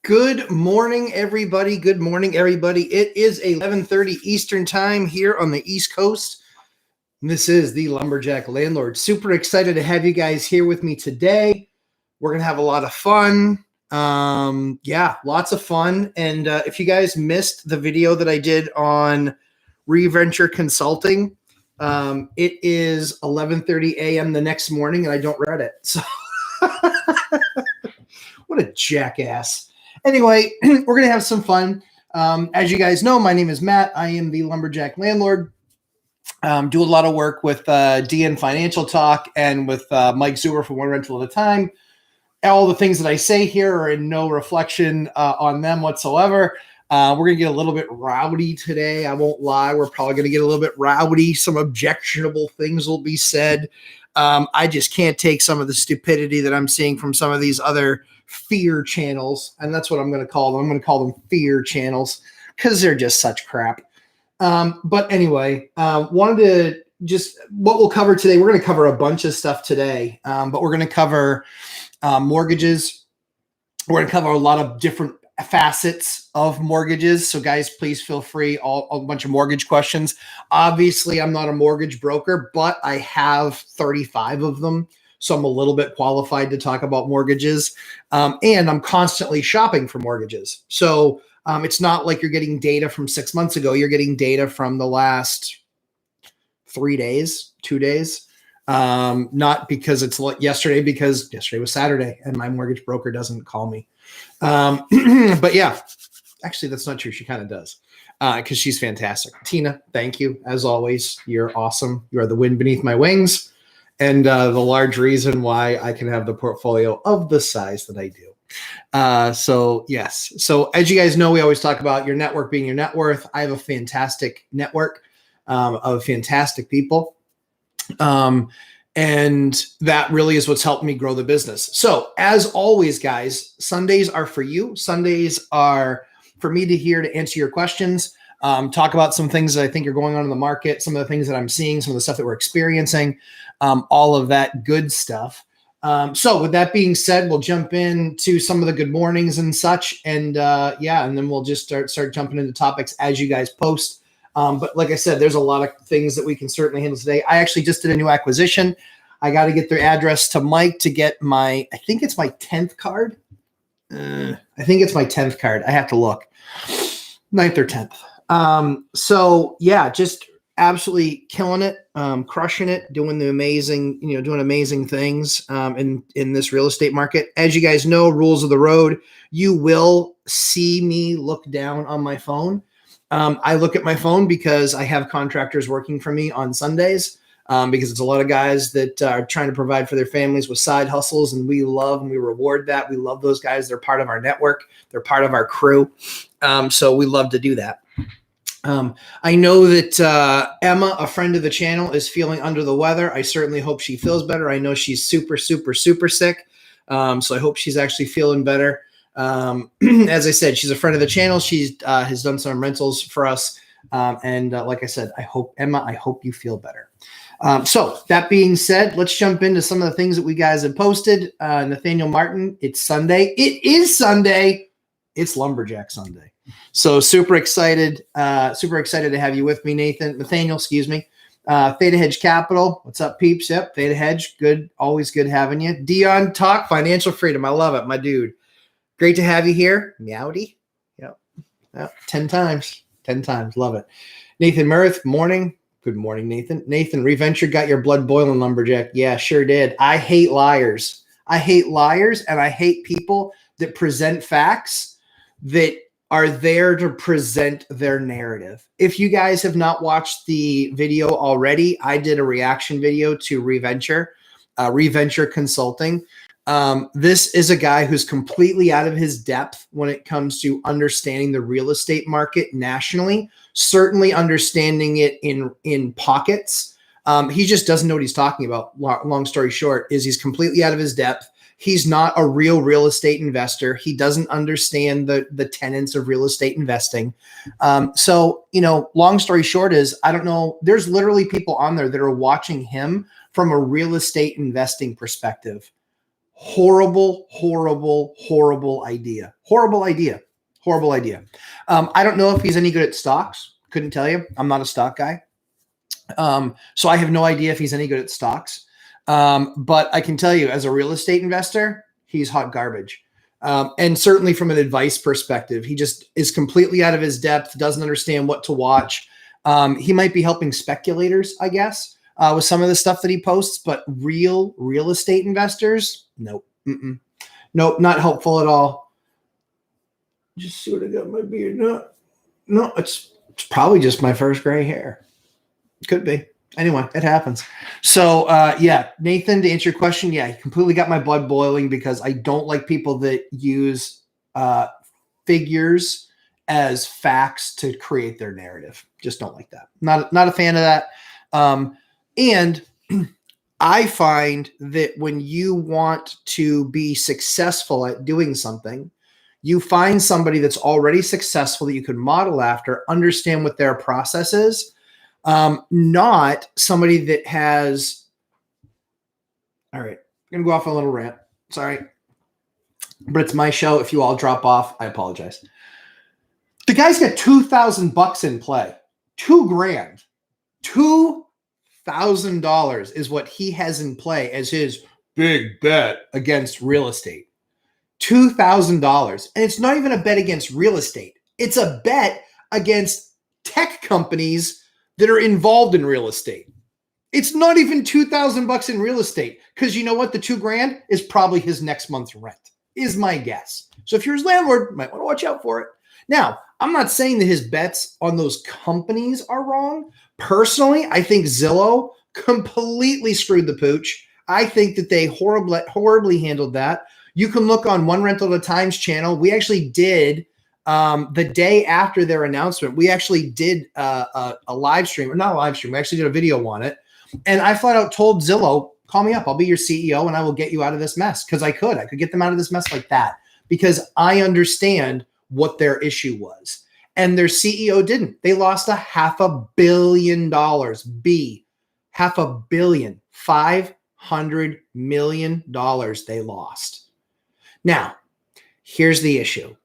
Good morning, everybody. Good morning, everybody. It is 11:30 Eastern time here on the East Coast. This is the Lumberjack Landlord. Super excited to have you guys here with me today. We're going to have a lot of fun. Lots of fun. And if you guys missed the video that I did on reventure consulting, it is 11:30 a.m. the next morning, and I don't read it. So what a jackass. Anyway, we're going to have some fun. As you guys know, my name is Matt. I am the Lumberjack Landlord. Do a lot of work with DN Financial Talk and with Mike Zuber from One Rental at a Time. All the things that I say here are in no reflection on them whatsoever. We're going to get a little bit rowdy today. I won't lie. We're probably going to get a little bit rowdy. Some objectionable things will be said. I just can't take some of the stupidity that I'm seeing from some of these other fear channels. And that's what I'm going to call them. I'm going to call them fear channels because they're just such crap. But anyway, wanted to just what we'll cover today. We're going to cover a bunch of stuff today, but we're going to cover mortgages. We're going to cover a lot of different facets of mortgages. So guys, please feel free. A bunch of mortgage questions. Obviously, I'm not a mortgage broker, but I have 35 of them. So I'm a little bit qualified to talk about mortgages. And I'm constantly shopping for mortgages. So it's not like you're getting data from 6 months ago. You're getting data from the last 3 days, 2 days. Not because it's yesterday, because yesterday was Saturday and my mortgage broker doesn't call me. But yeah, actually that's not true. She kind of does because she's fantastic. Tina, thank you. As always, you're awesome. You are the wind beneath my wings and the large reason why I can have the portfolio of the size that I do. So yes. So as you guys know, we always talk about your network being your net worth. I have a fantastic network of fantastic people. And that really is what's helped me grow the business. So as always, guys, Sundays are for you. Sundays are for me to answer your questions, talk about some things that I think are going on in the market, some of the things that I'm seeing, some of the stuff that we're experiencing, all of that good stuff. So with that being said, we'll jump into some of the good mornings and such. And and then we'll just start jumping into topics as you guys post. But like I said, there's a lot of things that we can certainly handle today. I actually just did a new acquisition. I got to get their address to Mike to get I think it's my 10th card. I think it's my 10th card. I have to look. 9th or 10th. So yeah, just absolutely killing it, crushing it, doing amazing things in this real estate market. As you guys know, rules of the road, you will see me look down on my phone. I look at my phone because I have contractors working for me on Sundays because it's a lot of guys that are trying to provide for their families with side hustles, and we love and we reward that. We love those guys. They're part of our network. They're part of our crew. So we love to do that. I know that Emma, a friend of the channel, is feeling under the weather. I certainly hope she feels better. I know she's super, super, super sick. So I hope she's actually feeling better. As I said, she's a friend of the channel. She has done some rentals for us. Like I said, I hope you feel better. So that being said, let's jump into some of the things that we guys have posted. Nathaniel Martin, it's Sunday. It is Sunday. It's Lumberjack Sunday. So super excited to have you with me, Nathaniel, excuse me. Theta Hedge Capital. What's up, peeps? Yep. Theta Hedge. Good. Always good having you. Dion Talk, Financial Freedom. I love it. My dude. Great to have you here. Meowdy. Yep. 10 times. 10 times. Love it. Nathan Mirth, morning. Good morning, Nathan. Nathan, reventure got your blood boiling, Lumberjack. Yeah, sure did. I hate liars. I hate liars, and I hate people that present facts that are there to present their narrative. If you guys have not watched the video already, I did a reaction video to reventure consulting. This is a guy who's completely out of his depth when it comes to understanding the real estate market nationally, certainly understanding it in pockets. He just doesn't know what he's talking about. Long story short is he's completely out of his depth. He's not a real estate investor. He doesn't understand the tenets of real estate investing. So, long story short is, I don't know, there's literally people on there that are watching him from a real estate investing perspective. Horrible, horrible, horrible idea. Horrible idea. Horrible idea. I don't know if he's any good at stocks. Couldn't tell you. I'm not a stock guy. So I have no idea if he's any good at stocks. But I can tell you, as a real estate investor, he's hot garbage. And certainly from an advice perspective, he just is completely out of his depth, doesn't understand what to watch. He might be helping speculators, I guess, with some of the stuff that he posts, but real estate investors, nope. Nope, not helpful at all. Just see what I got in my beard. No, it's probably just my first gray hair. Could be. Anyway, it happens. So, yeah, Nathan, to answer your question, yeah, he completely got my blood boiling because I don't like people that use figures as facts to create their narrative. Just don't like that. Not a fan of that. And I find that when you want to be successful at doing something, you find somebody that's already successful that you can model after, understand what their process is. Not somebody that has, all right, I'm going to go off on a little rant. Sorry, but it's my show. If you all drop off, I apologize. The guy's got $2,000 in play, $2,000, $2,000 is what he has in play as his big bet against real estate. $2,000. And it's not even a bet against real estate. It's a bet against tech companies that are involved in real estate. It's not even $2,000 in real estate because you know what? The $2,000 is probably his next month's rent, is my guess. So if you're his landlord, you might want to watch out for it. Now, I'm not saying that his bets on those companies are wrong. Personally, I think Zillow completely screwed the pooch. I think that they horribly handled that. You can look on One Rental at a Time's channel. We actually did the day after their announcement, we actually did a live stream, or not a live stream. We actually did a video on it. And I flat out told Zillow, call me up. I'll be your CEO and I will get you out of this mess. Because I could get them out of this mess like that because I understand what their issue was. And their CEO didn't. They lost $500 million. $500 million. $500 million they lost. Now, here's the issue.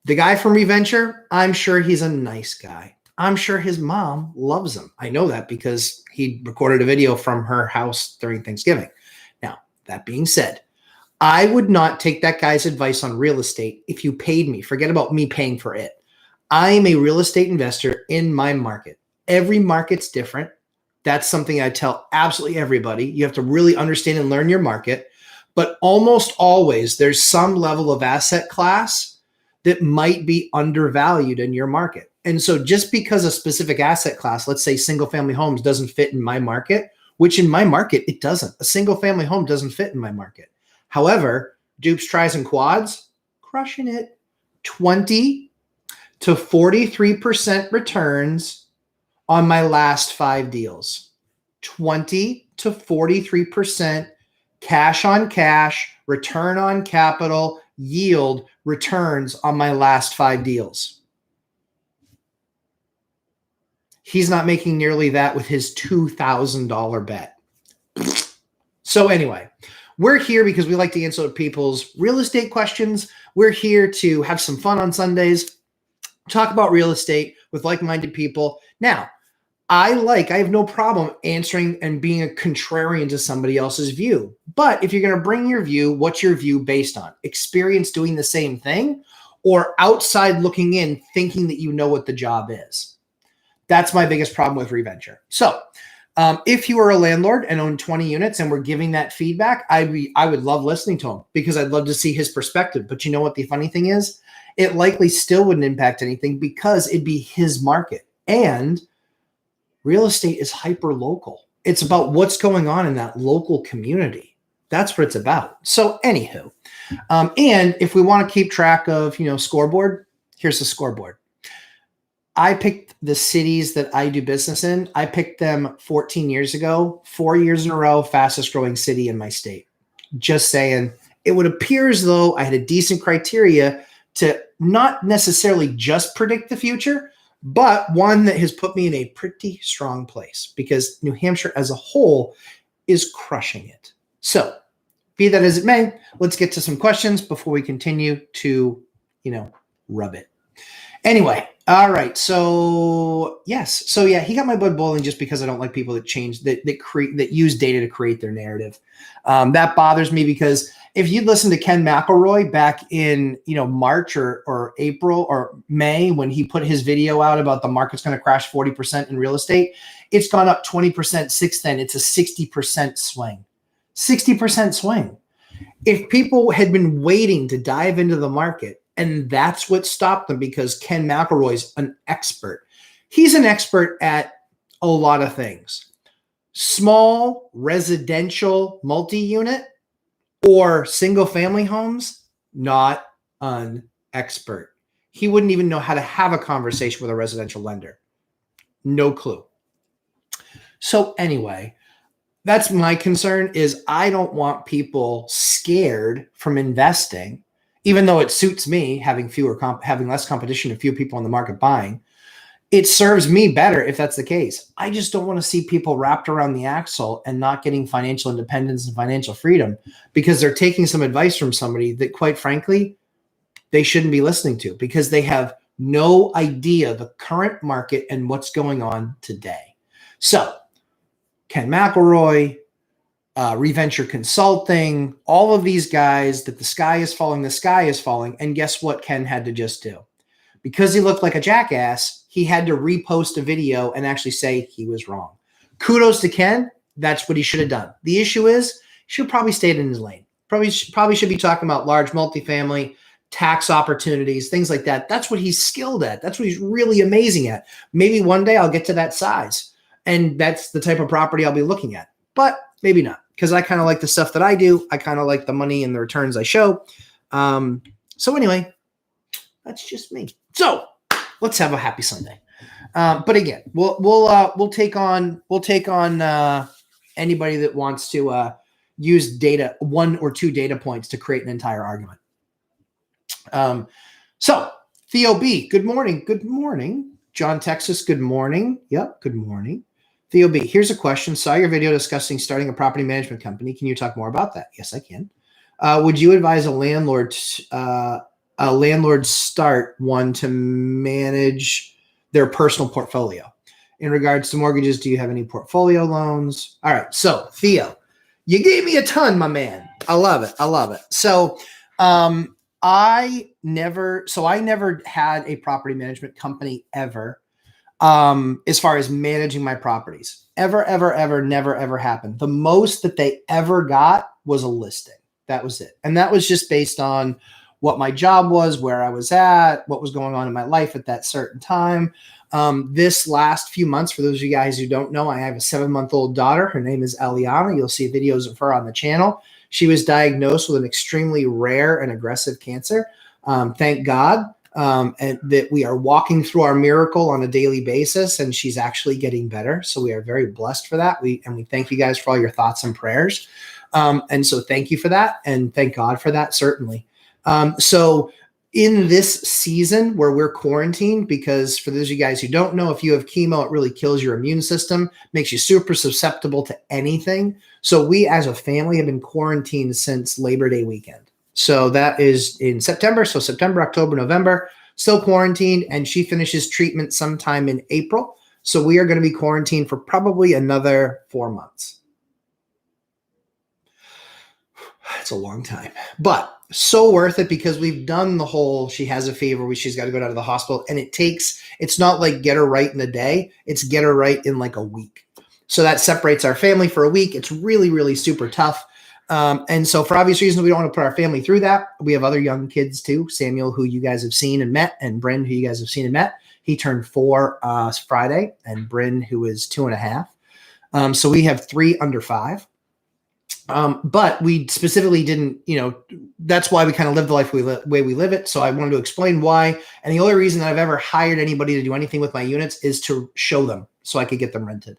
The guy from Reventure, I'm sure he's a nice guy. I'm sure his mom loves him. I know that because he recorded a video from her house during Thanksgiving. Now, that being said, I would not take that guy's advice on real estate if you paid me. Forget about me paying for it. I am a real estate investor in my market. Every market's different. That's something I tell absolutely everybody. You have to really understand and learn your market. But almost always, there's some level of asset class that might be undervalued in your market. And so just because a specific asset class, let's say single family homes, doesn't fit in my market, which in my market, it doesn't. A single family home doesn't fit in my market. However, dupes, tries, and quads, crushing it. 20 to 43% returns on my last 5 deals. 20 to 43% cash on cash, return on capital, yield returns on my last 5 deals. He's not making nearly that with his $2,000 bet. So anyway, we're here because we like to answer people's real estate questions. We're here to have some fun on Sundays, talk about real estate with like-minded people. Now, I have no problem answering and being a contrarian to somebody else's view. But if you're going to bring your view, what's your view based on? Experience doing the same thing or outside looking in thinking that you know what the job is? That's my biggest problem with Reventure. So if you are a landlord and own 20 units and we're giving that feedback, I would love listening to him because I'd love to see his perspective. But you know what the funny thing is? It likely still wouldn't impact anything because it'd be his market. And real estate is hyper local. It's about what's going on in that local community. That's what it's about. So anywho, and if we want to keep track of, scoreboard, here's the scoreboard. I picked the cities that I do business in. I picked them 14 years ago, 4 years in a row, fastest growing city in my state. Just saying, it would appear as though I had a decent criteria to not necessarily just predict the future, but one that has put me in a pretty strong place because New Hampshire as a whole is crushing it. So be that as it may, let's get to some questions before we continue to, rub it. Anyway, all right. So yes. So yeah, he got my blood boiling just because I don't like people that use data to create their narrative. That bothers me because if you'd listen to Ken McElroy back in, March or April or May, when he put his video out about the market's going to crash 40% in real estate, it's gone up 20% since then. It's a 60% swing. 60% swing. If people had been waiting to dive into the market, and that's what stopped them, because Ken McElroy's an expert. He's an expert at a lot of things. Small residential multi-unit or single family homes, not an expert. He wouldn't even know how to have a conversation with a residential lender. No clue. So anyway, that's my concern, is I don't want people scared from investing, even though it suits me having less competition and few people on the market buying. It serves me better if that's the case. I just don't want to see people wrapped around the axle and not getting financial independence and financial freedom because they're taking some advice from somebody that, quite frankly, they shouldn't be listening to, because they have no idea the current market and what's going on today. So Ken McElroy, Reventure Consulting, all of these guys that the sky is falling. And guess what Ken had to just do? Because he looked like a jackass, he had to repost a video and actually say he was wrong. Kudos to Ken. That's what he should have done. The issue is, he should probably stayed in his lane. Probably should be talking about large multifamily, tax opportunities, things like that. That's what he's skilled at. That's what he's really amazing at. Maybe one day I'll get to that size, and that's the type of property I'll be looking at. But maybe not, because I kind of like the stuff that I do. I kind of like the money and the returns I show. So anyway, that's just me. So let's have a happy Sunday. But again, we'll take on anybody that wants to use data, 1 or 2 data points to create an entire argument. So Theo B, good morning. Good morning. John Texas, good morning. Yep, good morning. Theo B, here's a question. Saw your video discussing starting a property management company. Can you talk more about that? Yes, I can. Would you advise a landlord start one to manage their personal portfolio? In regards to mortgages, do you have any portfolio loans? All right. So Theo, you gave me a ton, my man. I love it. So I never had a property management company ever. As far as managing my properties, never happened. The most that they ever got was a listing. That was it. And that was just based on what my job was, where I was at, what was going on in my life at that certain time. This last few months, for those of you guys who don't know, I have a 7-month-old daughter. Her name is Eliana. You'll see videos of her on the channel. She was diagnosed with an extremely rare and aggressive cancer. Thank God. And that we are walking through our miracle on a daily basis, and she's actually getting better. So we are very blessed for that. We thank you guys for all your thoughts and prayers. And so thank you for that. And thank God for that, certainly. So in this season where we're quarantined, because for those of you guys who don't know, if you have chemo, it really kills your immune system, makes you super susceptible to anything. So we as a family have been quarantined since Labor Day weekend. So that is in September. So September, October, November, still quarantined. And she finishes treatment sometime in April. So we are going to be quarantined for probably another 4 months. It's a long time, but so worth it, because we've done the whole, she has a fever, she's got to go down to the hospital. And it's not like get her right in a day. It's get her right in like a week. So that separates our family for a week. It's really, really super tough. And so for obvious reasons, we don't want to put our family through that. We have other young kids too. Samuel, who you guys have seen and met, and Bryn, who you guys have seen and met. He turned 4 Friday, and Bryn, who is 2.5. So we have 3 under 5. But we specifically didn't, that's why we kind of live the life way we live it. So I wanted to explain why. And the only reason that I've ever hired anybody to do anything with my units is to show them so I could get them rented.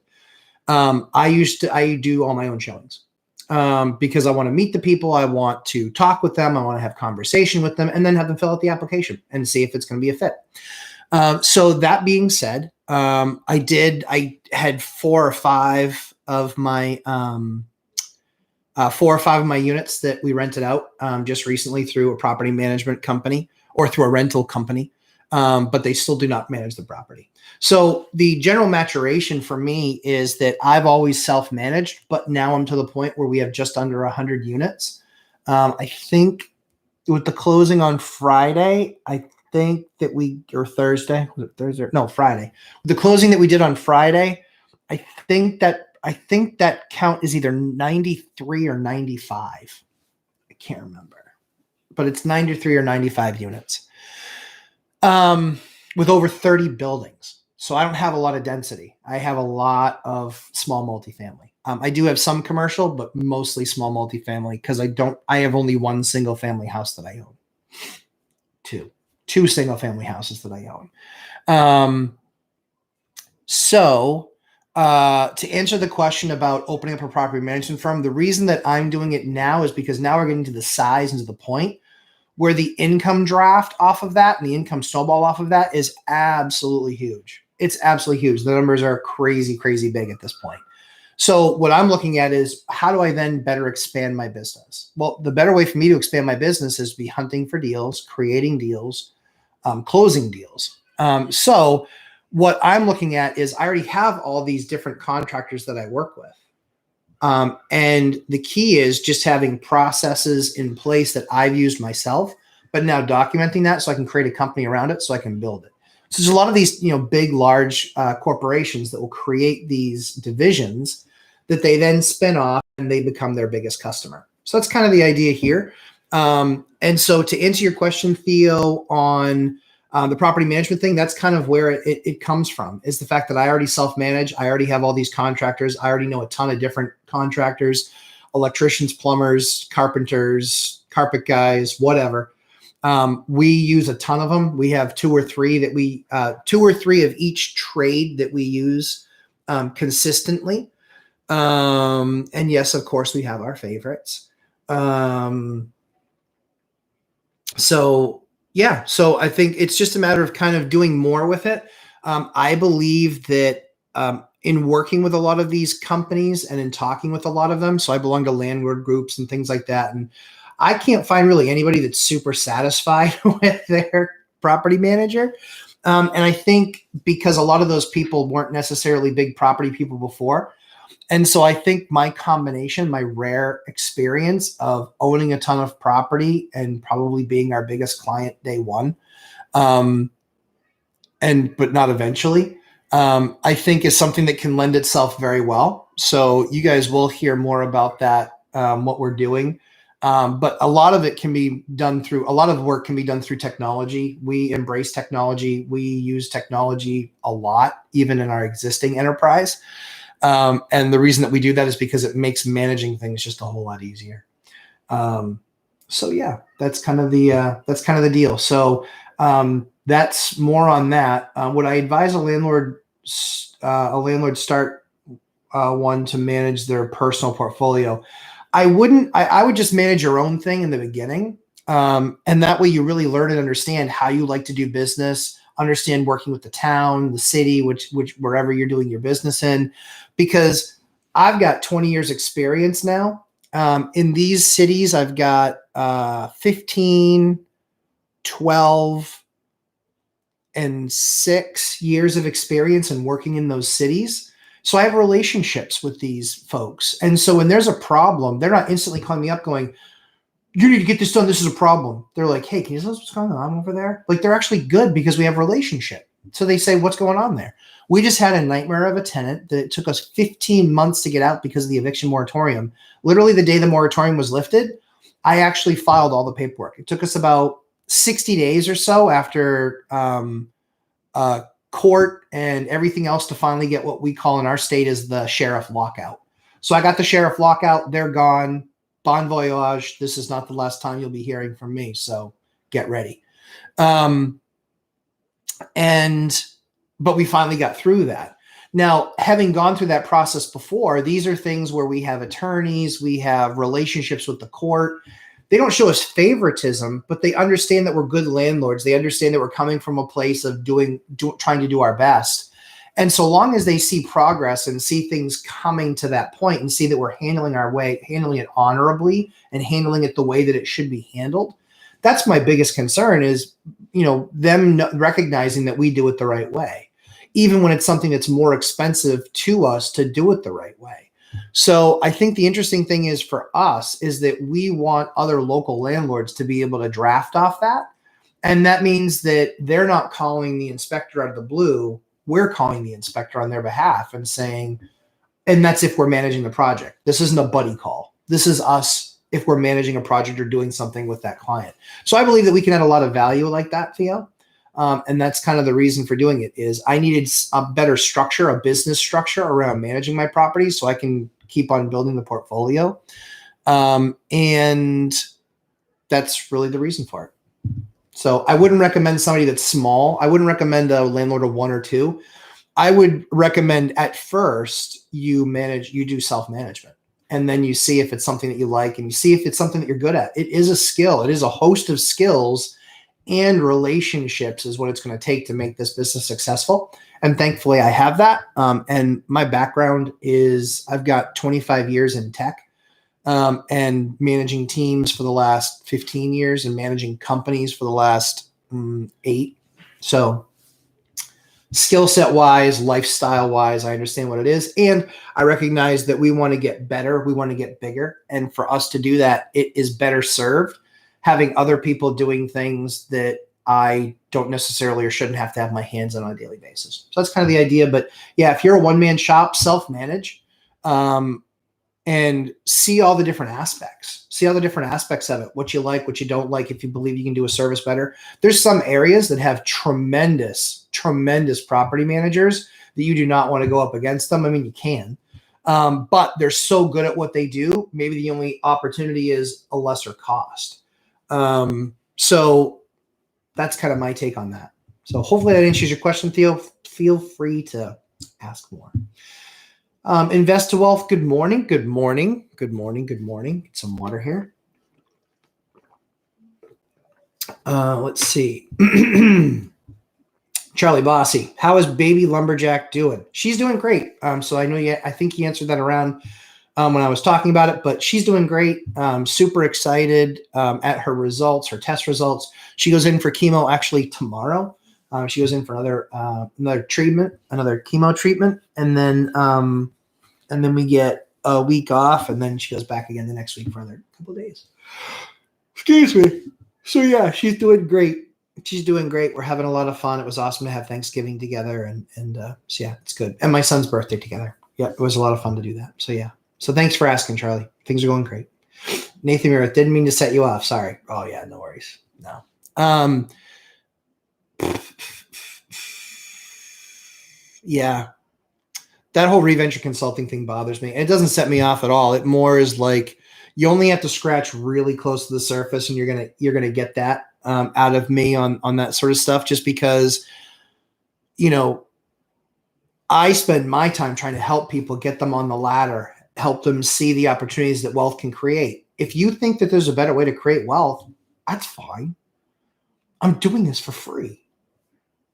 I do all my own showings. Because I want to meet the people. I want to talk with them. I want to have conversation with them, and then have them fill out the application and see if it's going to be a fit. So that being said, I had 4 or 5 of my 4 or 5 of my units that we rented out just recently through a property management company or through a rental company, but they still do not manage the property. So the general maturation for me is that I've always self-managed, but now I'm to the point where we have just under 100 units. I think with the closing on Friday, I think that or Thursday, was it Thursday? No, Friday. The closing that we did on Friday, I think that count is either 93 or 95. I can't remember, but it's 93 or 95 units with over 30 buildings. So I don't have a lot of density. I have a lot of small multifamily. I do have some commercial, but mostly small multifamily because I have only one single family house that I own. Two single family houses that I own. So to answer the question about opening up a property management firm, the reason that I'm doing it now is because now we're getting to the size and to the point where the income draft off of that and the income snowball off of that is absolutely huge. It's absolutely huge. The numbers are crazy, crazy big at this point. So what I'm looking at is how do I then better expand my business? Well, the better way for me to expand my business is to be hunting for deals, creating deals, closing deals. So what I'm looking at is I already have all these different contractors that I work with. And the key is just having processes in place that I've used myself, but now documenting that so I can create a company around it so I can build it. So there's a lot of these, big, large corporations that will create these divisions that they then spin off and they become their biggest customer. So that's kind of the idea here. And so to answer your question, Theo, on the property management thing, that's kind of where it comes from, is the fact that I already self-manage. I already have all these contractors. I already know a ton of different contractors, electricians, plumbers, carpenters, carpet guys, whatever. We use a ton of them. We have two or three of each trade that we use consistently. And yes, of course, we have our favorites. So I think it's just a matter of kind of doing more with it. I believe that in working with a lot of these companies and in talking with a lot of them, so I belong to landlord groups and things like that, and I can't find really anybody that's super satisfied with their property manager. And I think because a lot of those people weren't necessarily big property people before. And so I think my combination, my rare experience of owning a ton of property and probably being our biggest client day one, but not eventually, I think is something that can lend itself very well. So you guys will hear more about that, what we're doing. But a lot of work can be done through technology. We embrace technology. We use technology a lot, even in our existing enterprise. And the reason that we do that is because it makes managing things just a whole lot easier. So yeah, that's kind of the deal. So that's more on that. Would I advise a landlord start one to manage their personal portfolio? I wouldn't. I would just manage your own thing in the beginning, and that way you really learn and understand how you like to do business. Understand working with the town, the city, which wherever you're doing your business in, because I've got 20 years experience now. In these cities, I've got 15, 12, and 6 years of experience in working in those cities. So I have relationships with these folks. And so when there's a problem, they're not instantly calling me up going, you need to get this done. This is a problem. They're like, hey, can you tell us what's going on over there? Like, they're actually good because we have a relationship. So they say, what's going on there? We just had a nightmare of a tenant that it took us 15 months to get out because of the eviction moratorium. Literally the day the moratorium was lifted, I actually filed all the paperwork. It took us about 60 days or so after court and everything else to finally get what we call in our state is the sheriff lockout. So I got the sheriff lockout. They're gone. Bon voyage. This is not the last time you'll be hearing from me. So get ready. But we finally got through that. Now, having gone through that process before, these are things where we have attorneys, we have relationships with the court. They don't show us favoritism, but they understand that we're good landlords. They understand that we're coming from a place of trying to do our best. And so long as they see progress and see things coming to that point and see that we're handling it honorably and handling it the way that it should be handled, that's my biggest concern is, them recognizing that we do it the right way, even when it's something that's more expensive to us to do it the right way. So I think the interesting thing is for us is that we want other local landlords to be able to draft off that. And that means that they're not calling the inspector out of the blue. We're calling the inspector on their behalf and saying, and that's if we're managing the project. This isn't a buddy call. This is us if we're managing a project or doing something with that client. So I believe that we can add a lot of value like that, Theo. And that's kind of the reason for doing it is I needed a better structure, a business structure around managing my properties so I can keep on building the portfolio. And that's really the reason for it. So I wouldn't recommend somebody that's small. I wouldn't recommend a landlord of 1 or 2. I would recommend at first you do self-management, and then you see if it's something that you like and you see if it's something that you're good at. It is a skill. It is a host of skills and relationships is what it's going to take to make this business successful. And thankfully I have that. And my background is I've got 25 years in tech. And managing teams for the last 15 years and managing companies for the last 8. So skill set wise, lifestyle wise, I understand what it is. And I recognize that we want to get better. We want to get bigger. And for us to do that, it is better served having other people doing things that I don't necessarily or shouldn't have to have my hands on a daily basis. So that's kind of the idea. But yeah, if you're a one-man shop, self-manage. And see all the different aspects. See all the different aspects of it, what you like, what you don't like, if you believe you can do a service better. There's some areas that have tremendous property managers that you do not want to go up against them. I mean, you can, but they're so good at what they do. Maybe the only opportunity is a lesser cost. So that's kind of my take on that. So hopefully that answers your question, Theo. Feel free to ask more. Invest to Wealth. Good morning. Good morning. Good morning. Good morning. Get some water here. Let's see. Charlie Bossy, how is baby lumberjack doing? She's doing great. So I think he answered that around when I was talking about it, but she's doing great. Super excited at her results, her test results. She goes in for chemo actually tomorrow. She goes in for another treatment, another chemo treatment, and then we get a week off, and then she goes back again the next week for another couple of days. Excuse me. So yeah, she's doing great. She's doing great. We're having a lot of fun. It was awesome to have Thanksgiving together, and so yeah, it's good. And my son's birthday together. Yeah, it was a lot of fun to do that. So yeah. So thanks for asking, Charlie. Things are going great. Nathan Muir, didn't mean to set you off. Sorry. Oh yeah, no worries. No. Yeah. That whole reventure consulting thing bothers me. It doesn't set me off at all. It more is like you only have to scratch really close to the surface, and you're gonna get that out of me on that sort of stuff. Just because, I spend my time trying to help people get them on the ladder, help them see the opportunities that wealth can create. If you think that there's a better way to create wealth, that's fine. I'm doing this for free.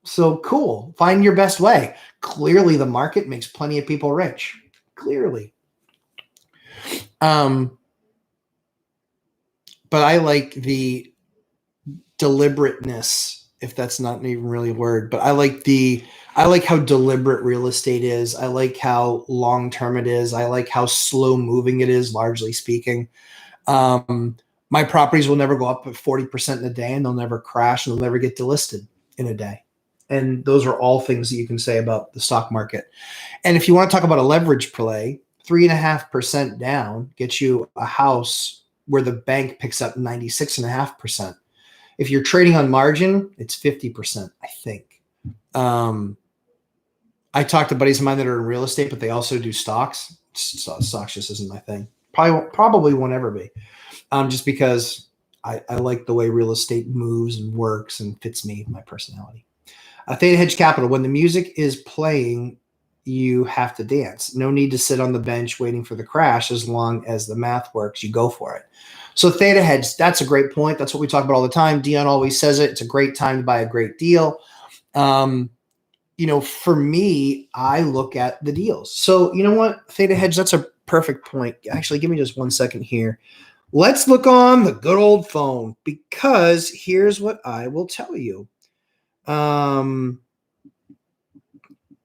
So cool. Find your best way. Clearly, the market makes plenty of people rich. Clearly. But I like the deliberateness, if that's not even really a word, but I like how deliberate real estate is. I like how long-term it is. I like how slow moving it is, largely speaking. My properties will never go up at 40% in a day, and they'll never crash, and they'll never get delisted in a day. And those are all things that you can say about the stock market. And if you want to talk about a leverage play, 3.5% down gets you a house where the bank picks up 96.5%. If you're trading on margin, it's 50%, I think. I talked to buddies of mine that are in real estate, but they also do stocks. Stocks just isn't my thing. Probably won't ever be. Just because I like the way real estate moves and works and fits me, my personality. Theta Hedge Capital, when the music is playing, you have to dance. No need to sit on the bench waiting for the crash. As long as the math works, you go for it. So Theta Hedge, that's a great point. That's what we talk about all the time. Dion always says it. It's a great time to buy a great deal. for me, I look at the deals. So you know what, Theta Hedge, that's a perfect point. Actually, give me just 1 second here. Let's look on the good old phone, because here's what I will tell you. Let's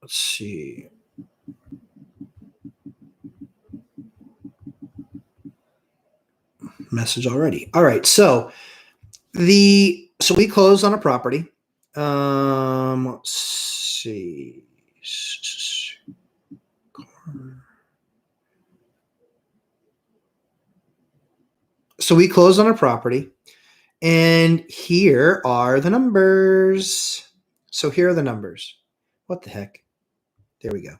see. Message already. All right. So we closed on a property. Let's see. So we closed on a property, and here are the numbers. So here are the numbers. What the heck? There we go.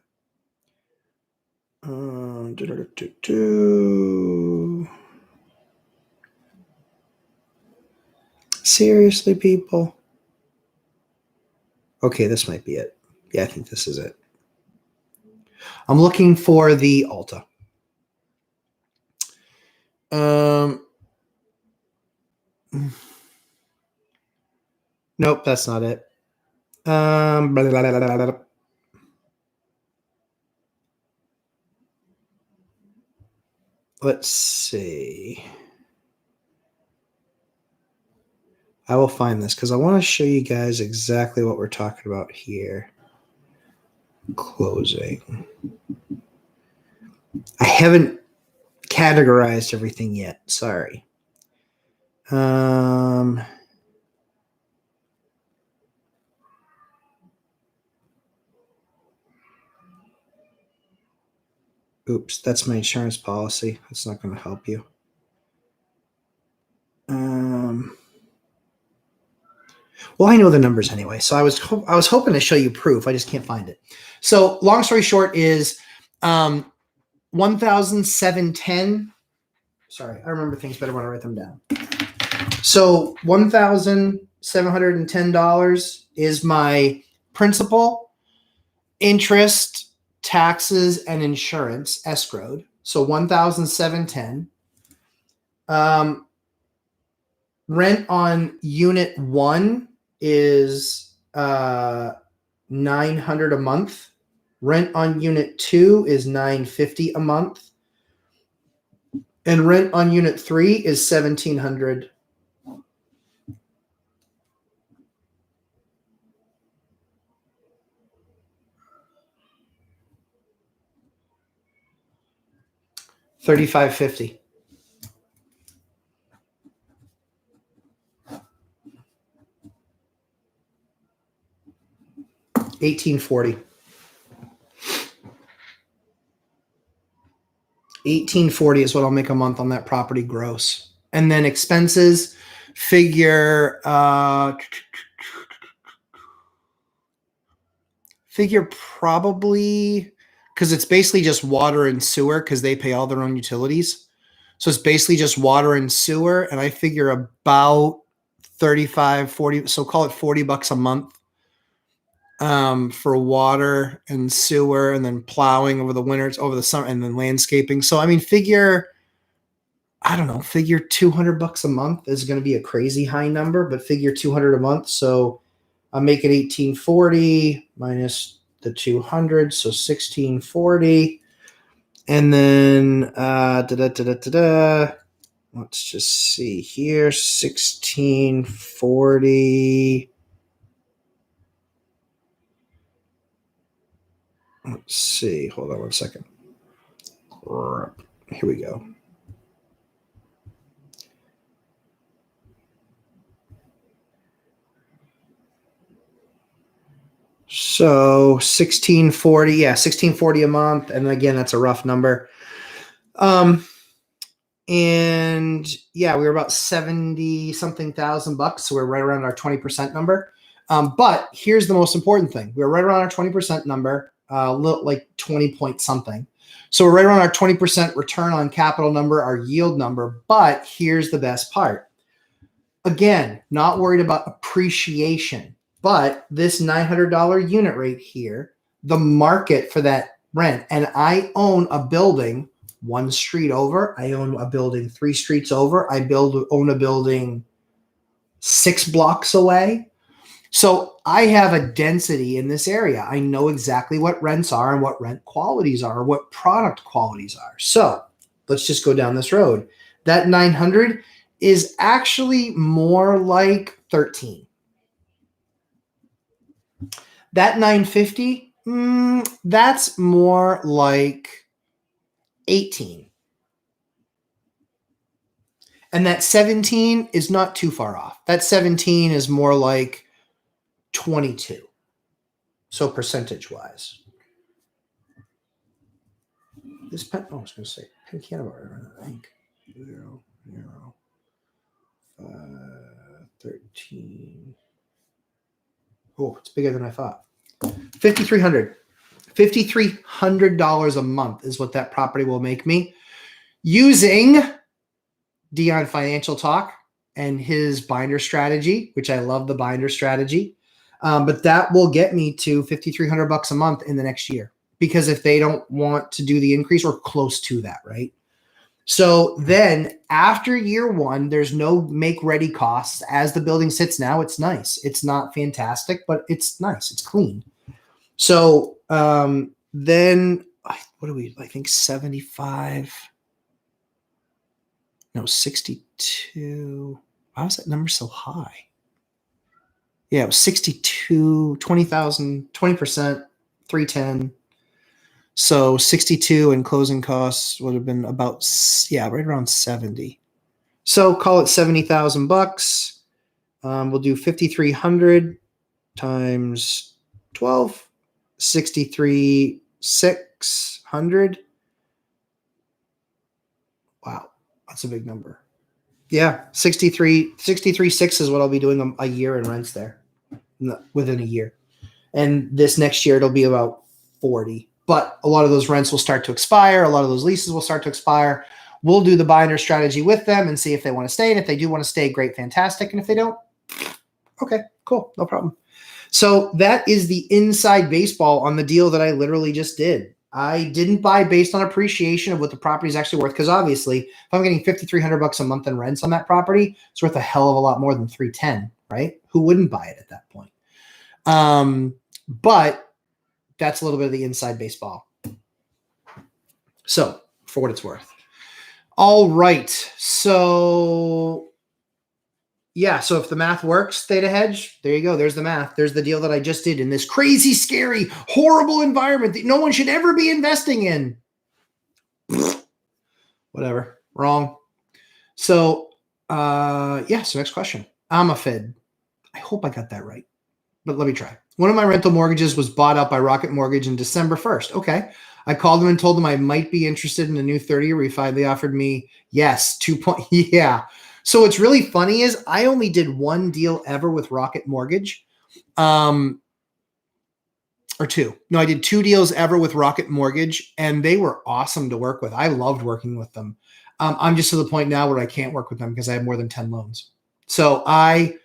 Seriously, people? Okay, this might be it. Yeah, I think this is it. I'm looking for the Alta. Nope, that's not it. Blah, blah, blah, blah, blah. Let's see. I will find this because I want to show you guys exactly what we're talking about here. Closing. I haven't categorized everything yet. Sorry. Oops, that's my insurance policy. That's not going to help you. Well, I know the numbers anyway, so I was hoping to show you proof. I just can't find it. So, long story short is 1,710. Sorry, I remember things better when I write them down. So $1,710 is my principal, interest, taxes, and insurance escrowed. So $1,710. Rent on unit 1 is $900 a month. Rent on unit 2 is $950 a month. And rent on unit 3 is $1,700. $3,550. $1,840. $1,840 is what I'll make a month on that property gross. And then expenses, figure probably, because it's basically just water and sewer, because they pay all their own utilities. So it's basically just water and sewer, and I figure about 35, 40, so call it $40 a month for water and sewer, and then plowing over the winters, over the summer, and then landscaping. So I mean, figure $200 a month is going to be a crazy high number, but figure 200 a month. So I'm making 1,840 minus the 200, so 1,640. And then let's just see here, 1,640. Let's see. Hold on 1 second. Here we go. So 1,640, yeah, 1,640 a month. And again, that's a rough number. And yeah, we were about 70 something thousand bucks. So we're right around our 20% number. But here's the most important thing. We're right around our 20% number, like 20 point something. So we're right around our 20% return on capital number, our yield number. But here's the best part. Again, not worried about appreciation, but this $900 unit rate here, the market for that rent. And I own a building 1 street over. I own a building 3 streets over. I own a building 6 blocks away. So I have a density in this area. I know exactly what rents are and what rent qualities are, what product qualities are. So let's just go down this road. That 900 is actually more like 13. That 950, that's more like 18. And that 17 is not too far off. That 17 is more like 22. So percentage wise. This pen, I was going to say, pen can't have I think. 0, 0, 13. Oh, it's bigger than I thought. $5,300. $5,300 a month is what that property will make me using Dion Financial Talk and his binder strategy, which I love the binder strategy. But that will get me to $5,300 a month in the next year, because if they don't want to do the increase, or close to that, right? So then after year one, there's no make ready costs. As the building sits now, it's nice. It's not fantastic, but it's nice. It's clean. So then what do we, I think 75, no, 62. Why was that number so high? Yeah, it was 62, 20,000, 20%, 310. So 62 and closing costs would have been about, right around 70. So call it $70,000. We'll do 5,300 times 12, 63,600. Wow, that's a big number. Yeah, 63,600 is what I'll be doing a year in rents there, within a year. And this next year, it'll be about 40. But a lot of those rents will start to expire. A lot of those leases will start to expire. We'll do the binder strategy with them and see if they want to stay. And if they do want to stay, great, fantastic. And if they don't, okay, cool, no problem. So that is the inside baseball on the deal that I literally just did. I didn't buy based on appreciation of what the property is actually worth, because obviously, if I'm getting $5,300 a month in rents on that property, it's worth a hell of a lot more than 310, right? Who wouldn't buy it at that point? But that's a little bit of the inside baseball. So, for what it's worth. All right. So, yeah. So if the math works, theta hedge, there you go. There's the math. There's the deal that I just did in this crazy, scary, horrible environment that no one should ever be investing in. Whatever. Wrong. So, so next question. Amafed. I hope I got that right, but let me try. One of my rental mortgages was bought out by Rocket Mortgage in December 1st. Okay. I called them and told them I might be interested in a new 30-year refi. They offered me, yes, 2 point. Yeah. So what's really funny is I only did one deal ever with Rocket Mortgage. Or two. No, I did 2 deals ever with Rocket Mortgage, and they were awesome to work with. I loved working with them. I'm just to the point now where I can't work with them because I have more than 10 loans. So I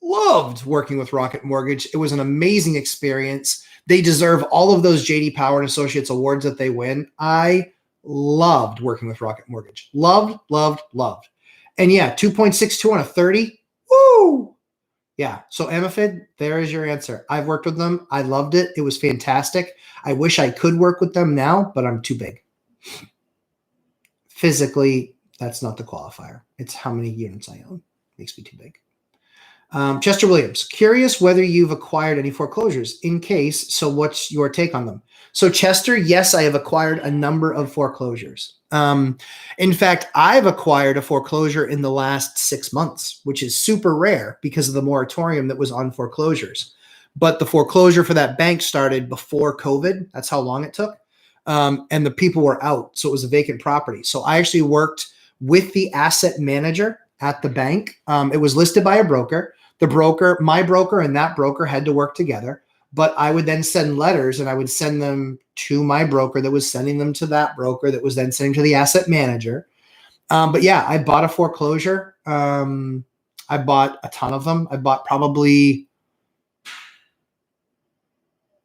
loved working with Rocket Mortgage. It was an amazing experience. They deserve all of those JD Power and Associates awards that they win. I loved working with Rocket Mortgage. Loved, loved, loved. And yeah, 2.62 on a 30. Woo! Yeah. So Amafid, there is your answer. I've worked with them. I loved it. It was fantastic. I wish I could work with them now, but I'm too big. Physically, that's not the qualifier. It's how many units I own. Makes me too big. Chester Williams, curious whether you've acquired any foreclosures. In case, so what's your take on them? So Chester, yes, I have acquired a number of foreclosures. In fact, I've acquired a foreclosure in the last 6 months, which is super rare because of the moratorium that was on foreclosures. But the foreclosure for that bank started before COVID. That's how long it took. And the people were out. So it was a vacant property. So I actually worked with the asset manager at the bank. It was listed by a broker. The broker, my broker and that broker had to work together, but I would then send letters and I would send them to my broker that was sending them to that broker that was then sending to the asset manager. But yeah, I bought a foreclosure. I bought a ton of them. I bought probably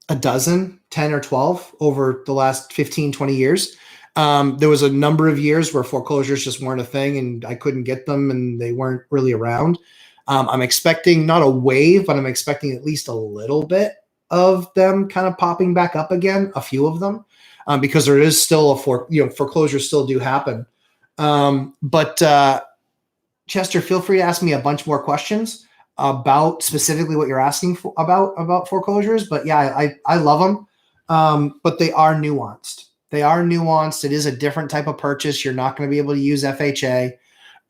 a dozen, 10 or 12 over the last 15, 20 years. There was a number of years where foreclosures just weren't a thing and I couldn't get them and they weren't really around. I'm expecting not a wave, but I'm expecting at least a little bit of them kind of popping back up again, a few of them, because there is still foreclosures still do happen. But Chester, feel free to ask me a bunch more questions about specifically what you're asking for about foreclosures. But yeah, I love them, but they are nuanced. They are nuanced. It is a different type of purchase. You're not going to be able to use FHA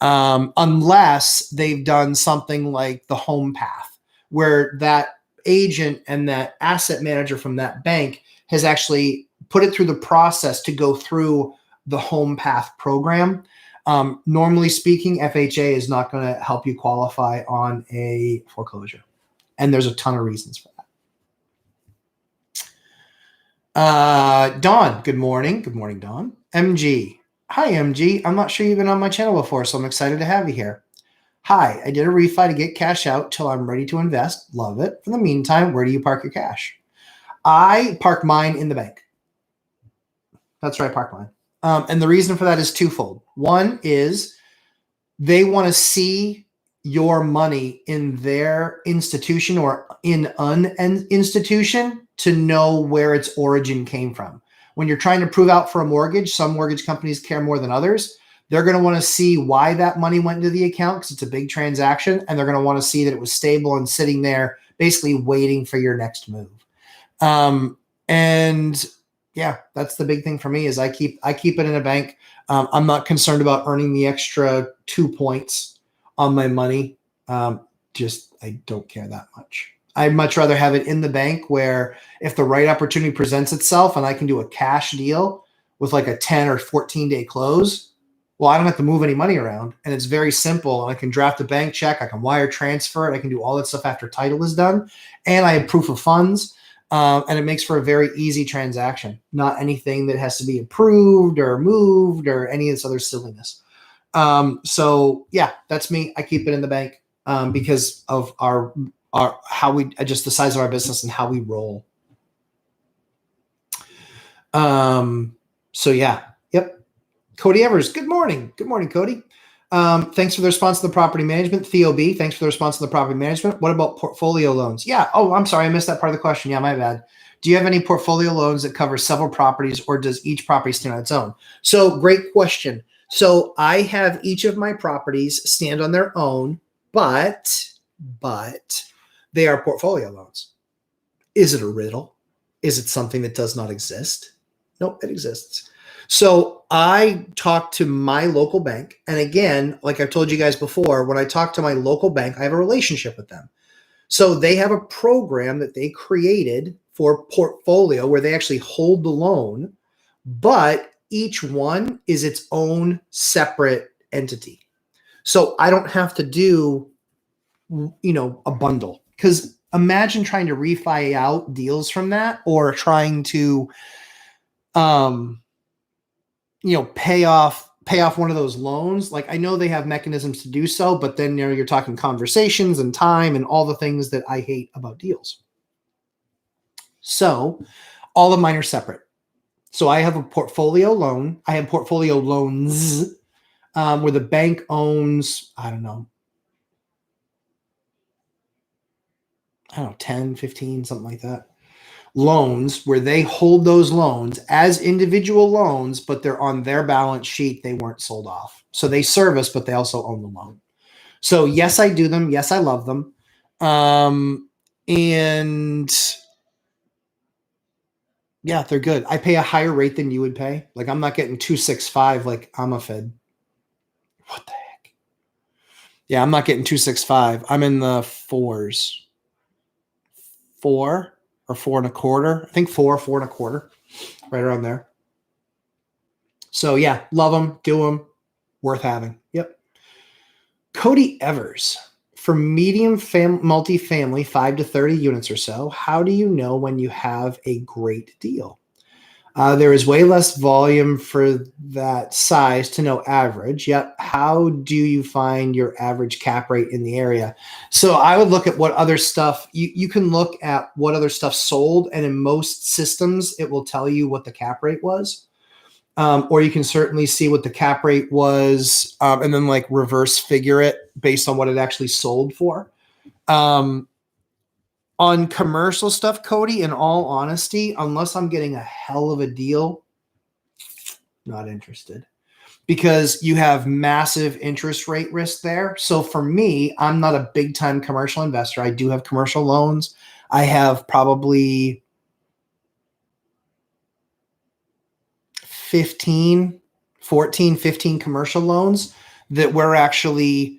unless they've done something like the home path, where that agent and that asset manager from that bank has actually put it through the process to go through the home path program. Normally speaking, FHA is not going to help you qualify on a foreclosure. And there's a ton of reasons for that. Dawn, good morning. Good morning, Dawn. MG. Hi, MG. I'm not sure you've been on my channel before, so I'm excited to have you here. Hi, I did a refi to get cash out till I'm ready to invest. Love it. For the meantime, where do you park your cash? I park mine in the bank. That's where I park mine. And the reason for that is twofold. One is they want to see your money in their institution or in an institution to know where its origin came from. When you're trying to prove out for a mortgage, some mortgage companies care more than others. They're going to want to see why that money went into the account because it's a big transaction, and they're going to want to see that it was stable and sitting there basically waiting for your next move. And yeah, that's the big thing for me is I keep it in a bank. I'm not concerned about earning the extra 2 points on my money. I don't care that much. I'd much rather have it in the bank where if the right opportunity presents itself and I can do a cash deal with like a 10 or 14 day close, well, I don't have to move any money around and it's very simple. I can draft a bank check. I can wire transfer it. I can do all that stuff after title is done. And I have proof of funds. And it makes for a very easy transaction, not anything that has to be approved or moved or any of this other silliness. So yeah, that's me. I keep it in the bank because of just the size of our business and how we roll. So yeah, yep. Cody Evers, good morning. Good morning, Cody. Thanks for the response to the property management. Theo B, thanks for the response to the property management. What about portfolio loans? Yeah. Oh, I'm sorry. I missed that part of the question. Yeah, my bad. Do you have any portfolio loans that cover several properties or does each property stand on its own? So great question. So I have each of my properties stand on their own, but they are portfolio loans. Is it a riddle? Is it something that does not exist? Nope, it exists. So I talk to my local bank. And again, like I've told you guys before, when I talk to my local bank, I have a relationship with them. So they have a program that they created for portfolio where they actually hold the loan, but each one is its own separate entity. So I don't have to do, a bundle, because imagine trying to refi out deals from that or trying to, pay off one of those loans. Like I know they have mechanisms to do so, but then you're talking conversations and time and all the things that I hate about deals. So all of mine are separate. So I have a portfolio loan. I have portfolio loans where the bank owns, I don't know, 10, 15, something like that. Loans where they hold those loans as individual loans, but they're on their balance sheet. They weren't sold off. So they service, but they also own the loan. So yes, I do them. Yes, I love them. And yeah, they're good. I pay a higher rate than you would pay. Like I'm not getting 265 like I'm a Fed. What the heck? Yeah, I'm not getting 265. I'm in the fours. 4 or 4.25. I think 4.25, right around there. So yeah, love them, do them, worth having. Yep. Cody Evers, for medium multifamily, 5 to 30 units or so, how do you know when you have a great deal? There is way less volume for that size to know average. Yet, how do you find your average cap rate in the area? So I would look at what other stuff, you can look at what other stuff sold. And in most systems, it will tell you what the cap rate was. Or you can certainly see what the cap rate was, and then like reverse figure it based on what it actually sold for. On commercial stuff, Cody, in all honesty, unless I'm getting a hell of a deal, not interested, because you have massive interest rate risk there. So for me, I'm not a big time commercial investor. I do have commercial loans. I have probably 15 commercial loans that we're actually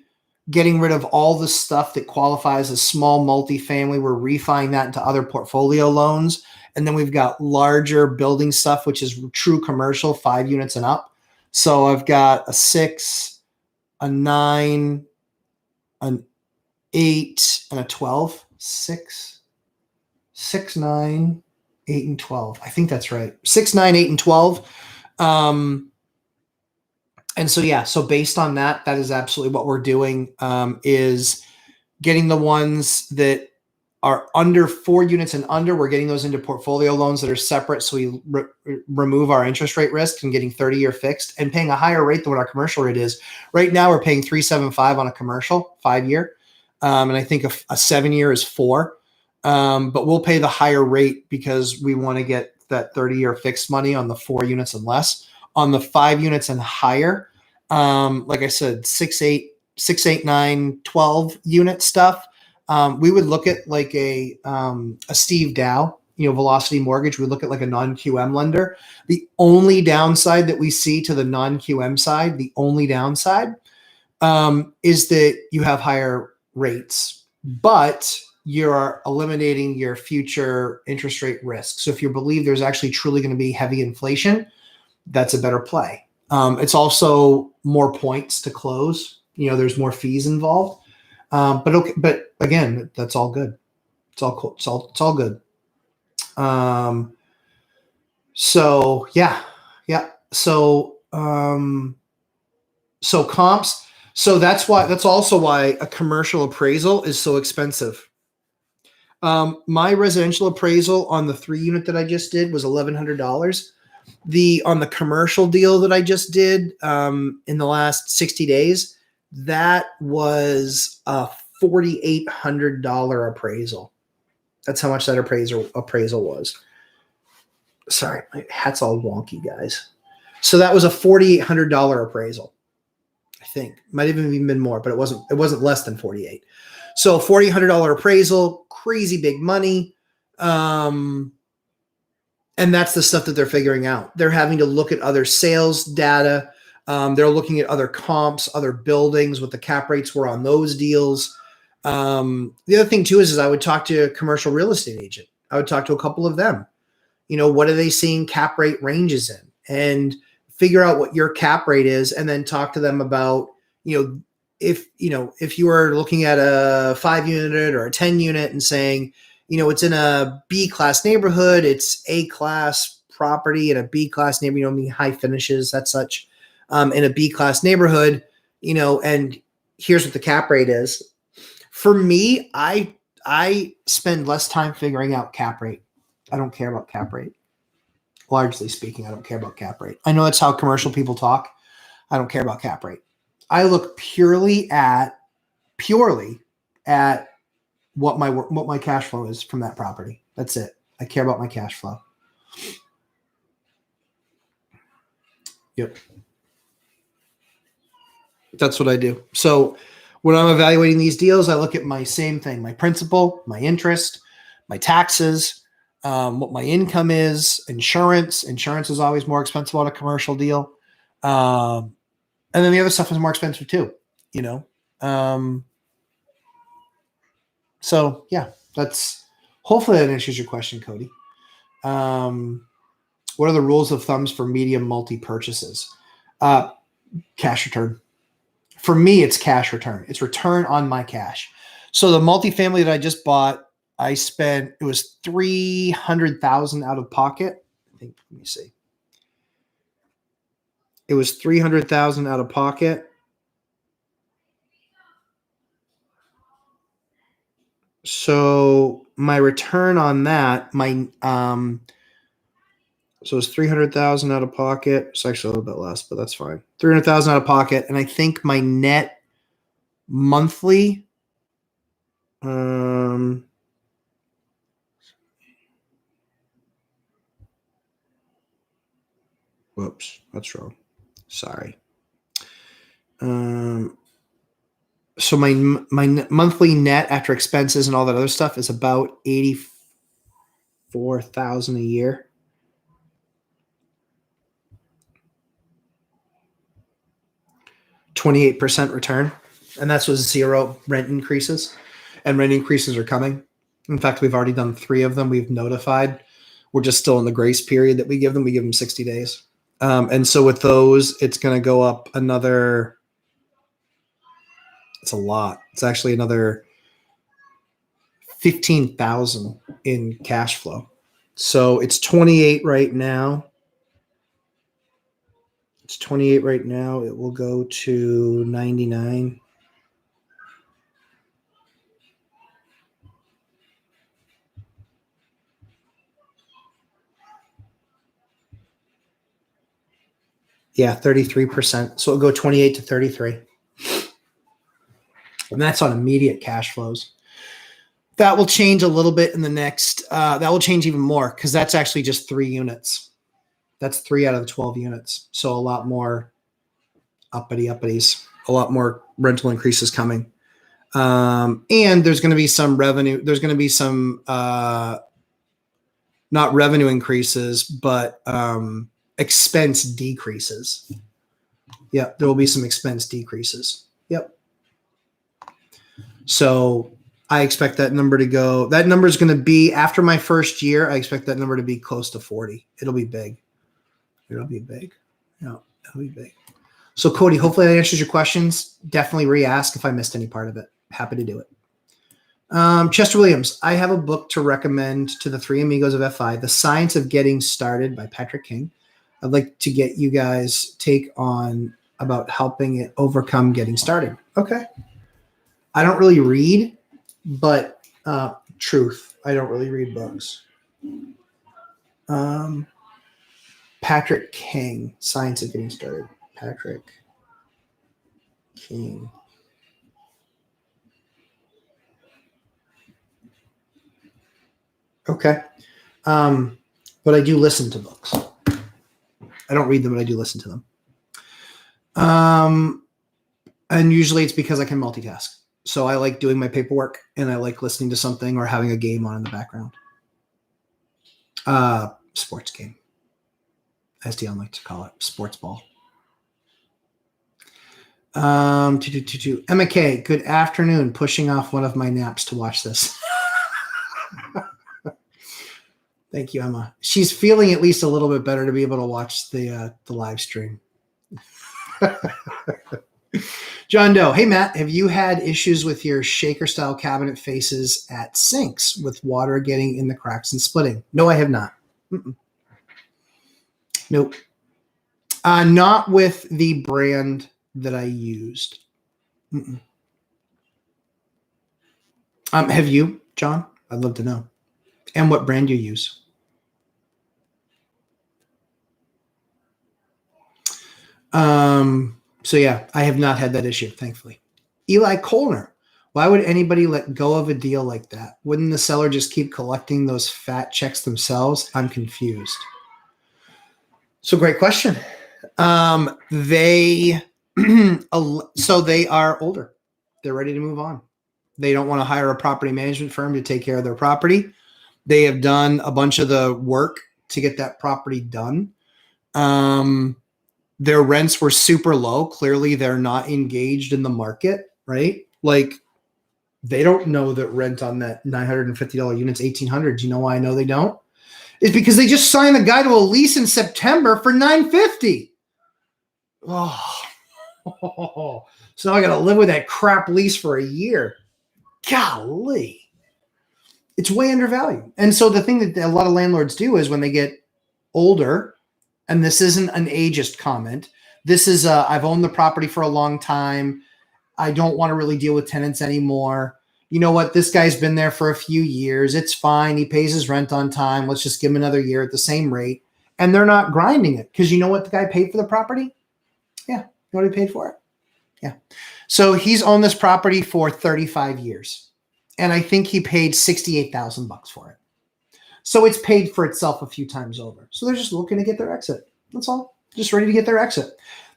getting rid of all the stuff that qualifies as small multifamily. We're refining that into other portfolio loans. And then we've got larger building stuff, which is true commercial, 5 units and up. So I've got a 6, a 9, an 8, and a 12. 6, 9, 8, and 12. I think that's right. 6, 9, 8, and 12. And so, yeah, so based on that, that is absolutely what we're doing, is getting the ones that are under 4 units and under. We're getting those into portfolio loans that are separate. So we remove our interest rate risk and getting 30-year fixed and paying a higher rate than what our commercial rate is. Right now, we're paying 3.75 on a commercial 5-year. And I think a 7-year is 4. But we'll pay the higher rate because we want to get that 30-year fixed money on the 4 units and less. On the 5 units and higher, like I said, 6, 8, 9, 12 unit stuff. We would look at like a Steve Dow, Velocity Mortgage. We look at like a non-QM lender. The only downside that we see to the non-QM side, the only downside, is that you have higher rates, but you're eliminating your future interest rate risk. So if you believe there's actually truly going to be heavy inflation, that's a better play. It's also more points to close. There's more fees involved. But again, that's all good. It's all cool. It's all good. So yeah. So comps. So that's also why a commercial appraisal is so expensive. My residential appraisal on the 3 unit that I just did was $1,100. On the commercial deal that I just did, in the last 60 days, that was a $4,800 appraisal. That's how much that appraisal was. Sorry, my hat's all wonky, guys. So that was a $4,800 appraisal. I think might have even been more, but it wasn't less than 48. So $4,800 appraisal, crazy big money. And that's the stuff that they're figuring out. They're having to look at other sales data. They're looking at other comps, other buildings, what the cap rates were on those deals. The other thing too is I would talk to a commercial real estate agent. I would talk to a couple of them. What are they seeing cap rate ranges in? And figure out what your cap rate is, and then talk to them about, if you are looking at a 5 unit or a 10 unit and saying, it's in a B class neighborhood, it's A class property in a B class neighborhood, high finishes, that's such, in a B class neighborhood, and here's what the cap rate is. For me, I spend less time figuring out cap rate. I don't care about cap rate. Largely speaking, I don't care about cap rate. I know that's how commercial people talk. I don't care about cap rate. I look purely at what my cash flow is from that property. That's it. I care about my cash flow. Yep. That's what I do. So when I'm evaluating these deals, I look at my same thing, my principal, my interest, my taxes, what my income is, insurance. Insurance is always more expensive on a commercial deal. And then the other stuff is more expensive too, So yeah, hopefully that answers your question, Cody. What are the rules of thumbs for medium multi purchases? Cash return. For me, it's cash return. It's return on my cash. So the multifamily that I just bought, it was $300,000 out of pocket. Let me see. It was $300,000 out of pocket. So my return on that, So it's 300,000 out of pocket. It's actually a little bit less, but that's fine. 300,000 out of pocket, and I think my net monthly. Whoops, that's wrong. Sorry. So my monthly net after expenses and all that other stuff is about 84,000 a year. %28 return, and that's with 0 rent increases, and rent increases are coming. In fact, we've already done 3 of them. We've notified. We're just still in the grace period that we give them. We give them 60 days. And so with those, it's going to go up another. It's a lot. It's actually another 15,000 in cash flow. So it's 28 right now. It's 28 right now. It will go to 99. Yeah, 33%. So it'll go 28 to 33. And that's on immediate cash flows. That will change a little bit in the next, that will change even more because that's actually just 3 units. That's 3 out of the 12 units. So a lot more uppities, a lot more rental increases coming. And there's going to be some revenue. There's going to be some, not revenue increases, but expense decreases. Yep. There will be some expense decreases. Yep. So I expect that number to go, that number is going to be after my first year. I expect that number to be close to 40. It'll be big. It'll be big. Yeah, it'll be big. So Cody, hopefully that answers your questions. Definitely re-ask if I missed any part of it. Happy to do it. Chester Williams, I have a book to recommend to the 3 amigos of FI, The Science of Getting Started by Patrick King. I'd like to get you guys take on about helping it overcome getting started. Okay. I don't really read, but truth, I don't really read books. Patrick King, Science of Getting Started. Patrick King. Okay. But I do listen to books. I don't read them, but I do listen to them. And usually it's because I can multitask. So I like doing my paperwork and I like listening to something or having a game on in the background. Sports game, as Dion likes to call it, sports ball. Emma K, good afternoon. Pushing off one of my naps to watch this. Thank you, Emma. She's feeling at least a little bit better to be able to watch the live stream. John Doe, hey Matt, have you had issues with your shaker style cabinet faces at sinks with water getting in the cracks and splitting? No, I have not. Mm-mm. Nope. Not with the brand that I used. Mm-mm. Have you, John? I'd love to know. And what brand you use. So yeah, I have not had that issue, thankfully. Eli Kolner, why would anybody let go of a deal like that? Wouldn't the seller just keep collecting those fat checks themselves? I'm confused. So great question. They are older. They're ready to move on. They don't want to hire a property management firm to take care of their property. They have done a bunch of the work to get that property done. Their rents were super low. Clearly, they're not engaged in the market, right? Like, they don't know that rent on that $950 unit's $1,800. Do you know why I know they don't? It's because they just signed the guy to a lease in September for $950. Oh, so now I got to live with that crap lease for a year. Golly. It's way undervalued. And so the thing that a lot of landlords do is when they get older, and this isn't an ageist comment, this is I've owned the property for a long time. I don't want to really deal with tenants anymore. You know what? This guy's been there for a few years. It's fine. He pays his rent on time. Let's just give him another year at the same rate. and they're not grinding it because you know what the guy paid for the property? Yeah. You know what he paid for it? Yeah. So he's owned this property for 35 years. And I think he paid $68,000 for it. So it's paid for itself a few times over. So they're just looking to get their exit. That's all. Just ready to get their exit.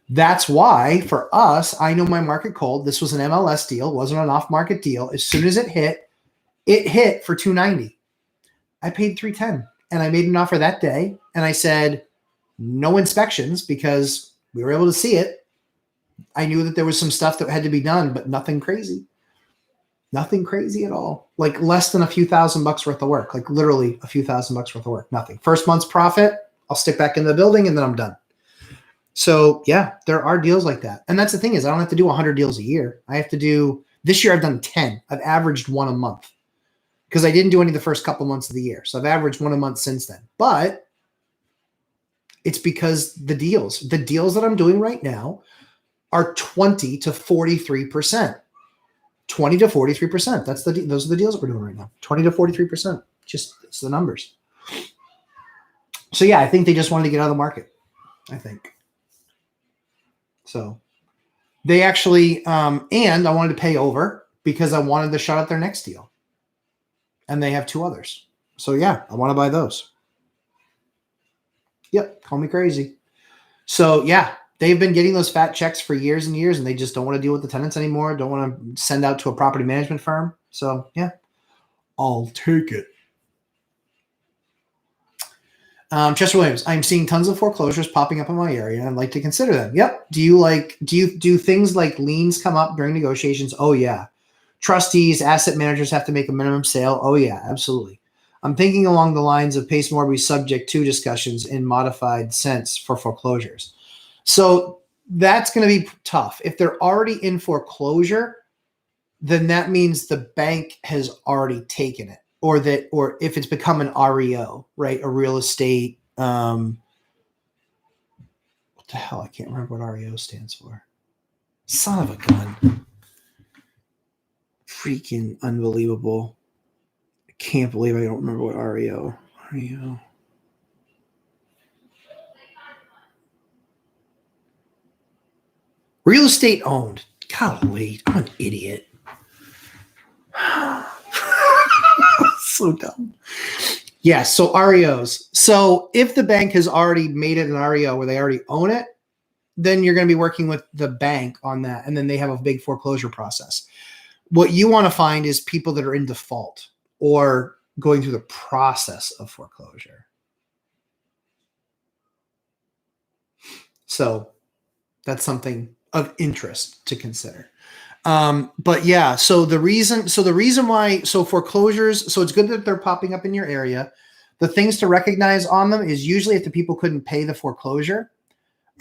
That's why for us, I know my market cold. This was an MLS deal, wasn't an off-market deal. As soon as it hit for 290. I paid 310 and I made an offer that day. And I said, no inspections because we were able to see it. I knew that there was some stuff that had to be done, but nothing crazy. Nothing crazy at all. Like less than a few $1,000s worth of work. Like literally a few $1,000s worth of work. Nothing. First month's profit, I'll stick back in the building and then I'm done. So yeah, there are deals like that. And that's the thing is I don't have to do 100 deals a year. I have to do, this year I've done 10. I've averaged one a month because I didn't do any the first couple months of the year. So I've averaged one a month since then. But it's because the deals that I'm doing right now are 20 to 43%. 20 to 43%. Those are the deals that we're doing right now. 20 to 43%. Just it's the numbers. So yeah, I think they just wanted to get out of the market. I think. So they actually, and I wanted to pay over because I wanted to shut out their next deal. And they have 2 others. So yeah, I want to buy those. Yep, call me crazy. So yeah, they've been getting those fat checks for years and years, and they just don't want to deal with the tenants anymore. Don't want to send out to a property management firm. So yeah, I'll take it. Chester Williams, I'm seeing tons of foreclosures popping up in my area, and I'd like to consider them. Yep. Do you things like liens come up during negotiations? Oh yeah. Trustees, asset managers have to make a minimum sale. Oh yeah, absolutely. I'm thinking along the lines of Pace Morby subject to discussions in modified sense for foreclosures. So that's going to be tough. If they're already in foreclosure, then that means the bank has already taken it, or if it's become an REO, right? A real estate. What the hell? I can't remember what REO stands for. Son of a gun. Freaking unbelievable. I can't believe I don't remember what REO. Real estate owned. Golly, I'm an idiot. So dumb. Yeah, so REOs. So if the bank has already made it an REO where they already own it, then you're going to be working with the bank on that. And then they have a big foreclosure process. What you want to find is people that are in default or going through the process of foreclosure. So that's something of interest to consider. But yeah, so the reason why foreclosures, so it's good that they're popping up in your area. The things to recognize on them is usually if the people couldn't pay the foreclosure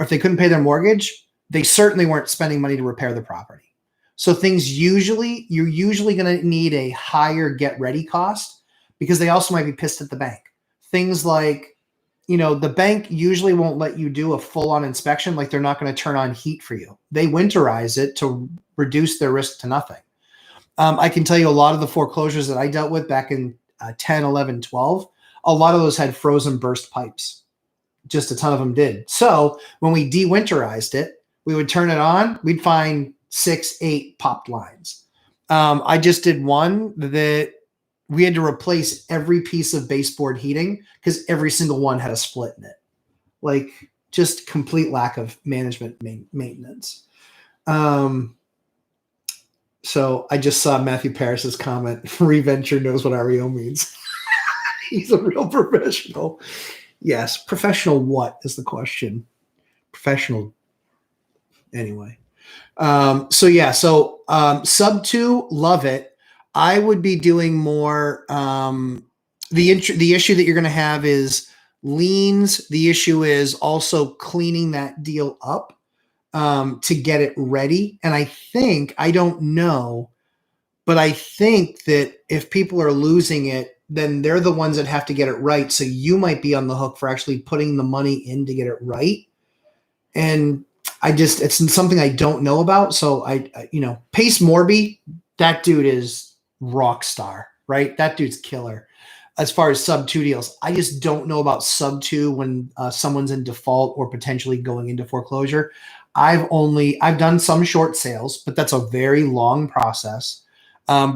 or if they couldn't pay their mortgage, they certainly weren't spending money to repair the property. So you're usually going to need a higher get ready cost because they also might be pissed at the bank. Things like, the bank usually won't let you do a full-on inspection. Like they're not going to turn on heat for you. They winterize it to reduce their risk to nothing. I can tell you a lot of the foreclosures that I dealt with back in 10, 11, 12, a lot of those had frozen burst pipes. Just a ton of them did. So when we de-winterized it, we would turn it on. We'd find 6, 8 popped lines. I just did one that we had to replace every piece of baseboard heating because every single one had a split in it. Like just complete lack of management maintenance. So I just saw Matthew Paris's comment. Reventure knows what REO means. He's a real professional. Yes. Professional what is the question? Professional. Anyway. Sub 2, love it. I would be doing more. The issue that you're going to have is liens. The issue is also cleaning that deal up to get it ready. And I don't know, but I think that if people are losing it, then they're the ones that have to get it right. So you might be on the hook for actually putting the money in to get it right. And it's something I don't know about. So Pace Morby, that dude is rock star, right? That dude's killer. as far as sub 2 deals. I just don't know about sub 2 when someone's in default or potentially going into foreclosure. I've done some short sales, but that's a very long process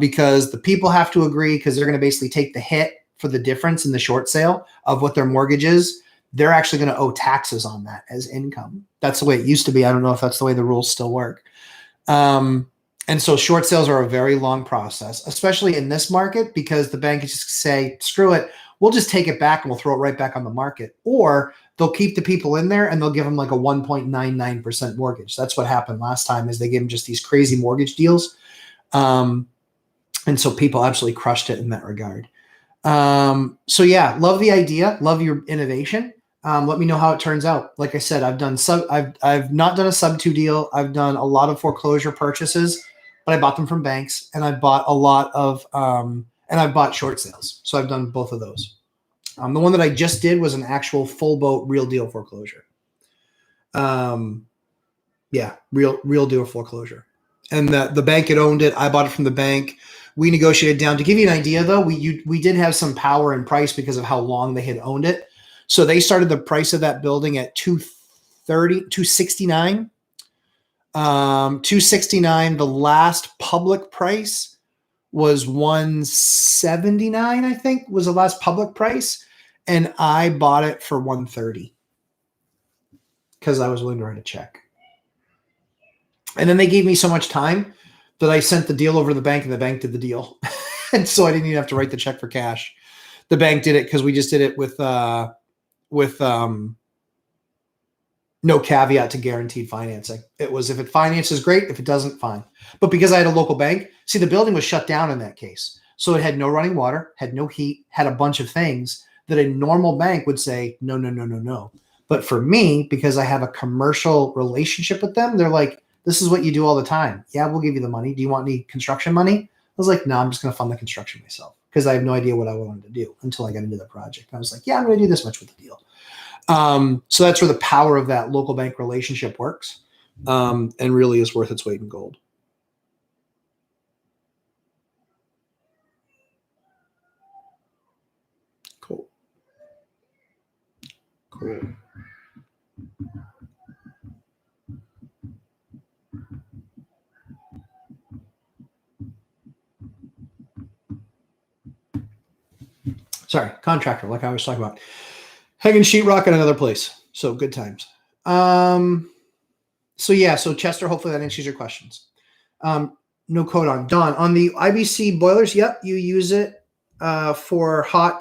because the people have to agree because they're going to basically take the hit for the difference in the short sale of what their mortgage is. They're actually going to owe taxes on that as income. That's the way it used to be. I don't know if that's the way the rules still work. And so short sales are a very long process, especially in this market, because the bank is just say, screw it, we'll just take it back and we'll throw it right back on the market. Or they'll keep the people in there and they'll give them like a 1.99% mortgage. That's what happened last time is they gave them just these crazy mortgage deals. And so people absolutely crushed it in that regard. So yeah, love the idea. Love your innovation. Let me know how it turns out. Like I said, I've not done a sub 2 deal. I've done a lot of foreclosure purchases, but I bought them from banks, and I bought a lot of, and I've bought short sales. So I've done both of those. The one that I just did was an actual full boat real deal foreclosure. Yeah, real deal foreclosure. And the bank had owned it. I bought it from the bank. We negotiated down. To give you an idea, though, we did have some power in price because of how long they had owned it. So they started the price of that building at $269. $269. The last public price was $179, I think, was the last public price. And I bought it for $130 because I was willing to write a check. And then they gave me so much time that I sent the deal over to the bank and the bank did the deal. And so I didn't even have to write the check for cash. The bank did it because we just did it with no caveat to guaranteed financing. It was if it finances, great. If it doesn't, fine. But because I had a local bank, see, the building was shut down in that case. So it had no running water, had no heat, had a bunch of things that a normal bank would say, no, no, no, no, no. But for me, because I have a commercial relationship with them, they're like, this is what you do all the time. Yeah, we'll give you the money. Do you want any construction money? I was like, no, I'm just going to fund the construction myself because I have no idea what I wanted to do until I got into the project. I was like, yeah, I'm going to do this much with the deal. So that's where the power of that local bank relationship works and really is worth its weight in gold. Cool. Sorry, contractor, like I was talking about. Hanging sheetrock in another place. So good times. So Chester, hopefully that answers your questions. No code on. Don, on the IBC boilers, yep, you use it for hot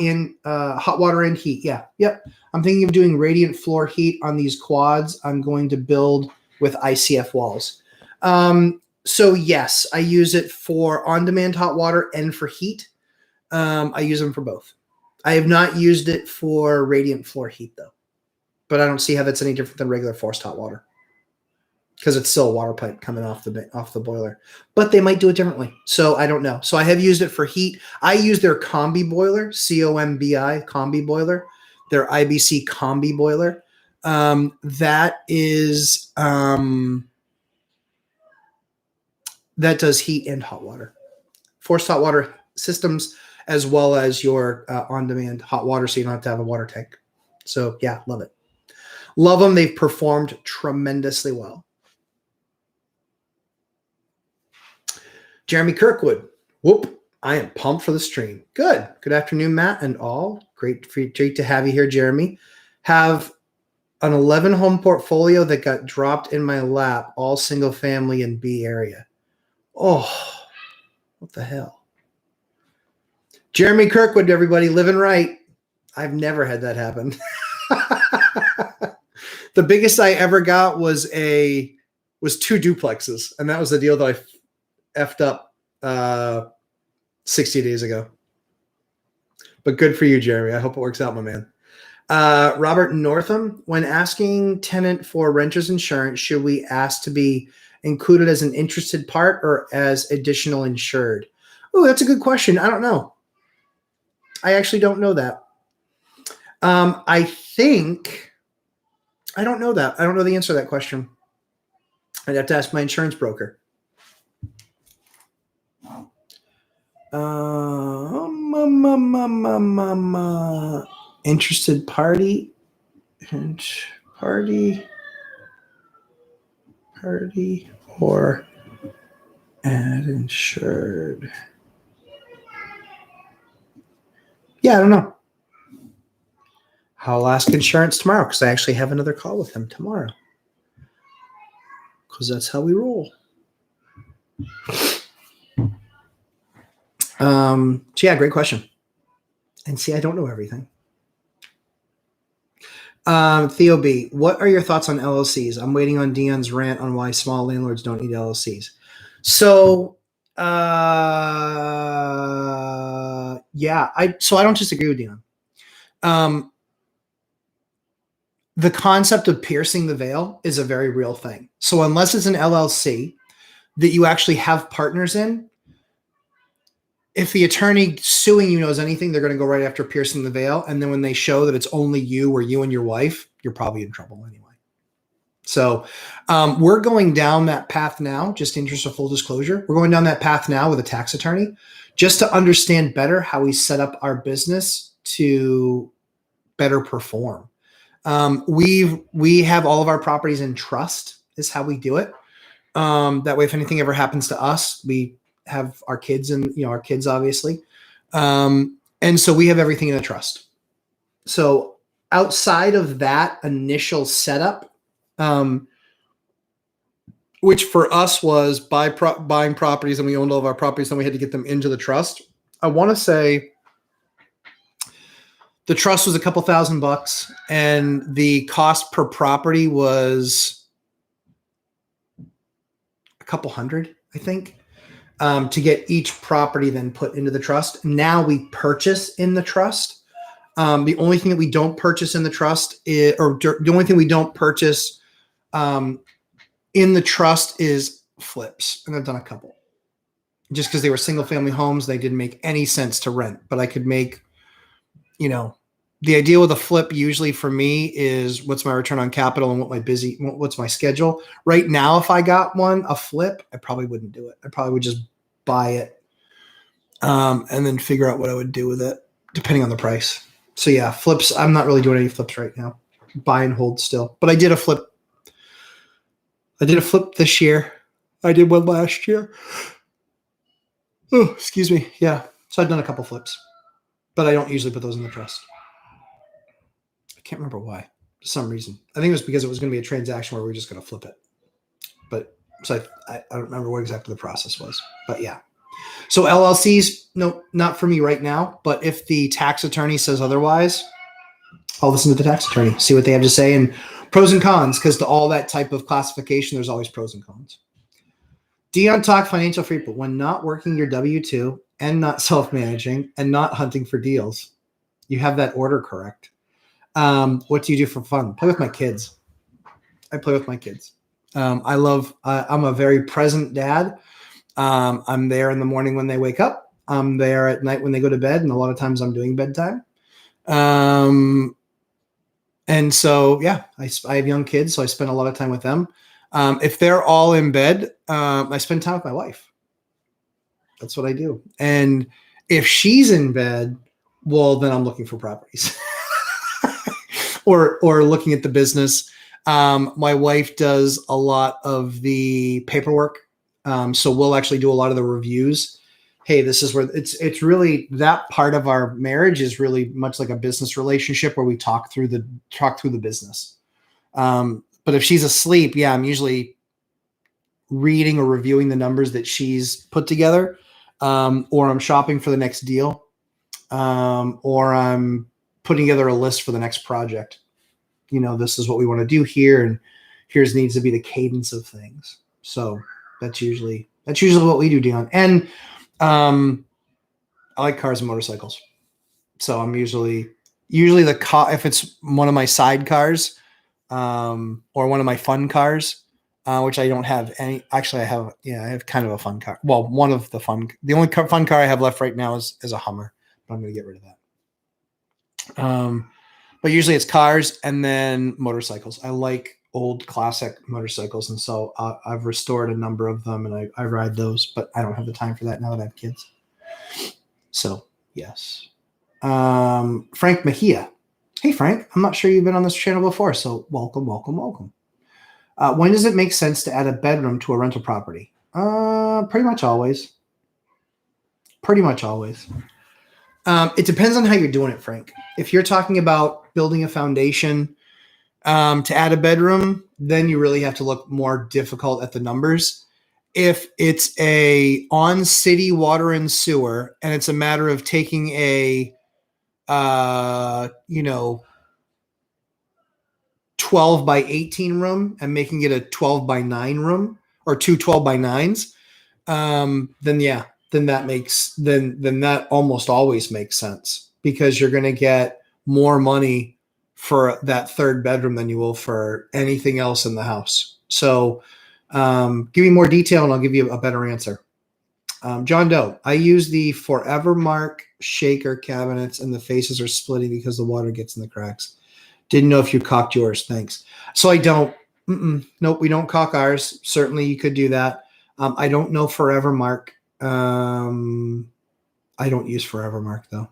water and heat. Yeah, yep. I'm thinking of doing radiant floor heat on these quads I'm going to build with ICF walls. So yes, I use it for on-demand hot water and for heat. I use them for both. I have not used it for radiant floor heat though, but I don't see how that's any different than regular forced hot water because it's still a water pipe coming off the boiler, but they might do it differently. So I don't know. So I have used it for heat. I use their combi boiler, COMBI combi boiler, their IBC combi boiler. That does heat and hot water, forced hot water systems, as well as your on-demand hot water, so you don't have to have a water tank. So yeah, love it. Love them. They've performed tremendously well. Jeremy Kirkwood. Whoop. I am pumped for the stream. Good. Good afternoon, Matt and all. Great to have you here, Jeremy. Have an 11 home portfolio that got dropped in my lap, all single family in B area. Oh, what the hell? Jeremy Kirkwood, everybody, living right. I've never had that happen. The biggest I ever got was 2 duplexes, and that was the deal that I effed up 60 days ago. But good for you, Jeremy. I hope it works out, my man. Robert Northam, when asking tenant for renter's insurance, should we ask to be included as an interested part or as additional insured? Oh, that's a good question. I don't know. I actually don't know that. I don't know that. I don't know the answer to that question. I'd have to ask my insurance broker. Interested party. Party or add insured. Yeah, I don't know. I'll ask insurance tomorrow because I actually have another call with him tomorrow. Because that's how we roll. So yeah, great question. And see, I don't know everything. Theo B, what are your thoughts on LLCs? I'm waiting on Dion's rant on why small landlords don't need LLCs. So yeah, I don't disagree with Dion. The concept of piercing the veil is a very real thing. So unless it's an LLC that you actually have partners in, if the attorney suing you knows anything, they're going to go right after piercing the veil. And then when they show that it's only you or you and your wife, you're probably in trouble anyway. So we're going down that path now, just in interest of full disclosure. We're going down that path now with a tax attorney just to understand better how we set up our business to better perform. We have all of our properties in trust is how we do it. That way, if anything ever happens to us, we have our kids and, our kids obviously. And so we have everything in a trust. So outside of that initial setup, which for us was buying properties, and we owned all of our properties, and we had to get them into the trust. I want to say the trust was a couple $1,000, and the cost per property was a couple hundred, I think, to get each property then put into the trust. Now we purchase in the trust. The only thing that we don't purchase in the trust is, or the only thing we don't purchase in the trust is flips. And I've done a couple just because they were single family homes. They didn't make any sense to rent, but I could make, the idea with a flip usually for me is what's my return on capital and what's my schedule. Right now, if I got a flip, I probably wouldn't do it. I probably would just buy it and then figure out what I would do with it depending on the price. So yeah, flips. I'm not really doing any flips right now. Buy and hold still, but I did a flip. I did a flip this year. I did one last year. Oh, excuse me. Yeah. So I've done a couple flips, but I don't usually put those in the trust. I can't remember why. For some reason. I think it was because it was going to be a transaction where we were just going to flip it. But so I don't remember what exactly the process was. But yeah. So LLCs, no, not for me right now. But if the tax attorney says otherwise, I'll listen to the tax attorney, see what they have to say, and pros and cons, because to all that type of classification, there's always pros and cons. Dion talk financial free, but when not working your W-2 and not self-managing and not hunting for deals, you have that order correct. What do you do for fun? Play with my kids. I play with my kids. I'm a very present dad. I'm there in the morning when they wake up. I'm there at night when they go to bed. And a lot of times I'm doing bedtime. And so, yeah, I have young kids, so I spend a lot of time with them. If they're all in bed, I spend time with my wife. That's what I do. And if she's in bed, well, then I'm looking for properties or looking at the business. My wife does a lot of the paperwork. So we'll actually do a lot of the reviews. Hey, this is where it's really, that part of our marriage is really much like a business relationship where we talk through the business. But if she's asleep, yeah, I'm usually reading or reviewing the numbers that she's put together, or I'm shopping for the next deal, or I'm putting together a list for the next project. This is what we want to do here, and here's needs to be the cadence of things. So that's usually what we do, Dion. And I like cars and motorcycles. So I'm usually the car, if it's one of my side cars, or one of my fun cars, which I don't have any. Actually, I have kind of a fun car. Well, the only fun car I have left right now is a Hummer, but I'm going to get rid of that. But usually it's cars and then motorcycles. I like old classic motorcycles. And so I've restored a number of them and I ride those, but I don't have the time for that now that I have kids. So Yes. Frank Mejia. Hey, Frank. I'm not sure you've been on this channel before, so welcome, welcome, welcome. When does it make sense to add a bedroom to a rental property? Pretty much always. Pretty much always. It depends on how you're doing it, Frank. If you're talking about building a foundation to add a bedroom, then you really have to look more difficult at the numbers. If it's a on city water and sewer, and it's a matter of taking a 12 by 18 room and making it a 12 by 9 room, or two 12 by 9s, then that almost always makes sense, because you're going to get more money for that third bedroom than you will for anything else in the house. So give me more detail and I'll give you a better answer. John Doe, I use the Forever Mark shaker cabinets and the faces are splitting because the water gets in the cracks. Didn't know if you caulked yours. Thanks. So I don't. Nope, we don't caulk ours. Certainly you could do that. I don't know Forever Mark. I don't use Forever Mark though.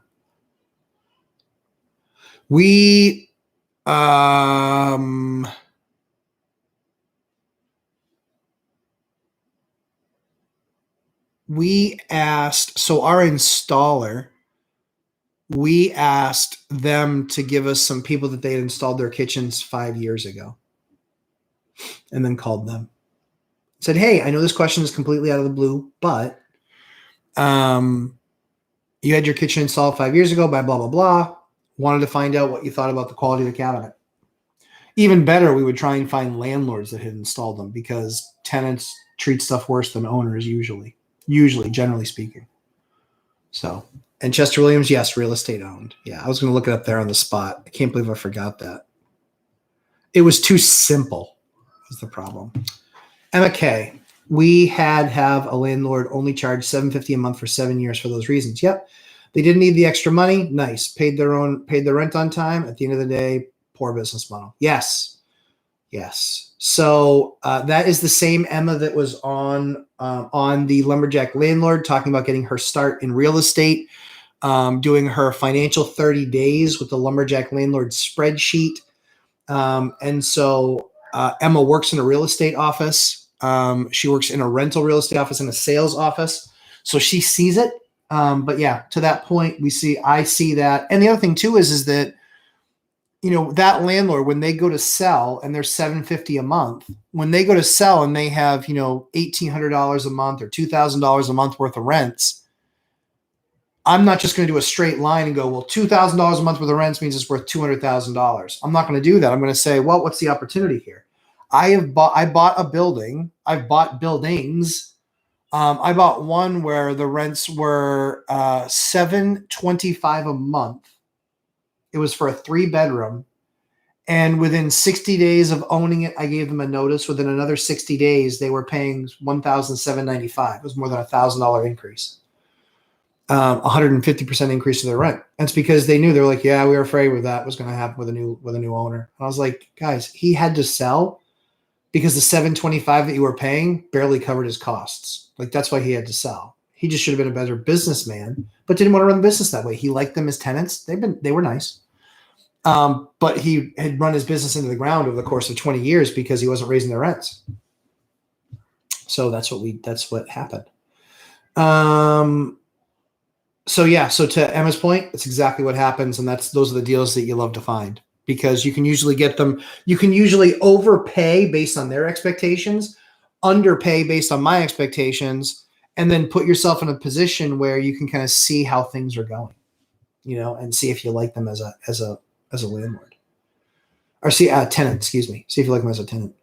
We asked, so our installer, we asked them to give us some people that they had installed their kitchens 5 years ago, and then called them. Said, hey, I know this question is completely out of the blue, but you had your kitchen installed 5 years ago by blah, blah, blah. Wanted to find out what you thought about the quality of the cabinet. Even better, we would try and find landlords that had installed them, because tenants treat stuff worse than owners usually, generally speaking. So, and Chester Williams, yes, real estate owned. Yeah, I was going to look it up there on the spot. I can't believe I forgot that. It was too simple was the problem. Emma K, we have a landlord only charge $750 a month for 7 years for those reasons. Yep. They didn't need the extra money. Nice. Paid their rent on time. At the end of the day, poor business model. Yes. So that is the same Emma that was on the Lumberjack Landlord, talking about getting her start in real estate, doing her financial 30 days with the Lumberjack Landlord spreadsheet. And so Emma works in a real estate office. She works in a rental real estate office and a sales office. So she sees it. But yeah, to that point, I see that. And the other thing too is that, that landlord, when they go to sell and they're $750 a month, when they go to sell and they have, $1,800 a month or $2,000 a month worth of rents, I'm not just going to do a straight line and go, well, $2,000 a month worth of rents means it's worth $200,000. I'm not going to do that. I'm going to say, well, what's the opportunity here? I bought a building. I've bought buildings. I bought one where the rents were $725 a month. It was for a 3-bedroom. And within 60 days of owning it, I gave them a notice. Within another 60 days, they were paying $1,795. It was more than $1,000 increase. 150% increase to their rent. That's because they knew. They're like, yeah, we were afraid that was going to happen with a new owner. And I was like, guys, he had to sell because the $725 that you were paying barely covered his costs. Like, that's why he had to sell. He just should have been a better businessman, but didn't want to run the business that way. He liked them as tenants. They were nice. But he had run his business into the ground over the course of 20 years because he wasn't raising their rents. So that's what happened. So to Emma's point, that's exactly what happens. And those are the deals that you love to find, because you can usually get them. You can usually overpay based on their expectations, underpay based on my expectations, and then put yourself in a position where you can kind of see how things are going, and see if you like them as a landlord, or tenant, excuse me. See if you like them as a tenant.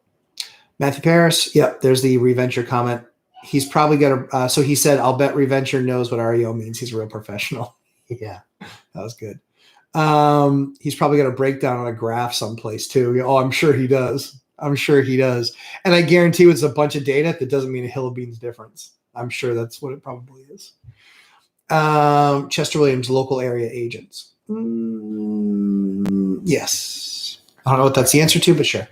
Matthew Paris. Yep. There's the reventure comment. He's probably got so he said, I'll bet reventure knows what REO means. He's a real professional. Yeah, that was good. He's probably got a breakdown on a graph someplace too. Oh, I'm sure he does. And I guarantee it's a bunch of data that doesn't mean a hill of beans difference. I'm sure that's what it probably is. Chester Williams, local area agents. Yes. I don't know what that's the answer to, but sure.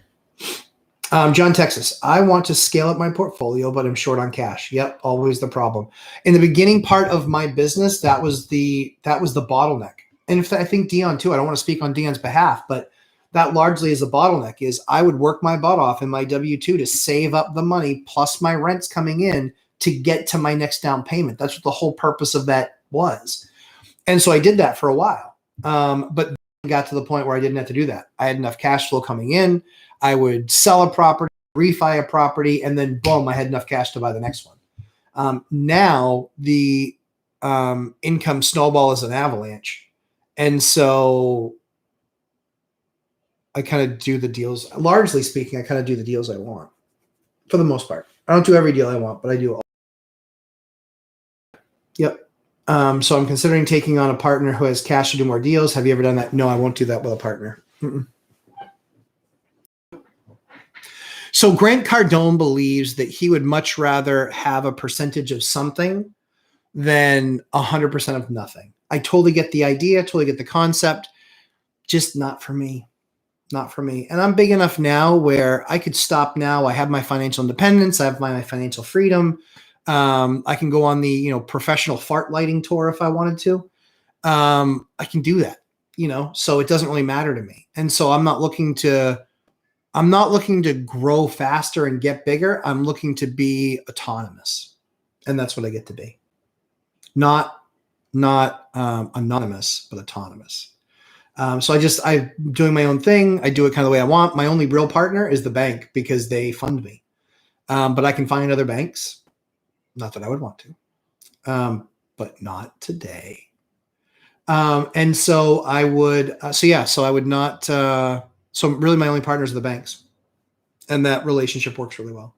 John, Texas. I want to scale up my portfolio, but I'm short on cash. Yep, always the problem. In the beginning part of my business, that was the bottleneck. And if I think Dion too, I don't want to speak on Dion's behalf, but that largely is the bottleneck. Is I would work my butt off in my W-2 to save up the money plus my rent's coming in to get to my next down payment. That's what the whole purpose of that was. And so I did that for a while. But got to the point where I didn't have to do that. I had enough cash flow coming in. I would sell a property, refi a property, and then boom, I had enough cash to buy the next one. Now the income snowball is an avalanche. And so I kind of do the deals, largely speaking, I kind of do the deals I want for the most part. I don't do every deal I want, but I do all. Yep. So I'm considering taking on a partner who has cash to do more deals. Have you ever done that? No, I won't do that with a partner. Mm-mm. So Grant Cardone believes that he would much rather have a percentage of something than 100% of nothing. I totally get the idea, totally get the concept, just not for me. Not for me. And I'm big enough now where I could stop now. I have my financial independence. I have my financial freedom. I can go on the, professional fart lighting tour if I wanted to. I can do that, so it doesn't really matter to me. And so I'm not looking to grow faster and get bigger. I'm looking to be autonomous. And that's what I get to be. Not anonymous, but autonomous. So I'm doing my own thing. I do it kind of the way I want. My only real partner is the bank because they fund me. But I can find other banks. Not that I would want to, but not today. And so I would, so I would not, so really my only partners are the banks, and that relationship works really well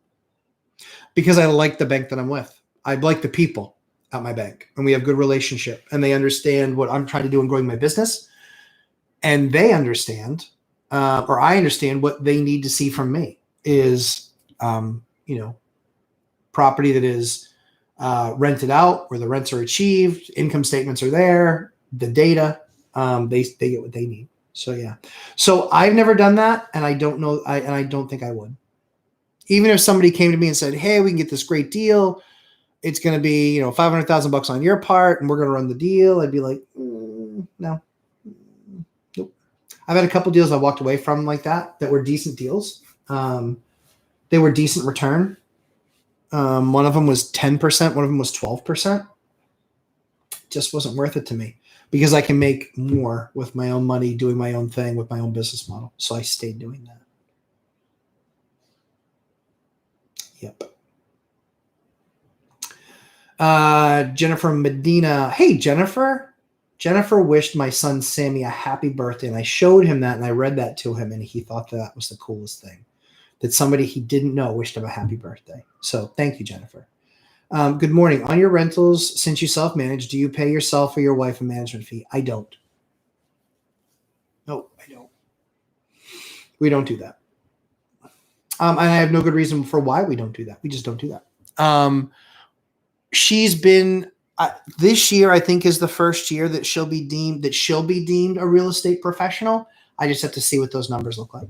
because I like the bank that I'm with. I like the people at my bank, and we have good relationship, and they understand what I'm trying to do in growing my business, and they understand, or I understand what they need to see from me is, property that is rented out where the rents are achieved, income statements are there, the data, they get what they need. So yeah. So I've never done that, and I don't know, and I don't think I would. Even if somebody came to me and said, "Hey, we can get this great deal. It's going to be, $500,000 on your part, and we're going to run the deal," I'd be like, no, nope. I've had a couple deals I walked away from like that were decent deals. They were decent return. One of them was 10%. One of them was 12%. Just wasn't worth it to me because I can make more with my own money, doing my own thing with my own business model. So I stayed doing that. Yep. Jennifer Medina. Hey, Jennifer. Jennifer wished my son Sammy a happy birthday, and I showed him that, and I read that to him, and he thought that was the coolest thing. That somebody he didn't know wished him a happy birthday. So thank you, Jennifer. Good morning. On your rentals, since you self-manage, do you pay yourself or your wife a management fee? I don't. No, I don't. We don't do that. And I have no good reason for why we don't do that. We just don't do that. She's been this year, I think, is the first year that she'll be deemed a real estate professional. I just have to see what those numbers look like.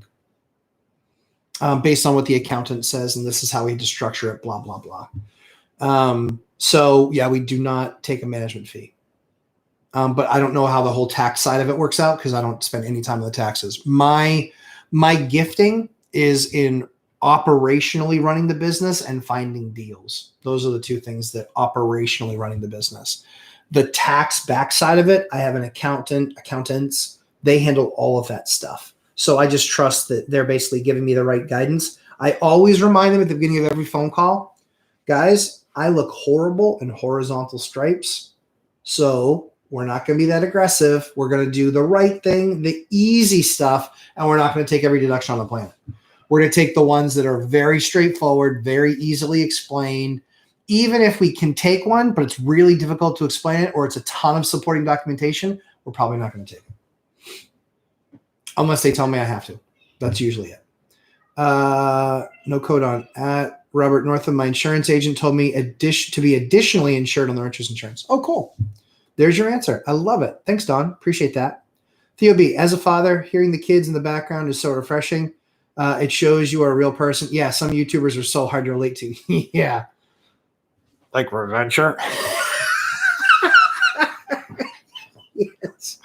Based on what the accountant says, and this is how we had to structure it, blah, blah, blah. So yeah, we do not take a management fee. But I don't know how the whole tax side of it works out because I don't spend any time on the taxes. My gifting is in operationally running the business and finding deals. Those are the two things that operationally running the business. The tax backside of it, I have an accountants, they handle all of that stuff. So I just trust that they're basically giving me the right guidance. I always remind them at the beginning of every phone call, guys, I look horrible in horizontal stripes. So we're not going to be that aggressive. We're going to do the right thing, the easy stuff, and we're not going to take every deduction on the planet. We're going to take the ones that are very straightforward, very easily explained. Even if we can take one, but it's really difficult to explain it, or it's a ton of supporting documentation, we're probably not going to take it. Unless they tell me I have to. That's usually it. No code on at Robert Northam. My insurance agent told me to be additionally insured on the renter's insurance. Oh, cool. There's your answer. I love it. Thanks, Don. Appreciate that. Theo B. As a father, hearing the kids in the background is so refreshing. It shows you are a real person. Yeah, some YouTubers are so hard to relate to. Yeah. Like Reventure. Yes.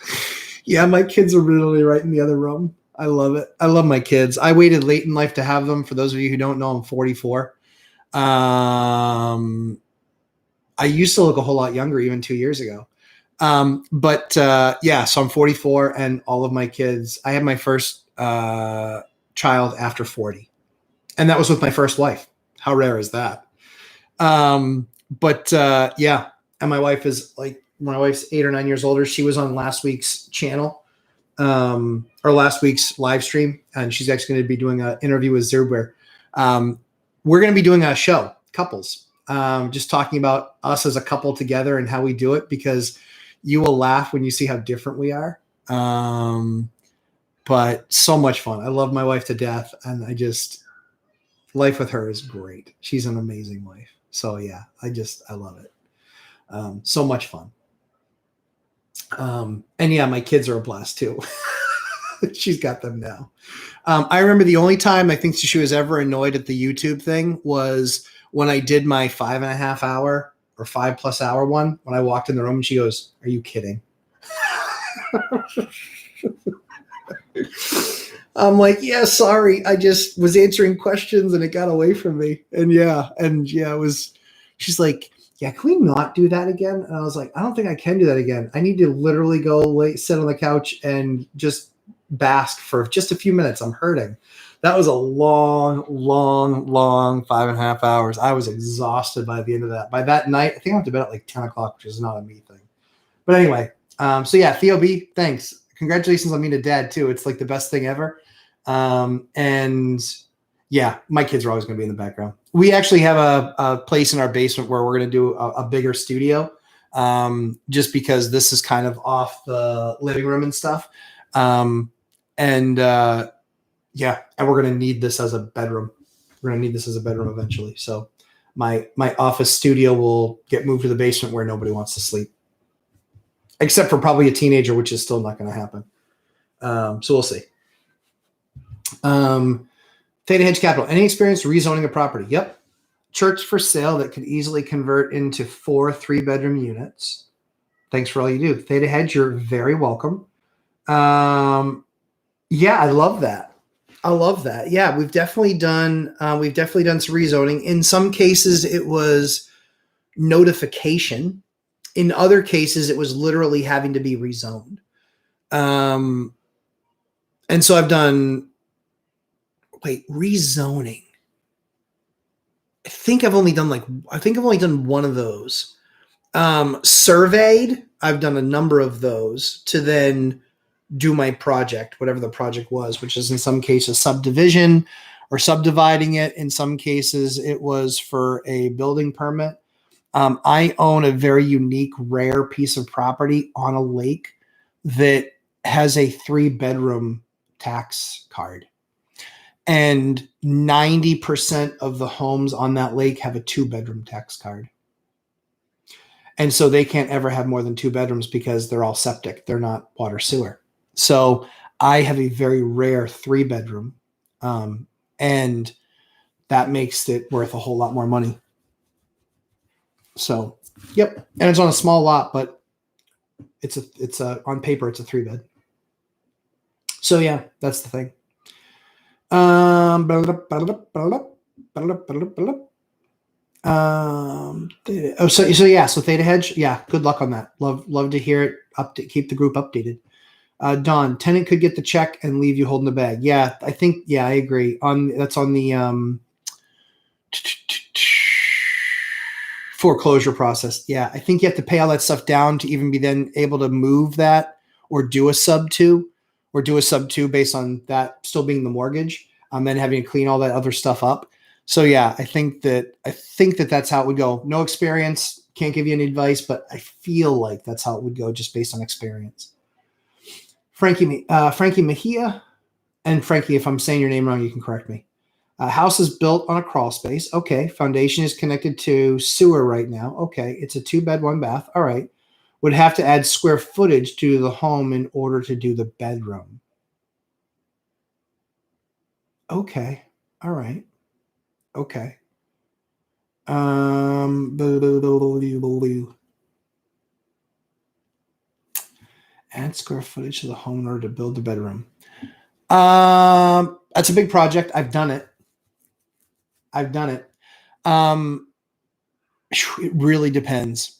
Yeah, my kids are literally right in the other room. I love it. I love my kids. I waited late in life to have them. For those of you who don't know, I'm 44. I used to look a whole lot younger even 2 years ago. But yeah, so I'm 44 and all of my kids, I had my first child after 40. And that was with my first wife. How rare is that? But yeah, and my wife's 8 or 9 years older. She was on last week's channel, or last week's live stream, and she's actually going to be doing an interview with Zerber. We're going to be doing a show, couples, just talking about us as a couple together and how we do it, because you will laugh when you see how different we are. But so much fun. I love my wife to death, and life with her is great. She's an amazing wife. So yeah, I love it. So much fun. And yeah, my kids are a blast too. She's got them now. I remember the only time I think she was ever annoyed at the YouTube thing was when I did my 5.5 hour or 5+ hour one, when I walked in the room and she goes, "Are you kidding?" I'm like, "Yeah, sorry. I just was answering questions and it got away from me." And yeah, it was, she's like, "Yeah, can we not do that again?" And I was like, "I don't think I can do that again. I need to literally go sit on the couch and just bask for just a few minutes. I'm hurting." That was a long 5.5 hours. I was exhausted by the end of that. By that night, I think I went to bed at like 10 o'clock, which is not a me thing. But anyway, so yeah, Theo B, thanks. Congratulations on being a dad too. It's like the best thing ever. And yeah, my kids are always going to be in the background. We actually have a place in our basement where we're going to do a bigger studio, just because this is kind of off the living room and stuff. Yeah, and we're going to need this as a bedroom. We're going to need this as a bedroom eventually. So my office studio will get moved to the basement where nobody wants to sleep, except for probably a teenager, which is still not going to happen. So we'll see. Theta Hedge Capital. Any experience rezoning a property? Yep. Church for sale that could easily convert into 4 3-bedroom units. Thanks for all you do. Theta Hedge, you're very welcome. Yeah, I love that. Yeah, we've definitely done some rezoning. In some cases, it was notification. In other cases, it was literally having to be rezoned. And so I've done rezoning. I think I've only done one of those. Surveyed, I've done a number of those to then do my project, whatever the project was, which is in some cases subdivision or subdividing it. In some cases, it was for a building permit. I own a very unique, rare piece of property on a lake that has a 3-bedroom tax card. And 90% of the homes on that lake have a 2-bedroom tax card. And so they can't ever have more than 2 bedrooms because they're all septic. They're not water sewer. So I have a very rare 3-bedroom. And that makes it worth a whole lot more money. So, yep. And it's on a small lot, but it's on paper, it's a 3-bed. So yeah, that's the thing. So Theta Hedge, yeah, good luck on that. Love to hear it. Keep the group updated. Don, tenant could get the check and leave you holding the bag. Yeah, I think. Yeah, I agree. That's on the foreclosure process. Yeah, I think you have to pay all that stuff down to even be then able to move that or do a sub two based on that still being the mortgage, then having to clean all that other stuff up. So yeah, I think that that's how it would go. No experience, can't give you any advice, but I feel like that's how it would go just based on experience. Frankie Mejia, and Frankie, if I'm saying your name wrong, you can correct me. House is built on a crawl space. Okay. Foundation is connected to sewer right now. Okay. It's a 2-bed, 1 bath. All right. Would have to add square footage to the home in order to do the bedroom. Okay. All right. Okay. Add square footage to the home in order to build the bedroom. That's a big project. I've done it. It really depends.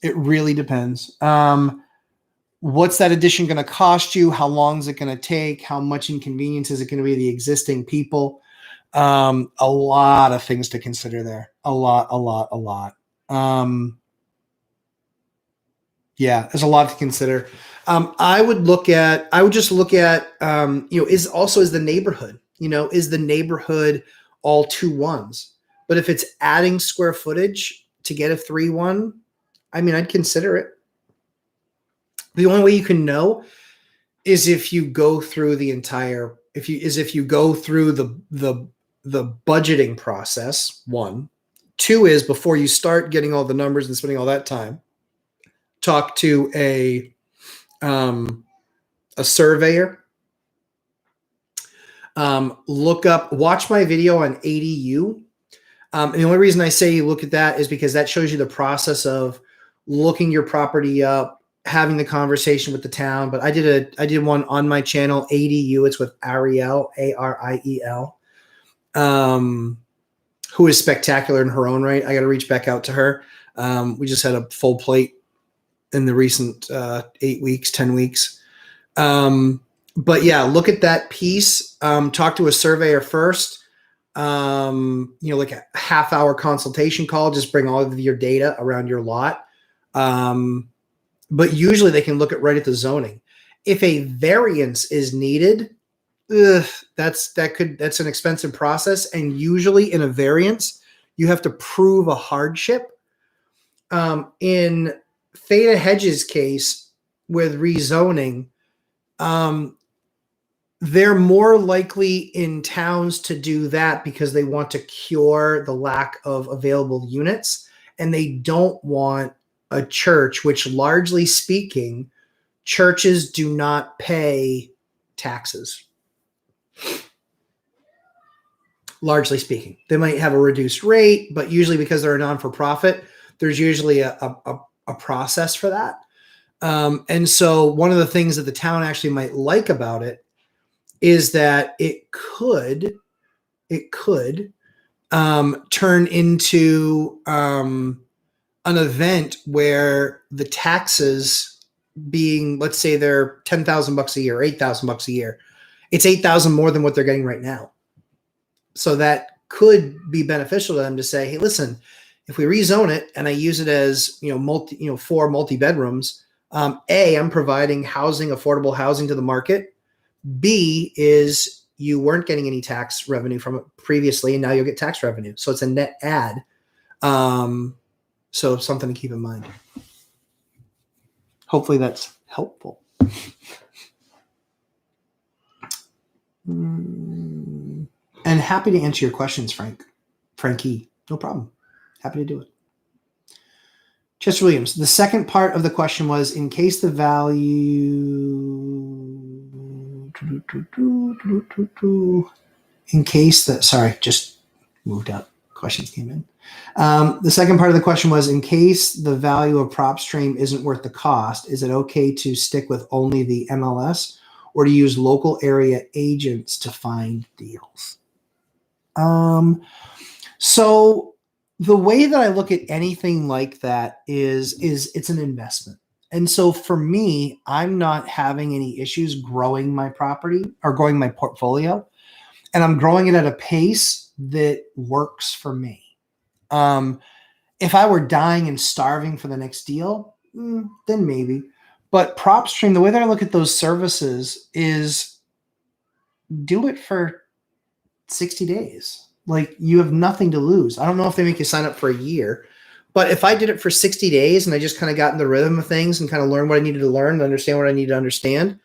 What's that addition going to cost you? How long is it going to take? How much inconvenience is it going to be to the existing people? A lot of things to consider there. A lot. Yeah, there's a lot to consider. I would just look at, is the neighborhood, is the neighborhood all 2-1s? But if it's adding square footage to get a 3-1, I mean, I'd consider it. The only way you can know is if you go through the budgeting process. 1, 2 is before you start getting all the numbers and spending all that time, talk to a surveyor. Watch my video on ADU. And the only reason I say you look at that is because that shows you the process of looking your property up, having the conversation with the town. But I did one on my channel, ADU. It's with Ariel, Ariel, who is spectacular in her own right. I got to reach back out to her. We just had a full plate in the recent 8 weeks, 10 weeks. But yeah, look at that piece. Talk to a surveyor first. Like a half-hour consultation call. Just bring all of your data around your lot. But usually they can look at right at the zoning. If a variance is needed, that's an expensive process. And usually in a variance, you have to prove a hardship. In Theta Hedges case with rezoning, they're more likely in towns to do that because they want to cure the lack of available units, and they don't want a church, which largely speaking, churches do not pay taxes. Largely speaking, they might have a reduced rate, but usually because they're a non-for-profit, there's usually a process for that. And so one of the things that the town actually might like about it is that it could turn into an event where the taxes being, let's say they're $10,000 a year, $8,000 a year, it's $8,000 more than what they're getting right now. So that could be beneficial to them to say, hey, listen, if we rezone it and I use it as 4 multi-bedrooms, A, I'm providing affordable housing to the market. B is you weren't getting any tax revenue from it previously, and now you'll get tax revenue. So it's a net add. So something to keep in mind. Hopefully that's helpful. And happy to answer your questions, Frankie. No problem. Happy to do it. Chester Williams. The second part of the question was, in case the value... just moved up. Questions came in. The second part of the question was, in case the value of PropStream isn't worth the cost, is it okay to stick with only the MLS or to use local area agents to find deals? So the way that I look at anything like that is it's an investment. And so for me, I'm not having any issues growing my property or growing my portfolio, and I'm growing it at a pace that works for me. If I were dying and starving for the next deal, then maybe. But PropStream, the way that I look at those services is do it for 60 days. Like, you have nothing to lose. I don't know if they make you sign up for a year, but if I did it for 60 days and I just kind of got in the rhythm of things and kind of learned what I needed to learn and understand what I needed to understand,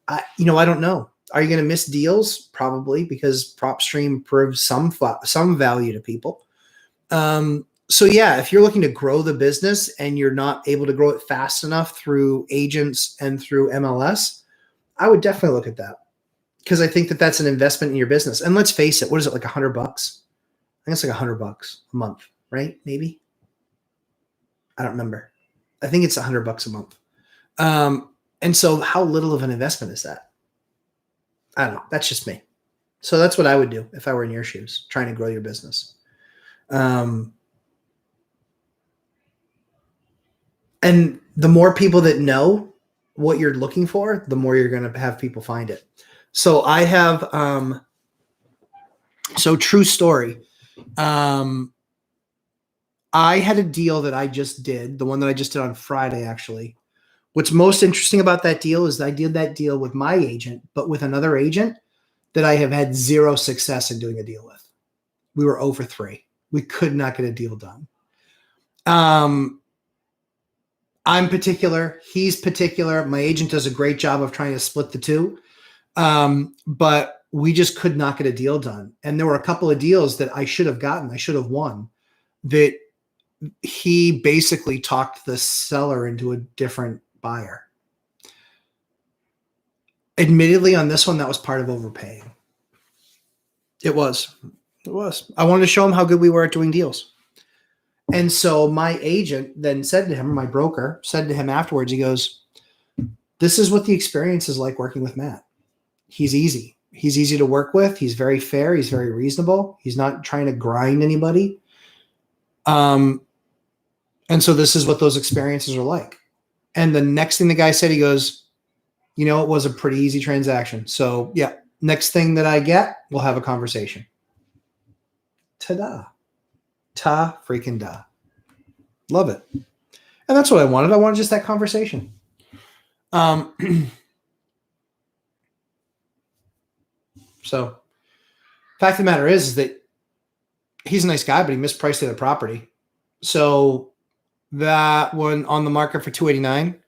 I don't know. Are you going to miss deals? Probably, because PropStream proves some value to people. So yeah, if you're looking to grow the business and you're not able to grow it fast enough through agents and through MLS, I would definitely look at that. because I think that that's an investment in your business. And let's face it, what is it, like $100? I think it's like $100 a month, right? Maybe. I don't remember. I think it's $100 a month. And so how little of an investment is that? I don't know. That's just me. So that's what I would do if I were in your shoes, trying to grow your business. And the more people that know what you're looking for, the more you're going to have people find it. So I have, so true story. I had a deal that I just did, the one that I just did on Friday, actually. What's most interesting about that deal is I did that deal with my agent, but with another agent that I have had zero success in doing a deal with. We were 0 for 3. We could not get a deal done. I'm particular. He's particular. My agent does a great job of trying to split the two. But we just could not get a deal done. And there were a couple of deals that I should have gotten. I should have won, that he basically talked the seller into a different buyer. Admittedly, on this one, that was part of overpaying. It was. I wanted to show him how good we were at doing deals. And so my agent then said to him, my broker said to him afterwards, he goes, this is what the experience is like working with Matt. He's easy. He's easy to work with. He's very fair. He's very reasonable. He's not trying to grind anybody. And so this is what those experiences are like. And the next thing the guy said, he goes, you know, it was a pretty easy transaction. So yeah, next thing that I get, we'll have a conversation. Ta-da. Ta freaking da. Love it. And that's what I wanted. I wanted just that conversation. So fact of the matter is that he's a nice guy, but he mispriced the property. So that one on the market for $289,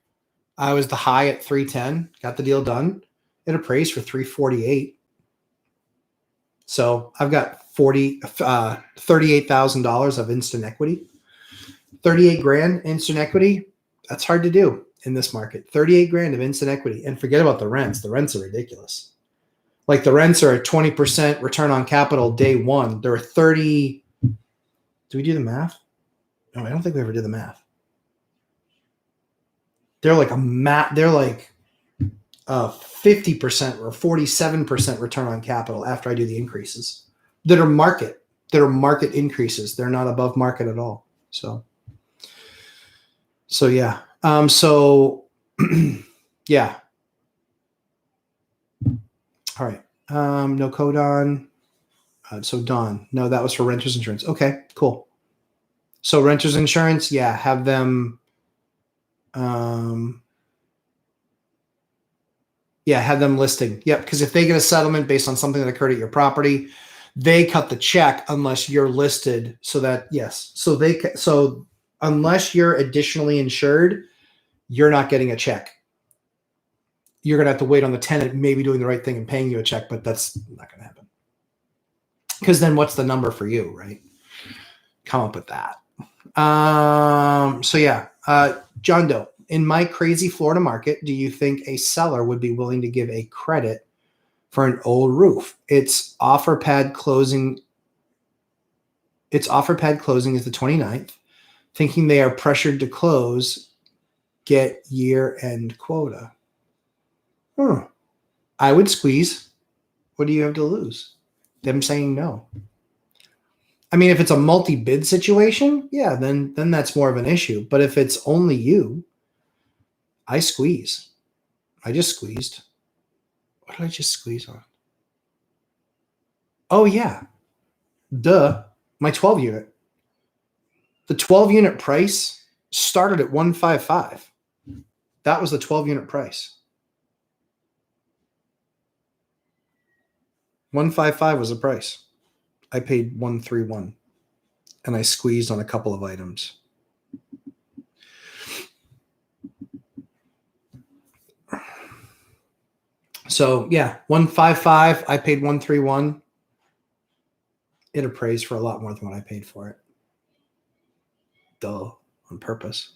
I was the high at $310, got the deal done. It appraised for $348. So I've got $38,000 of instant equity. 38 grand instant equity. That's hard to do in this market. 38 grand of instant equity. And forget about the rents. The rents are ridiculous. Like the rents are a 20% return on capital day one. They're 30. Do we do the math? No, I don't think we ever did the math. They're like they're like 50% or 47% return on capital after I do the increases that are market increases. They're not above market at all. So yeah. Yeah. All right. No codon. So Don, no, that was for renters insurance. Okay, cool. So renters insurance, yeah, have them. Have them listing. Yep, because if they get a settlement based on something that occurred at your property, they cut the check unless you're listed. So that yes, so unless you're additionally insured, you're not getting a check. You're gonna have to wait on the tenant maybe doing the right thing and paying you a check, but that's not gonna happen. Because then what's the number for you, right? Come up with that. So yeah, John Doe. In my crazy Florida market, do you think a seller would be willing to give a credit for an old roof? Its offer pad closing is the 29th, thinking they are pressured to close, get year-end quota. I would squeeze. What do you have to lose? Them saying no. I mean, if it's a multi-bid situation, yeah, then that's more of an issue. But if it's only you, I squeeze. I just squeezed. What did I just squeeze on? Oh, yeah. Duh. My 12 unit. The 12 unit price started at 155. That was the 12 unit price. 155 was the price. I paid 131 and I squeezed on a couple of items. So yeah, 155. I paid 131. It appraised for a lot more than what I paid for it. Duh, on purpose.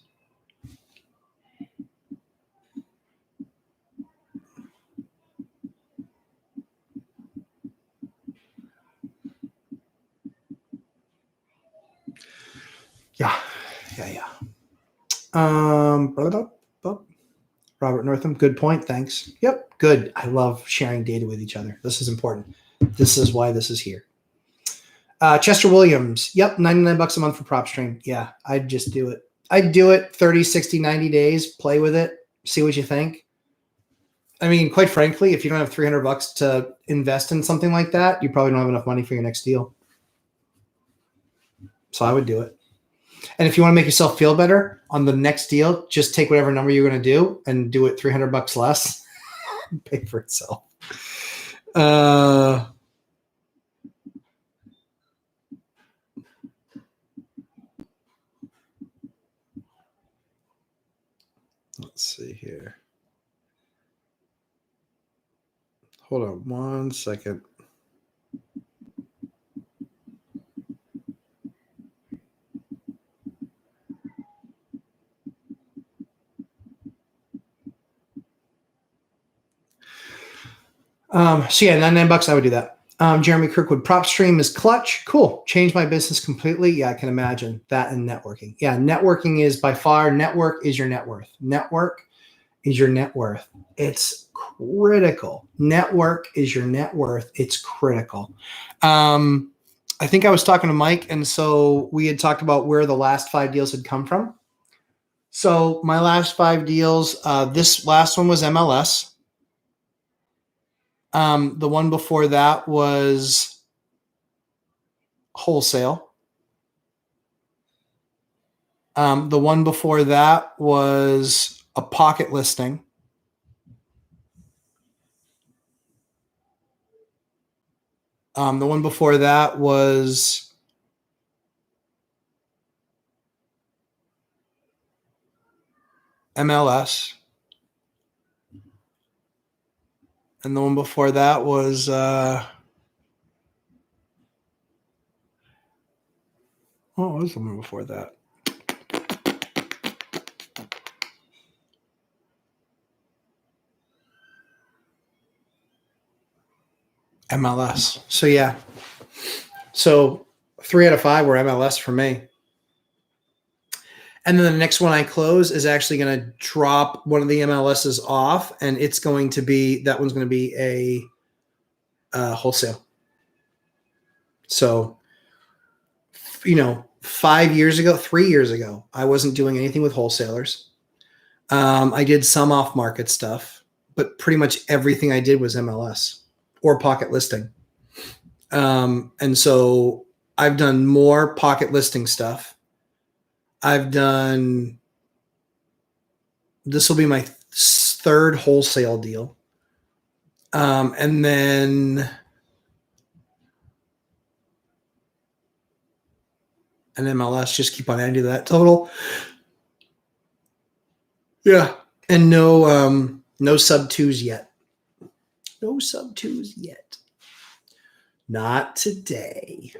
Yeah. Blah, blah, blah. Robert Northam, good point. Thanks. Yep, good. I love sharing data with each other. This is important. This is why this is here. Chester Williams. Yep, $99 a month for PropStream. Yeah, I'd just do it. I'd do it 30, 60, 90 days, play with it, see what you think. I mean, quite frankly, if you don't have $300 to invest in something like that, you probably don't have enough money for your next deal. So I would do it. And if you want to make yourself feel better on the next deal, just take whatever number you're going to do and do it $300 less. Pay for itself. Let's see here. Hold on 1 second. So yeah, $99, I would do that. Jeremy Kirkwood, PropStream is clutch. Cool. Changed my business completely. Yeah, I can imagine that. And networking. Yeah, networking is by far, network is your net worth. Network is your net worth. It's critical. Network is your net worth. It's critical. I think I was talking to Mike, and so we had talked about where the last 5 deals had come from. So my last 5 deals, this last one was MLS. The one before that was wholesale. The one before that was a pocket listing. The one before that was MLS. And the one before that was what was the one before that? MLS. So yeah. So 3 out of 5 were MLS for me. And then the next one I close is actually going to drop one of the MLSs off, and it's going to be, that one's going to be a wholesale. So, 5 years ago, 3 years ago, I wasn't doing anything with wholesalers. I did some off-market stuff, but pretty much everything I did was MLS or pocket listing. And so I've done more pocket listing stuff. I've done, this will be my 3rd wholesale deal. And then an MLS, just keep on adding to that total. Yeah. And no sub 2s yet. No sub 2s yet. Not today.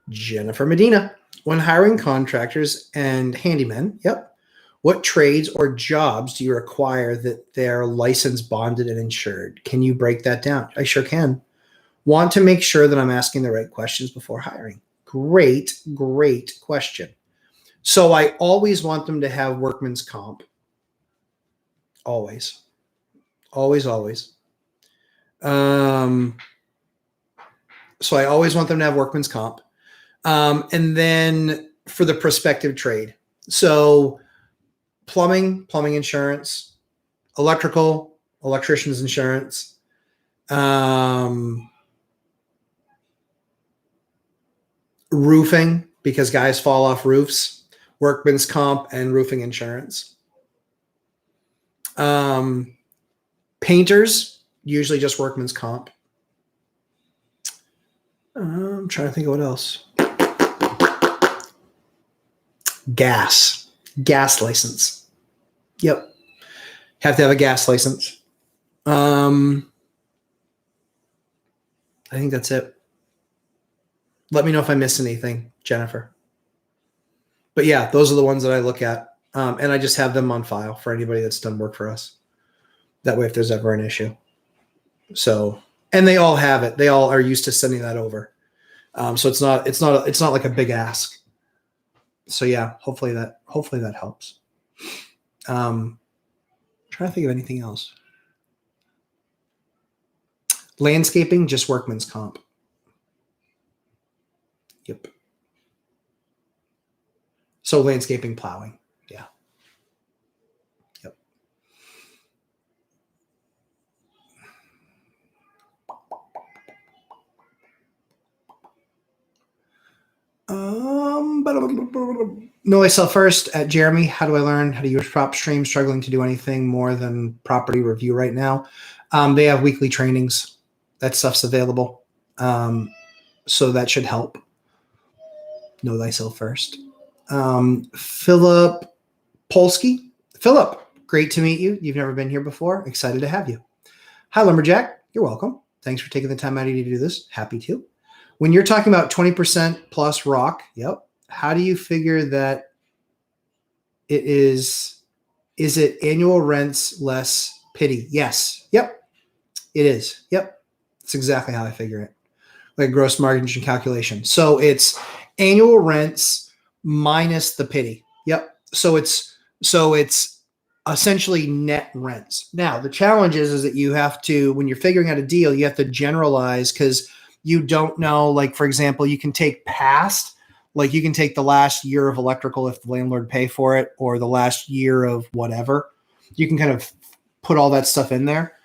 Jennifer Medina. When hiring contractors and handymen, yep. What trades or jobs do you require that they're licensed, bonded, and insured? Can you break that down? I sure can. Want to make sure that I'm asking the right questions before hiring. Great, great question. So I always want them to have workman's comp. Always. Always, always. So I always want them to have workman's comp. And then for the prospective trade. So plumbing insurance, electrician's insurance, roofing, because guys fall off roofs, workman's comp and roofing insurance. Painters, usually just workman's comp. I'm trying to think of what else. Gas license. Yep. Have to have a gas license. I think that's it. Let me know if I missed anything, Jennifer. But yeah, those are the ones that I look at. And I just have them on file for anybody that's done work for us. That way, if there's ever an issue. So, and they all have it. They all are used to sending that over. So it's not like a big ask. So yeah, hopefully that helps. Trying to think of anything else. Landscaping, just workman's comp. Yep. So landscaping, plowing. Yeah. Yep. Know thyself first at Jeremy. How do I learn how to use prop stream? Struggling to do anything more than property review right now. They have weekly trainings. That stuff's available. So that should help. Know thyself first. Philip Polsky. Philip, great to meet you. You've never been here before. Excited to have you. Hi, Lumberjack. You're welcome. Thanks for taking the time out of you to do this. Happy to. When you're talking about 20% plus rock, yep. How do you figure that it is it annual rents less pity? Yes. Yep. It is. Yep. That's exactly how I figure it. Like gross margin calculation. So it's annual rents minus the pity. Yep. So it's essentially net rents. Now the challenge is that you have to, when you're figuring out a deal, you have to generalize because you don't know. Like for example, you can take past, like you can take the last year of electrical if the landlord pay for it, or the last year of whatever. You can kind of put all that stuff in there.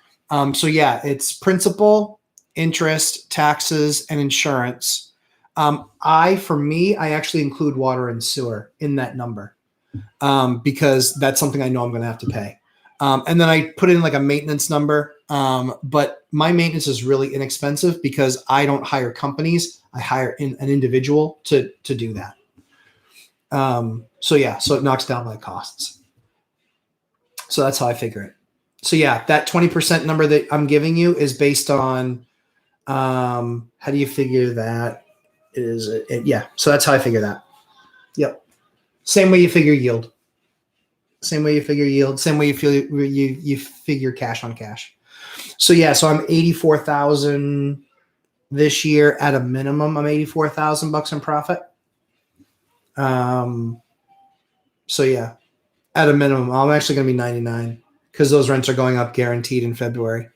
So yeah, it's principal, interest, taxes, and insurance. For me, I actually include water and sewer in that number because that's something I know I'm going to have to pay. And then I put in like a maintenance number. But my maintenance is really inexpensive because I don't hire companies. I hire an individual to do that. So yeah, so it knocks down my costs. So that's how I figure it. So yeah, that 20% number that I'm giving you is based on, how do you figure that? Yeah. So that's how I figure that. Yep. Same way you figure yield. Same way you figure yield. Same way you figure cash on cash. So yeah, so I'm 84,000 this year at a minimum. I'm 84,000 bucks in profit. So yeah, at a minimum, I'm actually going to be 99 because those rents are going up guaranteed in February.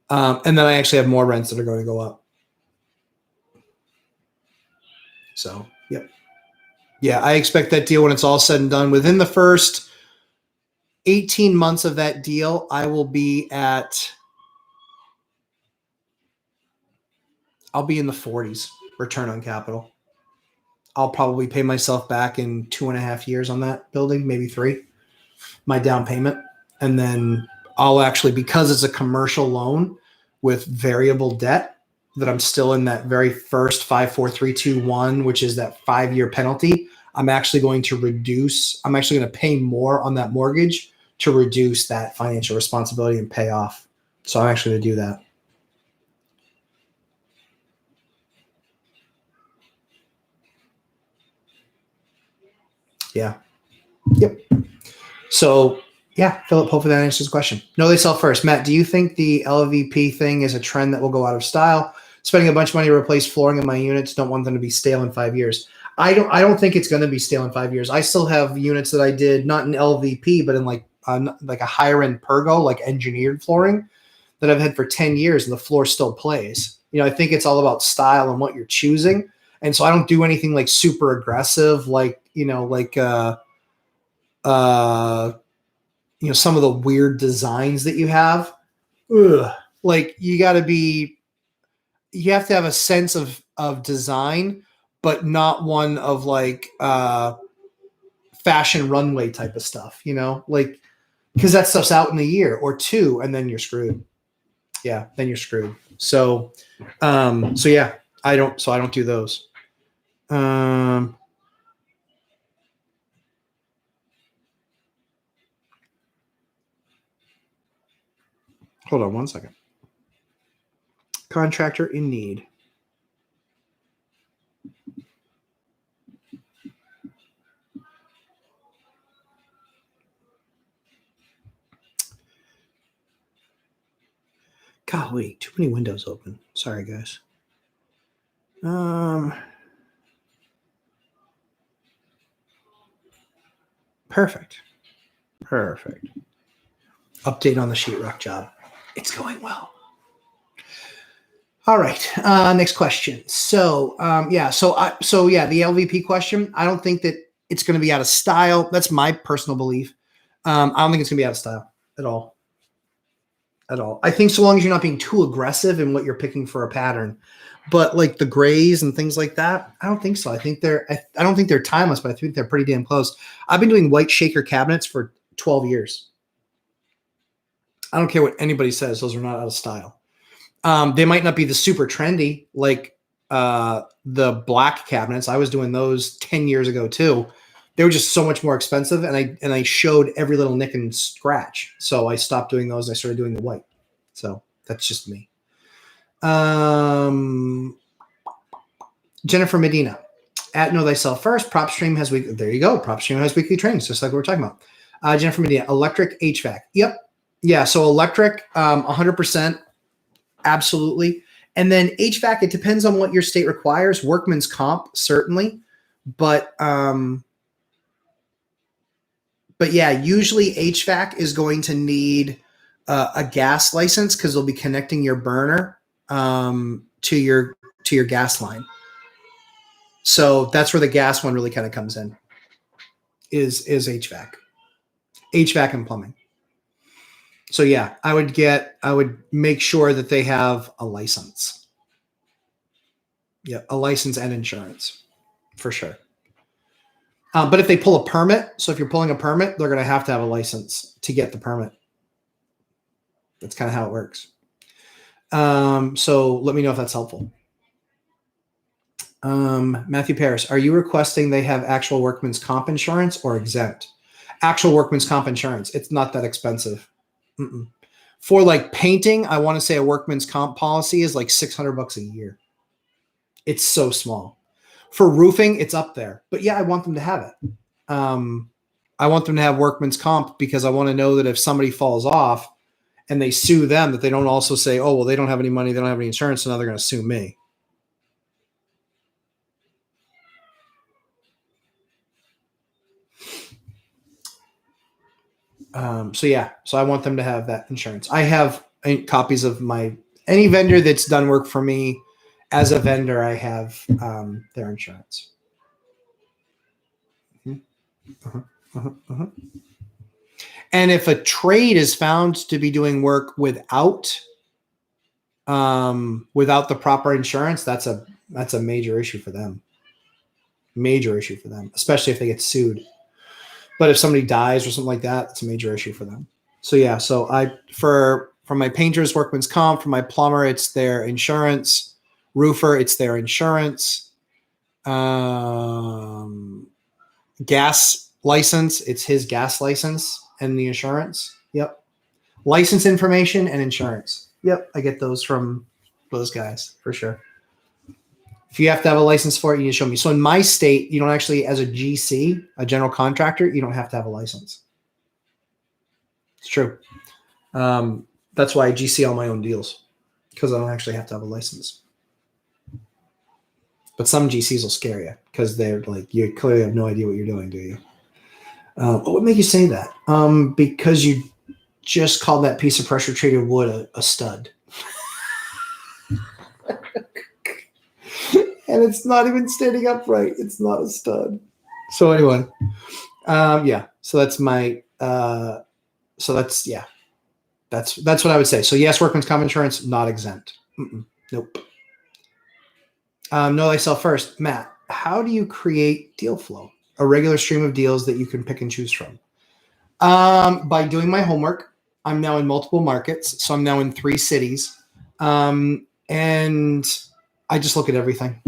And then I actually have more rents that are going to go up. So, yep. Yeah, I expect that deal when it's all said and done. Within the first 18 months of that deal, I'll be in the 40s return on capital. I'll probably pay myself back in 2.5 years on that building, maybe 3, my down payment. And then I'll actually, because it's a commercial loan with variable debt, that I'm still in that very first 5, 4, 3, 2, 1, which is that 5-year penalty. I'm actually going to pay more on that mortgage to reduce that financial responsibility and pay off. So I'm actually going to do that. Yeah. Yep. So yeah, Philip, hopefully that answers the question. Know thyself first. Matt, do you think the LVP thing is a trend that will go out of style? Spending a bunch of money to replace flooring in my units. Don't want them to be stale in 5 years. I don't think it's going to be stale in 5 years. I still have units that I did not in LVP, but in like a higher end Pergo, like engineered flooring that I've had for 10 years, and the floor still plays. I think it's all about style and what you're choosing. And so I don't do anything like super aggressive, like some of the weird designs that you have. Ugh. Like you have to have a sense of design, but not one of like fashion runway type of stuff, like, because that stuff's out in a year or two and then you're screwed. Yeah, then you're screwed. So yeah, I don't do those. Hold on one second. Contractor in need. Golly, too many windows open. Sorry, guys. Perfect. Perfect. Update on the sheetrock job. It's going well. All right. Next question. So, the LVP question. I don't think that it's going to be out of style. That's my personal belief. I don't think it's going to be out of style at all. At all. I think so long as you're not being too aggressive in what you're picking for a pattern, but like the grays and things like that, I don't think so. I think I don't think they're timeless, but I think they're pretty damn close. I've been doing white shaker cabinets for 12 years. I don't care what anybody says; those are not out of style. They might not be the super trendy like the black cabinets. I was doing those 10 years ago too. They were just so much more expensive, and I showed every little nick and scratch. So I stopped doing those. And I started doing the white. So that's just me. Jennifer Medina at Know Thyself First. PropStream has weekly. There you go. PropStream has weekly trainings, just like we were talking about. Jennifer Medina, electric HVAC. Yep. Yeah. So electric, 100%. Absolutely. And then HVAC, it depends on what your state requires. Workman's comp, certainly. But yeah, usually HVAC is going to need a gas license because they'll be connecting your burner to your gas line. So that's where the gas one really kind of comes in. Is HVAC and plumbing. So yeah, I would make sure that they have a license. Yeah, a license and insurance for sure. But if they pull a permit, so if you're pulling a permit, they're going to have a license to get the permit. That's kind of how it works. So let me know if that's helpful. Matthew Paris, are you requesting they have actual workman's comp insurance or exempt? Actual workman's comp insurance. It's not that expensive. Mm-mm. For like painting, I want to say a workman's comp policy is like $600 a year. It's so small. For roofing, it's up there. But yeah, I want them to have it. I want them to have workman's comp because I want to know that if somebody falls off and they sue them, that they don't also say, oh, well, they don't have any money, they don't have any insurance, so now they're going to sue me. So I want them to have that insurance. I have copies of any vendor that's done work for me as a vendor. I have their insurance. And if a trade is found to be doing work without the proper insurance, that's a major issue for them. Major issue for them, especially if they get sued. But if somebody dies or something like that, it's a major issue for them. So yeah, so for my painters, workman's comp. For my plumber, it's their insurance. Roofer, it's their insurance. Gas license, it's his gas license and the insurance. Yep. License information and insurance. Yep, I get those from those guys for sure. If you have to have a license for it, you need to show me. So in my state, you don't actually, as a GC, a general contractor, you don't have to have a license. It's true. That's why I GC all my own deals, because I don't actually have to have a license. But some GCs will scare you because they're like, you clearly have no idea what you're doing, do you? What would make you say that? Because you just called that piece of pressure treated wood a stud. And it's not even standing upright. It's not a stud. So anyway, yeah. So that's my. So that's yeah. That's what I would say. So yes, workman's comp insurance not exempt. Nope. Know thyself first, Matt. How do you create deal flow? A regular stream of deals that you can pick and choose from. By doing my homework. I'm now in multiple markets, so I'm now in 3 cities, and I just look at everything.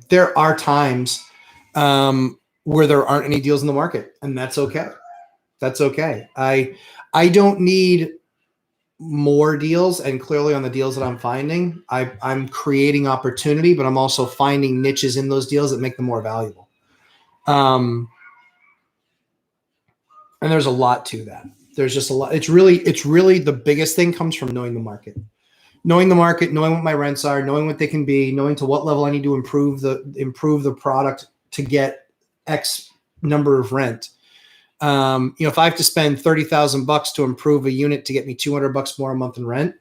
There are times where there aren't any deals in the market, and that's okay. That's okay. I don't need more deals, and clearly on the deals that I'm finding, I'm creating opportunity, but I'm also finding niches in those deals that make them more valuable. And there's a lot to that. There's just a lot. It's really the biggest thing comes from knowing the market. knowing the market, knowing what my rents are, knowing what they can be, knowing to what level I need to improve the product to get X number of rent. If I have to spend $30,000 to improve a unit to get me $200 more a month in rent,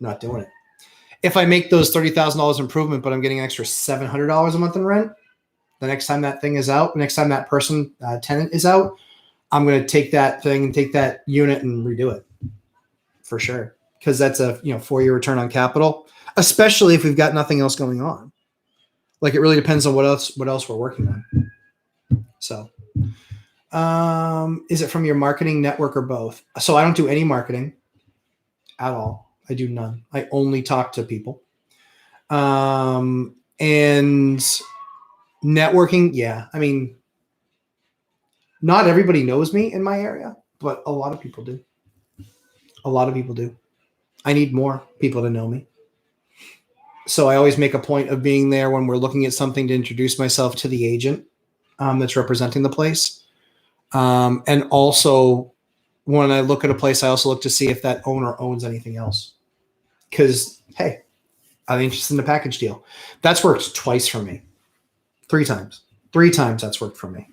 not doing it. If I make those $30,000 improvement, but I'm getting an extra $700 a month in rent, the next time that thing is out, the next time that person tenant is out, I'm going to take that thing and take that unit and redo it for sure. Because that's a 4-year return on capital, especially if we've got nothing else going on. Like it really depends on what else we're working on. So, is it from your marketing network or both? So I don't do any marketing at all. I do none. I only talk to people. And networking, yeah. I mean, not everybody knows me in my area, but a lot of people do. A lot of people do. I need more people to know me. So I always make a point of being there when we're looking at something to introduce myself to the agent that's representing the place. And also when I look at a place, I also look to see if that owner owns anything else. Because, hey, I'm interested in the package deal. That's worked twice for me. 3 times. 3 times that's worked for me.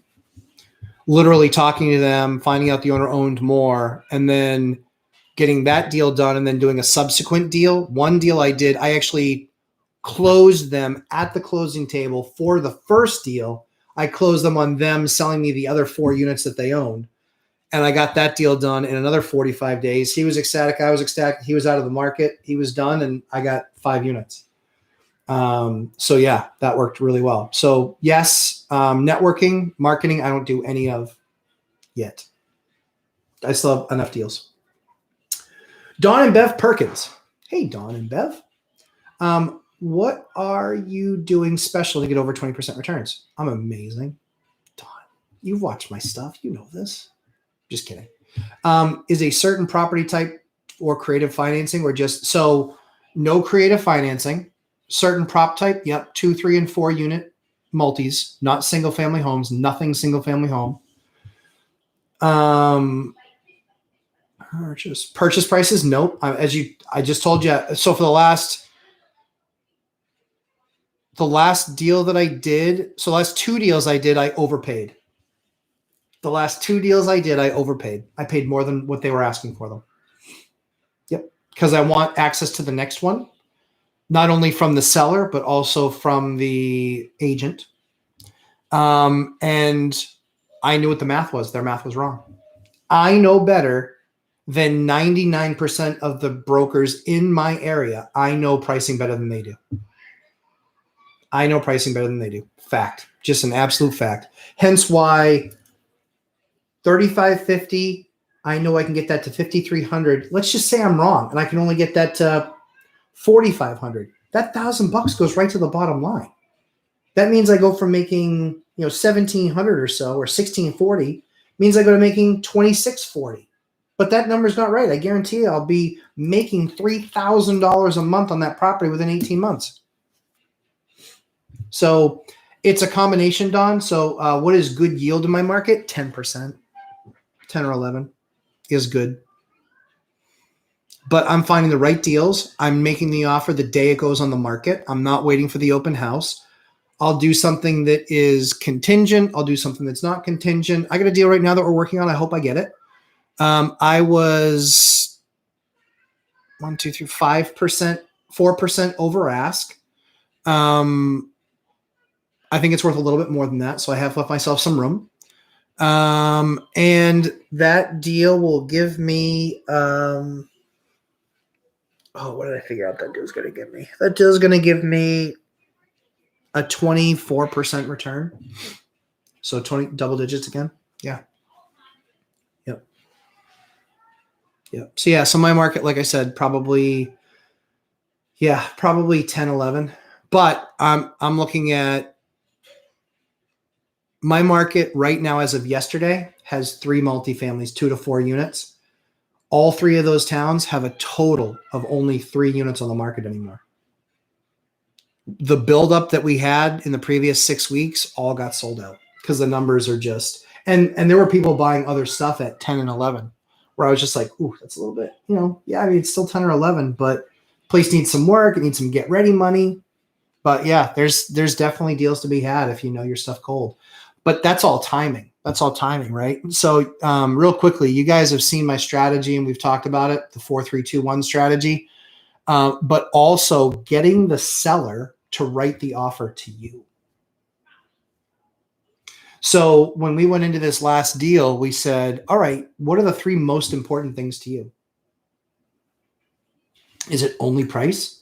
Literally talking to them, finding out the owner owned more, and then getting that deal done and then doing a subsequent deal. One deal I did, I actually closed them at the closing table for the first deal. I closed them on them selling me the other 4 units that they owned. And I got that deal done in another 45 days. He was ecstatic. I was ecstatic. He was out of the market. He was done. And I got 5 units. So yeah, that worked really well. So yes, networking, marketing, I don't do any of yet. I still have enough deals. Dawn and Bev Perkins. Hey, Dawn and Bev. What are you doing special to get over 20% returns? I'm amazing. Dawn, you've watched my stuff. You know this. Just kidding. Is a certain property type or creative financing or just so no creative financing, certain prop type. Yep. 2, 3, and 4 unit multis, not single family homes, nothing single family home. Purchase prices. Nope. I just told you. So for the last deal that I did, so the last 2 deals I did, I overpaid. The last 2 deals I did, I overpaid. I paid more than what they were asking for them. Yep. Because I want access to the next one, not only from the seller, but also from the agent. And I knew what the math was. Their math was wrong. I know better than 99% of the brokers in my area. I know pricing better than they do. Fact. Just an absolute fact. Hence why 3550, I know I can get that to 5300. Let's just say I'm wrong and I can only get that to 4500. That $1,000 goes right to the bottom line. That means I go from making 1700 or so, or 1640, means I go to making 2640. But that number's not right. I guarantee you I'll be making $3,000 a month on that property within 18 months. So it's a combination, Don. So what is good yield in my market? 10%. 10 or 11 is good. But I'm finding the right deals. I'm making the offer the day it goes on the market. I'm not waiting for the open house. I'll do something that is contingent. I'll do something that's not contingent. I got a deal right now that we're working on. I hope I get it. I was 1, 2, 3, 5%, 4% over ask. I think it's worth a little bit more than that. So I have left myself some room. And that deal will give me, what did I figure out that deal's going to give me? That deal's going to give me a 24% return. So 20 double digits again. Yeah. Yep. So yeah, so my market, like I said, probably 10, 11, but I'm looking at my market right now as of yesterday has 3 multifamilies, 2 to 4 units. All 3 of those towns have a total of only 3 units on the market anymore. The buildup that we had in the previous 6 weeks all got sold out because the numbers are just, and there were people buying other stuff at 10 and 11 where I was just like, ooh, that's a little bit, it's still 10 or 11, but Place needs some work. It needs some get ready money. But yeah, there's definitely deals to be had if you know your stuff cold. But that's all timing. That's all timing, right? So real quickly, you guys have seen my strategy and we've talked about it, the 4-3-2-1 strategy. But also getting the seller to write the offer to you. So when we went into this last deal, we said, all right, what are the 3 most important things to you? Is it only price?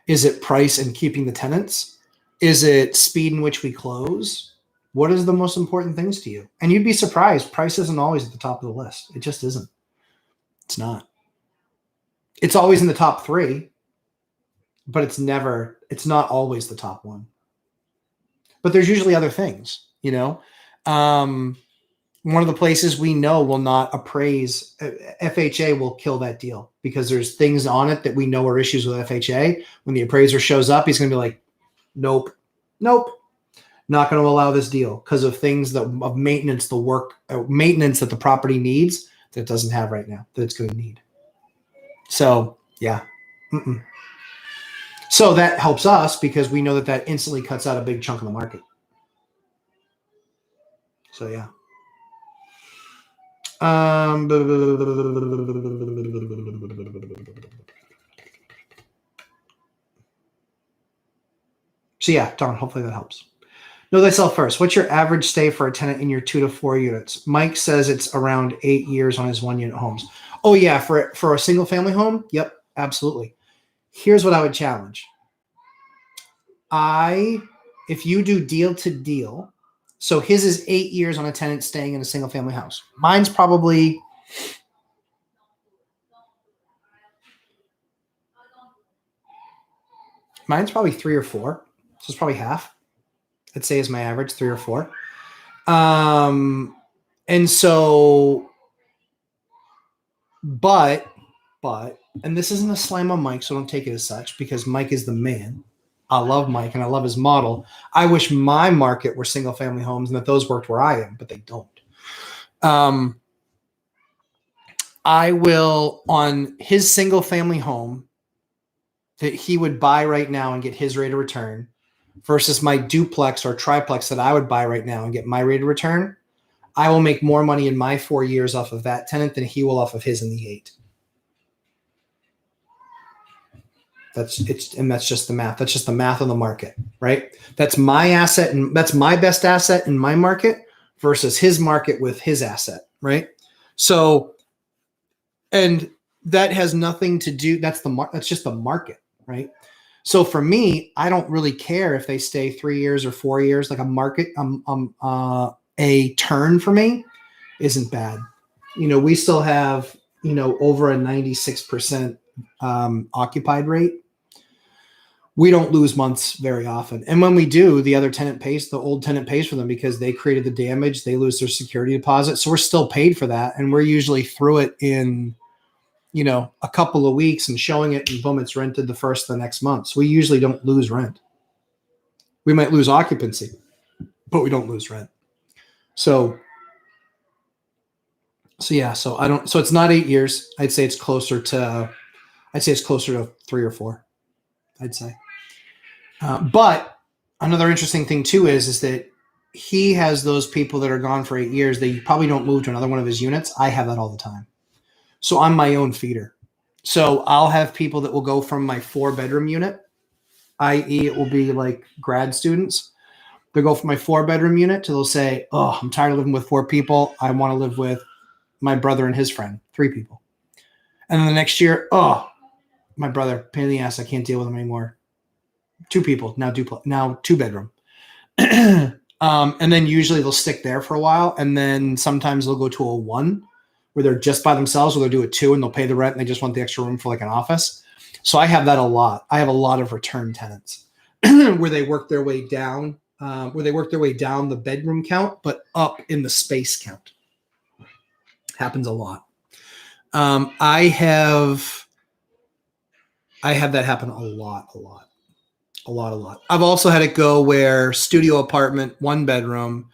Is it price and keeping the tenants? Is it speed in which we close? What is the most important things to you? And you'd be surprised. Price isn't always at the top of the list. It just isn't. It's not. It's always in the top 3, but it's not always the top 1. But there's usually other things, you know. One of the places we know will not appraise, FHA will kill that deal because there's things on it that we know are issues with FHA. When the appraiser shows up, he's going to be like, nope, not going to allow this deal because of things of maintenance, maintenance that the property needs that it doesn't have right now that it's going to need. So yeah. So that helps us because we know that instantly cuts out a big chunk of the market. So yeah. So yeah, Don, hopefully that helps. Know thyself first. What's your average stay for a tenant in your 2 to 4 units? Mike says it's around 8 years on his 1-unit homes. Oh yeah, for a single family home? Yep, absolutely. Here's what I would challenge. If you do deal to deal, so his is 8 years on a tenant staying in a single family house. Mine's probably 3 or 4. So it's probably half. I'd say is my average, 3 or 4. And so, but, and this isn't a slam on Mike, so don't take it as such because Mike is the man. I love Mike and I love his model. I wish my market were single family homes and that those worked where I am, but they don't. I will, on his single family home that he would buy right now and get his rate of return versus my duplex or triplex that I would buy right now and get my rate of return, I will make more money in my 4 years off of that tenant than he will off of his in the 8. That's just the math. That's just the math of the market, right? That's my asset and that's my best asset in my market versus his market with his asset, right? So, and that has nothing to do. That's just the market, right? So for me, I don't really care if they stay 3 years or 4 years. Like a market, a turn for me isn't bad. You know, we still have, you know, over a 96% occupied rate. We don't lose months very often. And when we do, the old tenant pays for them because they created the damage. They lose their security deposit. So we're still paid for that. And we're usually through it in, you know, a couple of weeks and showing it and boom, it's rented the first of the next month. So we usually don't lose rent. We might lose occupancy, but we don't lose rent. So yeah, so it's not 8 years. I'd say it's closer to 3 or 4, I'd say. But another interesting thing too is that he has those people that are gone for 8 years. They probably don't move to another one of his units. I have that all the time. So I'm my own feeder. So I'll have people that will go from my 4-bedroom unit, i.e. it will be like grad students. They'll go from my 4-bedroom unit to they'll say, oh, I'm tired of living with 4 people. I want to live with my brother and his friend, 3 people. And then the next year, oh, my brother, pain in the ass. I can't deal with him anymore. 2 people, now 2-bedroom. And then usually they'll stick there for a while. And then sometimes they'll go to a 1 where they're just by themselves, or they'll do a 2 and they'll pay the rent and they just want the extra room for like an office. So I have that a lot. I have a lot of return tenants where they work their way down, the bedroom count, but up in the space count. Happens a lot. I have that happen a lot. I've also had it go where studio apartment, 1-bedroom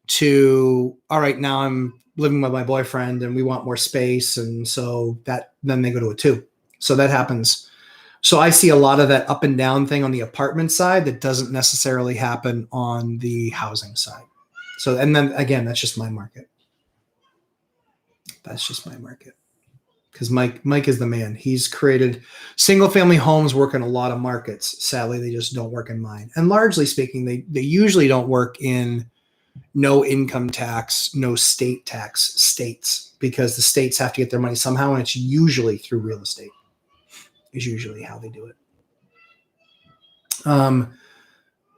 to, all right, now I'm living with my boyfriend and we want more space. And so then they go to a 2. So that happens So I see a lot of that up and down thing on the apartment side that doesn't necessarily happen on the housing side. So, and then again, that's just my market. That's just my market. Because Mike is the man. He's created single family homes work in a lot of markets. Sadly, they just don't work in mine. And largely speaking, they usually don't work in no income tax, no state tax states, because the states have to get their money somehow, and it's usually through real estate. Is usually how they do it.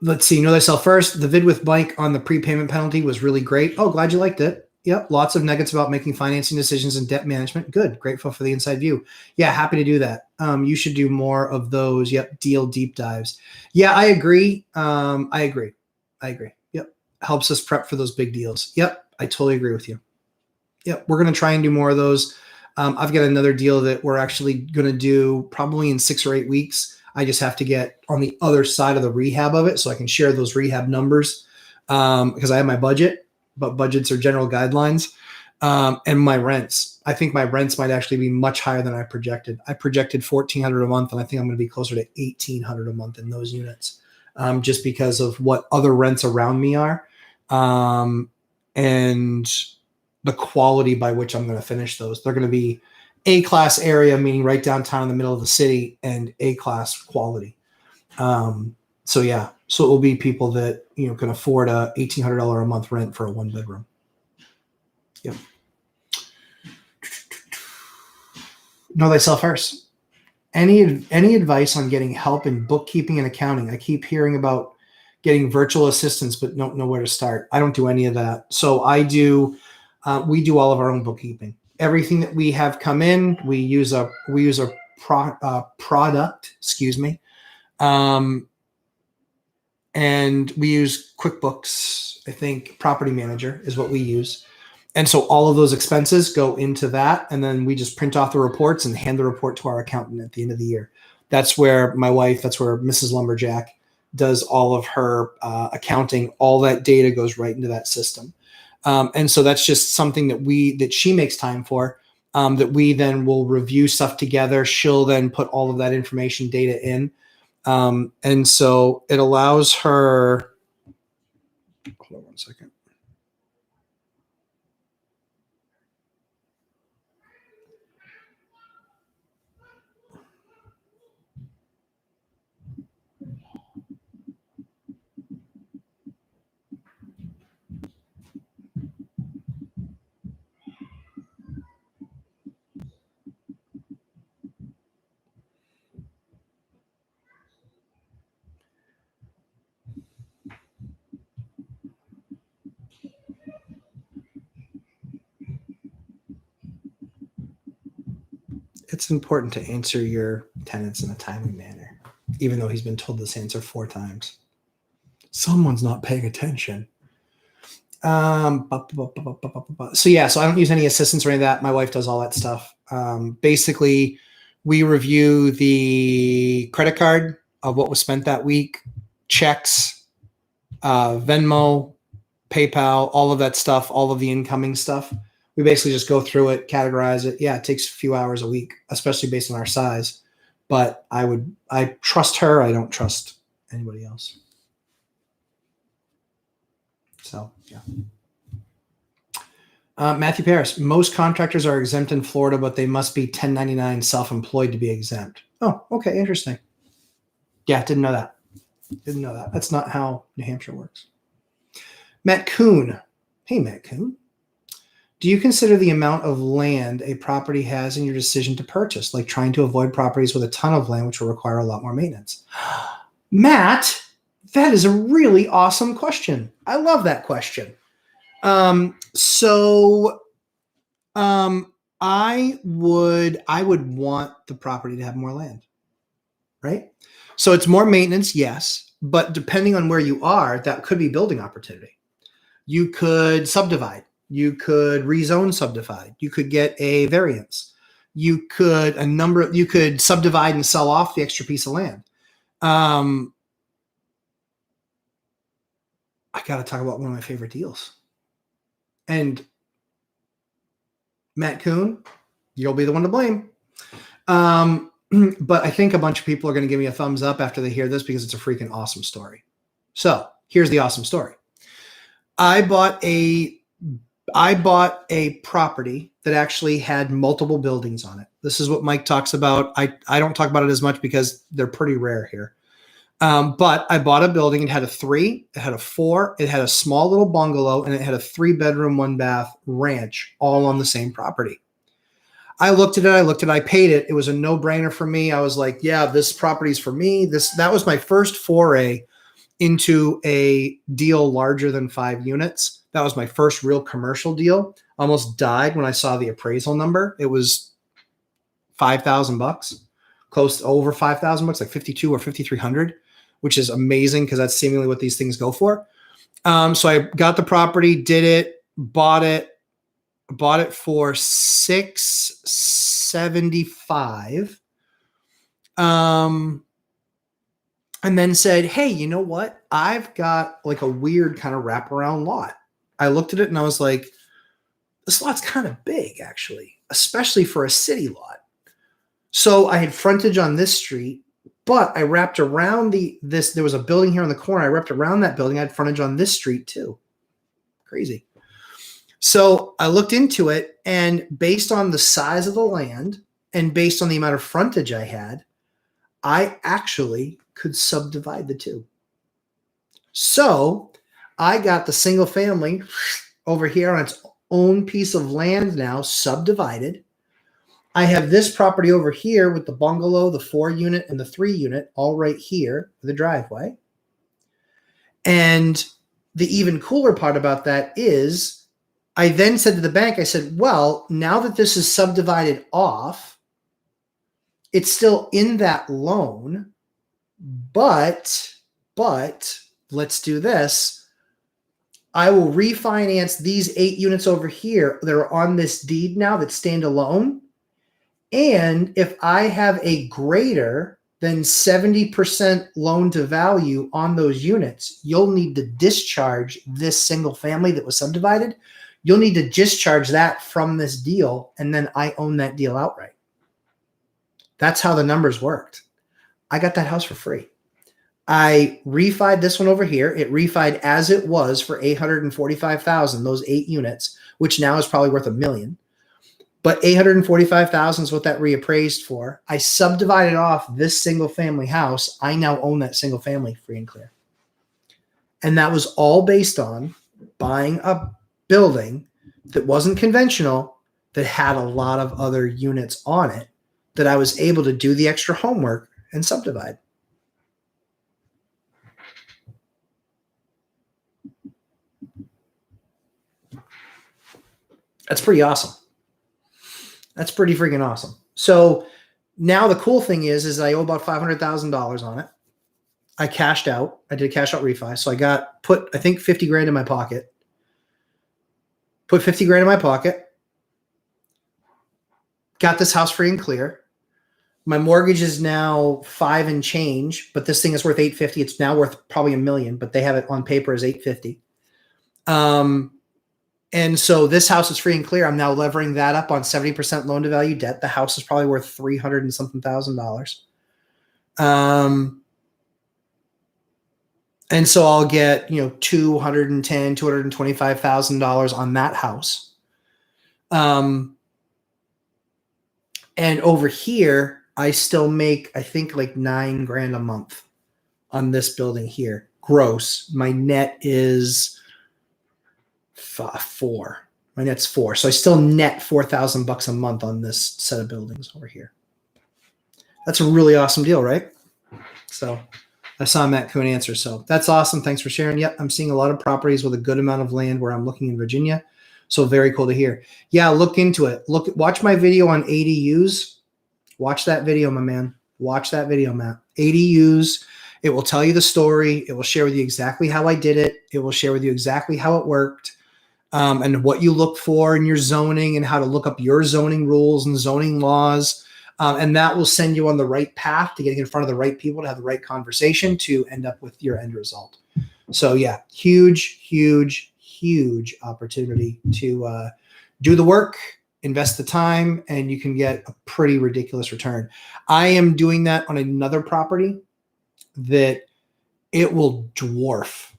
Let's see. Know thyself first. The vid with Mike on the prepayment penalty was really great. Oh, glad you liked it. Yep. Lots of nuggets about making financing decisions and debt management. Good. Grateful for the inside view. Yeah. Happy to do that. You should do more of those. Yep. Deal deep dives. Yeah, I agree. I agree. Yep. Helps us prep for those big deals. Yep. I totally agree with you. Yep. We're going to try and do more of those. I've got another deal that we're actually going to do probably in 6 or 8 weeks. I just have to get on the other side of the rehab of it so I can share those rehab numbers because I have my budget, but budgets are general guidelines. And my rents. I think my rents might actually be much higher than I projected. I projected $1,400 a month, and I think I'm going to be closer to $1,800 a month in those units just because of what other rents around me are and the quality by which I'm going to finish those. They're going to be A-class area, meaning right downtown in the middle of the city, and A-class quality. So yeah, so it will be people that can afford a $1,800 a month rent for a 1-bedroom. Yep. Know thyself first. Any advice on getting help in bookkeeping and accounting? I keep hearing about getting virtual assistants, but don't know where to start. I don't do any of that. So I do. We do all of our own bookkeeping. Everything that we have come in, we use a product. Excuse me. And we use QuickBooks. I think Property Manager is what we use. And so all of those expenses go into that. And then we just print off the reports and hand the report to our accountant at the end of the year. That's where my wife, that's where Mrs. Lumberjack does all of her accounting. All that data goes right into that system. And so that's just something that she makes time for, that we then will review stuff together. She'll then put all of that information data in. And so it allows her, hold on one second. It's important to answer your tenants in a timely manner, even though he's been told this answer 4 times. Someone's not paying attention. So yeah, so I don't use any assistants or any of that. My wife does all that stuff. Basically, we review the credit card of what was spent that week, checks, Venmo, PayPal, all of that stuff, all of the incoming stuff. We basically just go through it, categorize it. Yeah, it takes a few hours a week, especially based on our size. But I trust her. I don't trust anybody else. So, yeah. Matthew Paris, most contractors are exempt in Florida, but they must be 1099 self-employed to be exempt. Oh, okay. Interesting. Yeah, didn't know that. That's not how New Hampshire works. Matt Kuhn. Hey, Matt Kuhn. Do you consider the amount of land a property has in your decision to purchase, like trying to avoid properties with a ton of land, which will require a lot more maintenance? Matt, that is a really awesome question. I love that question. I would want the property to have more land, right? So it's more maintenance, yes, but depending on where you are, that could be building opportunity. You could subdivide. You could rezone subdivide. You could get a variance. You could subdivide and sell off the extra piece of land. I got to talk about one of my favorite deals. And Matt Kuhn, you'll be the one to blame. but I think a bunch of people are going to give me a thumbs up after they hear this because it's a freaking awesome story. So here's the awesome story. I bought a property that actually had multiple buildings on it. This is what Mike talks about. I don't talk about it as much because they're pretty rare here. But I bought a building. It had a 3, it had a 4, it had a small little bungalow, and it had a 3-bedroom, 1-bath ranch all on the same property. I looked at it. I paid it. It was a no-brainer for me. I was like, yeah, this property's for me. That was my first foray into a deal larger than 5 units. That was my first real commercial deal. Almost died when I saw the appraisal number. It was $5,000, close to over $5,000, like 52 or 5,300, which is amazing because that's seemingly what these things go for. So I got the property, did it, bought it for $675. And then said, hey, you know what? I've got like a weird kind of wraparound lot. I looked at it and I was like, this lot's kind of big, actually, especially for a city lot. So I had frontage on this street, but I wrapped around there was a building here in the corner. I wrapped around that building. I had frontage on this street too. Crazy. So I looked into it, and based on the size of the land and based on the amount of frontage I had, I actually could subdivide the two. So I got the single family over here on its own piece of land now, subdivided. I have this property over here with the bungalow, the 4-unit, and the 3-unit all right here, the driveway. And the even cooler part about that is I then said to the bank, I said, well, now that this is subdivided off, it's still in that loan, but let's do this. I will refinance these 8 units over here that are on this deed now that stand alone. And if I have a greater than 70% loan to value on those units, you'll need to discharge this single family that was subdivided. You'll need to discharge that from this deal, and then I own that deal outright. That's how the numbers worked. I got that house for free. I refied this one over here. It refied as it was for $845,000, those 8 units, which now is probably worth $1 million. But $845,000 is what that reappraised for. I subdivided off this single family house. I now own that single family free and clear. And that was all based on buying a building that wasn't conventional, that had a lot of other units on it, that I was able to do the extra homework and subdivide. That's pretty awesome. That's pretty freaking awesome. So now the cool thing is I owe about $500,000 on it. I cashed out. I did a cash out refi. So I put, I think, 50 grand in my pocket. Put 50 grand in my pocket. Got this house free and clear. My mortgage is now 5 and change, but this thing is worth 850. It's now worth probably $1 million, but they have it on paper as 850. And so this house is free and clear. I'm now levering that up on 70% loan to value debt. The house is probably worth $300 and something thousand. And so I'll get, $210,000, $225,000 on that house. And over here, I still make, I think, like $9 grand a month on this building here. Gross. My net is 4. My net's 4. So I still net $4,000 a month on this set of buildings over here. That's a really awesome deal, right? So I saw Matt Kuhn answer. So that's awesome. Thanks for sharing. Yep. I'm seeing a lot of properties with a good amount of land where I'm looking in Virginia. So very cool to hear. Yeah. Look into it. Watch my video on ADUs. Watch that video, my man. Watch that video, Matt. ADUs. It will tell you the story. It will share with you exactly how I did it. It will share with you exactly how it worked. And what you look for in your zoning and how to look up your zoning rules and zoning laws. And that will send you on the right path to getting in front of the right people to have the right conversation to end up with your end result. So yeah, huge, huge, huge opportunity to do the work invest the time, and you can get a pretty ridiculous return. I am doing that on another property that it will dwarf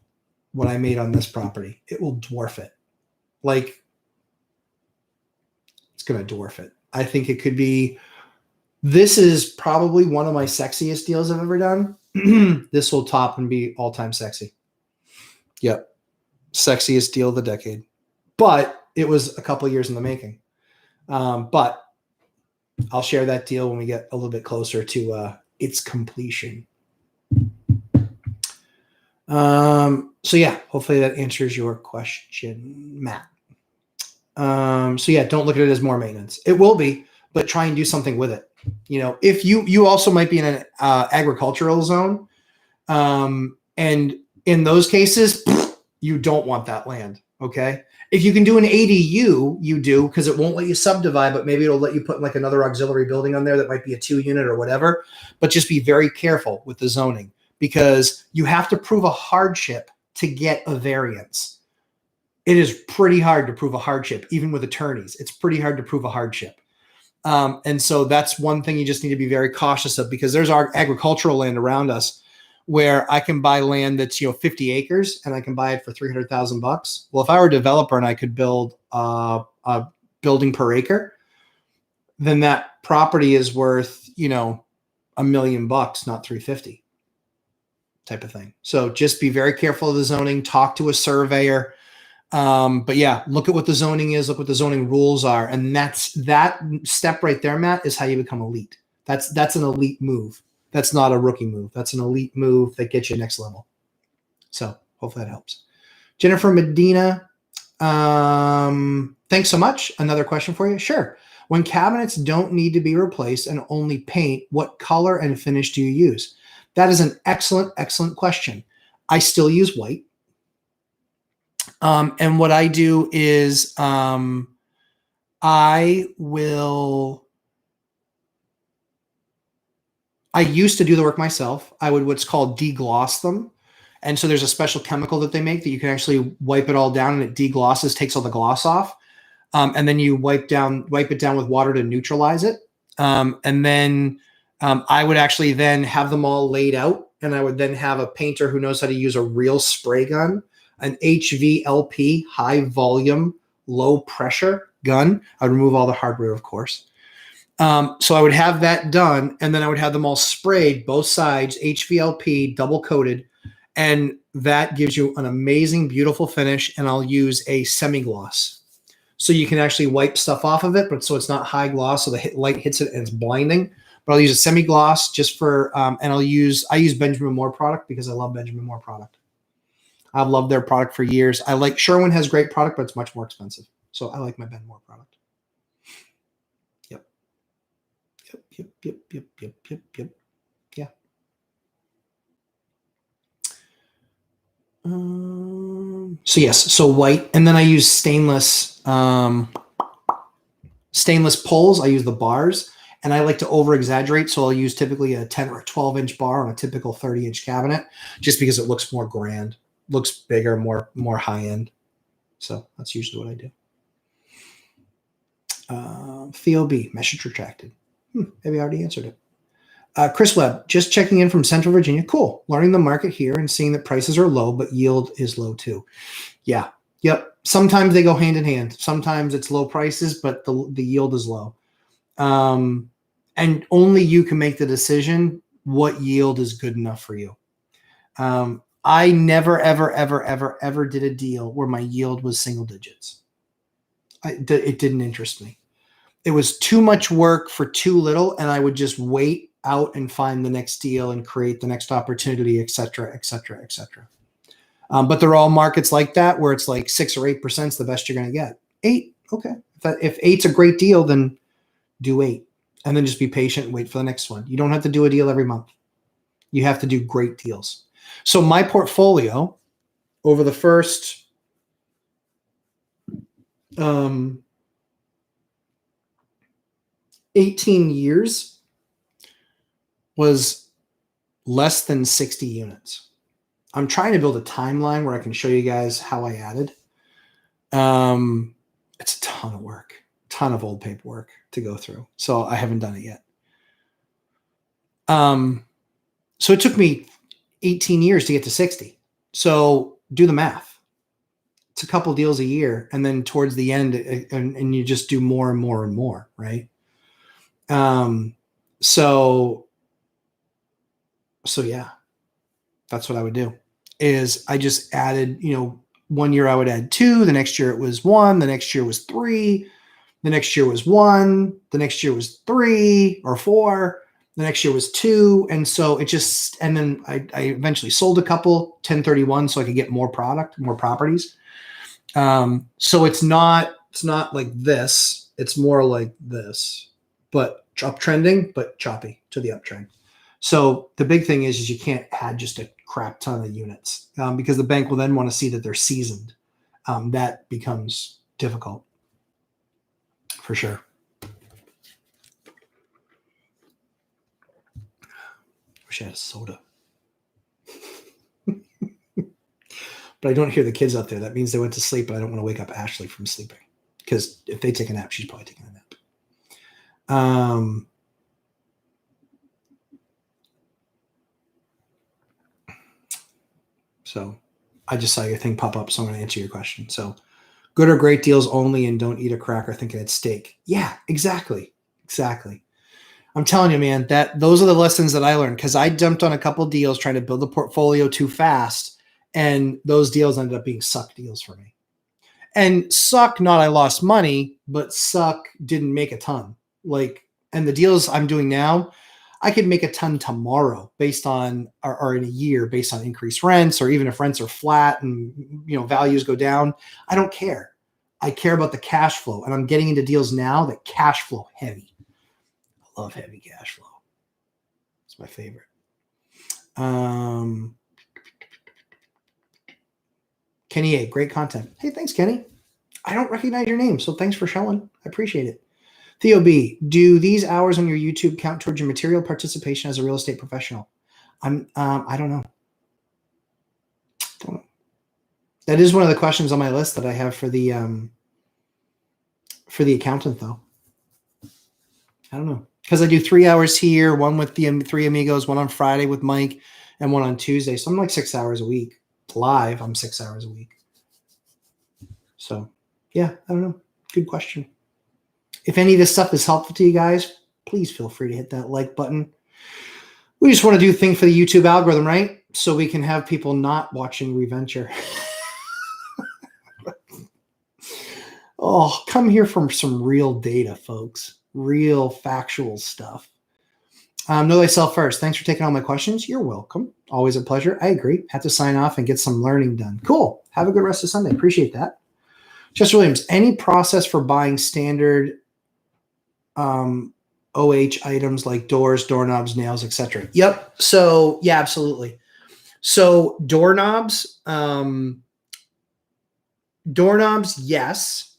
what I made on this property. It will dwarf it. Like, it's going to dwarf it. I think it could be, this is probably one of my sexiest deals I've ever done. This will top and be all-time sexy. Yep. Sexiest deal of the decade. But it was a couple of years in the making. But I'll share that deal when we get a little bit closer to its completion. So yeah, hopefully that answers your question, Matt. So yeah, don't look at it as more maintenance. It will be, but try and do something with it. You know, if you also might be in an agricultural zone, and in those cases, you don't want that land. Okay. If you can do an ADU, you do, because it won't let you subdivide, but maybe it'll let you put like another auxiliary building on there that might be a 2-unit or whatever. But just be very careful with the zoning, because you have to prove a hardship to get a variance. It is pretty hard to prove a hardship, even with attorneys. It's pretty hard to prove a hardship. And so that's one thing you just need to be very cautious of, because there's our agricultural land around us where I can buy land that's, 50 acres and I can buy it for $300,000. Well, if I were a developer and I could build a building per acre, then that property is worth, $1 million, not 350 type of thing. So just be very careful of the zoning, talk to a surveyor. But yeah, look at what the zoning is, look what the zoning rules are. And that step right there, Matt, is how you become elite. That's an elite move. That's not a rookie move. That's an elite move that gets you next level. So hopefully that helps. Jennifer Medina, thanks so much. Another question for you. Sure. When cabinets don't need to be replaced and only paint, what color and finish do you use? That is an excellent, excellent question. I still use white. And what I do is I used to do the work myself. I would what's called degloss them. And so there's a special chemical that they make that you can actually wipe it all down, and it deglosses, takes all the gloss off. And then you wipe it down with water to neutralize it. And then I would actually then have them all laid out, and I would then have a painter who knows how to use a real spray gun, an HVLP, high volume, low pressure gun. I'd remove all the hardware, of course. So I would have that done, and then I would have them all sprayed, both sides, HVLP, double coated, and that gives you an amazing, beautiful finish. And I'll use a semi-gloss. So you can actually wipe stuff off of it, but so it's not high gloss, so the light hits it and it's blinding. But I'll use a semi-gloss just for, and I use Benjamin Moore product because I love Benjamin Moore product. I've loved their product for years. I like Sherwin has great product, but it's much more expensive. So I like my Ben Moore product. Yep. Yeah. So yes, so white, and then I use stainless poles. I use the bars, and I like to over exaggerate. So I'll use typically a 10 or 12 inch bar on a typical 30-inch cabinet, just because it looks more grand, looks bigger, more high end. So that's usually what I do. Theo B, message retracted. Maybe I already answered it. Chris Webb, just checking in from Central Virginia. Cool. Learning the market here and seeing that prices are low, but yield is low too. Yeah. Yep. Sometimes they go hand in hand. Sometimes it's low prices, but the yield is low. And only you can make the decision what yield is good enough for you. I never, ever did a deal where my yield was single digits. It didn't interest me. It was too much work for too little, and I would just wait out and find the next deal and create the next opportunity, et cetera, et cetera, et cetera. But there are all markets like that where it's like 6 or 8% is the best you're going to get. 8, okay. If 8's a great deal, then do 8, and then just be patient and wait for the next one. You don't have to do a deal every month. You have to do great deals. So my portfolio over the first 18 years was less than 60 units. I'm trying to build a timeline where I can show you guys how I added. It's a ton of work. ton of old paperwork to go through. So I haven't done it yet. So it took me 18 years to get to 60. So do the math. It's a couple deals a year. And then towards the end, and you just do more and more and more, right? So yeah, that's what I would do is I just added, 1 year I would add 2. The next year it was 1. The next year was 3. The next year was 1. The next year was 3 or 4. The next year was 2. And so it just, and then I eventually sold a couple 1031 so I could get more product, more properties. So it's not like this. It's more like this, but uptrending, but choppy to the uptrend. So the big thing is you can't add just a crap ton of units because the bank will then want to see that they're seasoned. That becomes difficult for sure. Wish I had a soda. But I don't hear the kids out there. That means they went to sleep, and I don't want to wake up Ashley from sleeping because if they take a nap, she's probably taking a nap. So I just saw your thing pop up, so I'm going to answer your question. So good or great deals only, and don't eat a cracker thinking it's steak. Yeah, exactly. I'm telling you, man, that those are the lessons that I learned because I jumped on a couple deals trying to build a portfolio too fast, and those deals ended up being suck deals for me. And suck, not I lost money, but suck didn't make a ton. And the deals I'm doing now, I could make a ton tomorrow based on, or in a year based on increased rents, or even if rents are flat and values go down. I don't care. I care about the cash flow, and I'm getting into deals now that cash flow heavy. I love heavy cash flow. It's my favorite. Kenny A, great content. Hey, thanks, Kenny. I don't recognize your name, so thanks for showing. I appreciate it. Theo B, do these hours on your YouTube count towards your material participation as a real estate professional? I don't know. That is one of the questions on my list that I have for the accountant, though. I don't know. Because I do 3 hours here, one with the three amigos, one on Friday with Mike, and one on Tuesday. So I'm like 6 hours a week. Live, I'm 6 hours a week. So, yeah, I don't know. Good question. If any of this stuff is helpful to you guys, please feel free to hit that like button. We just want to do a thing for the YouTube algorithm, right? So we can have people not watching Reventure. Oh, come here from some real data, folks. Real factual stuff. Know thyself first. Thanks for taking all my questions. You're welcome. Always a pleasure. I agree. Have to sign off and get some learning done. Cool. Have a good rest of Sunday. Appreciate that. Chester Williams, any process for buying standard OH items like doors, doorknobs, nails, etc.? Yep. So yeah, absolutely. So doorknobs, yes.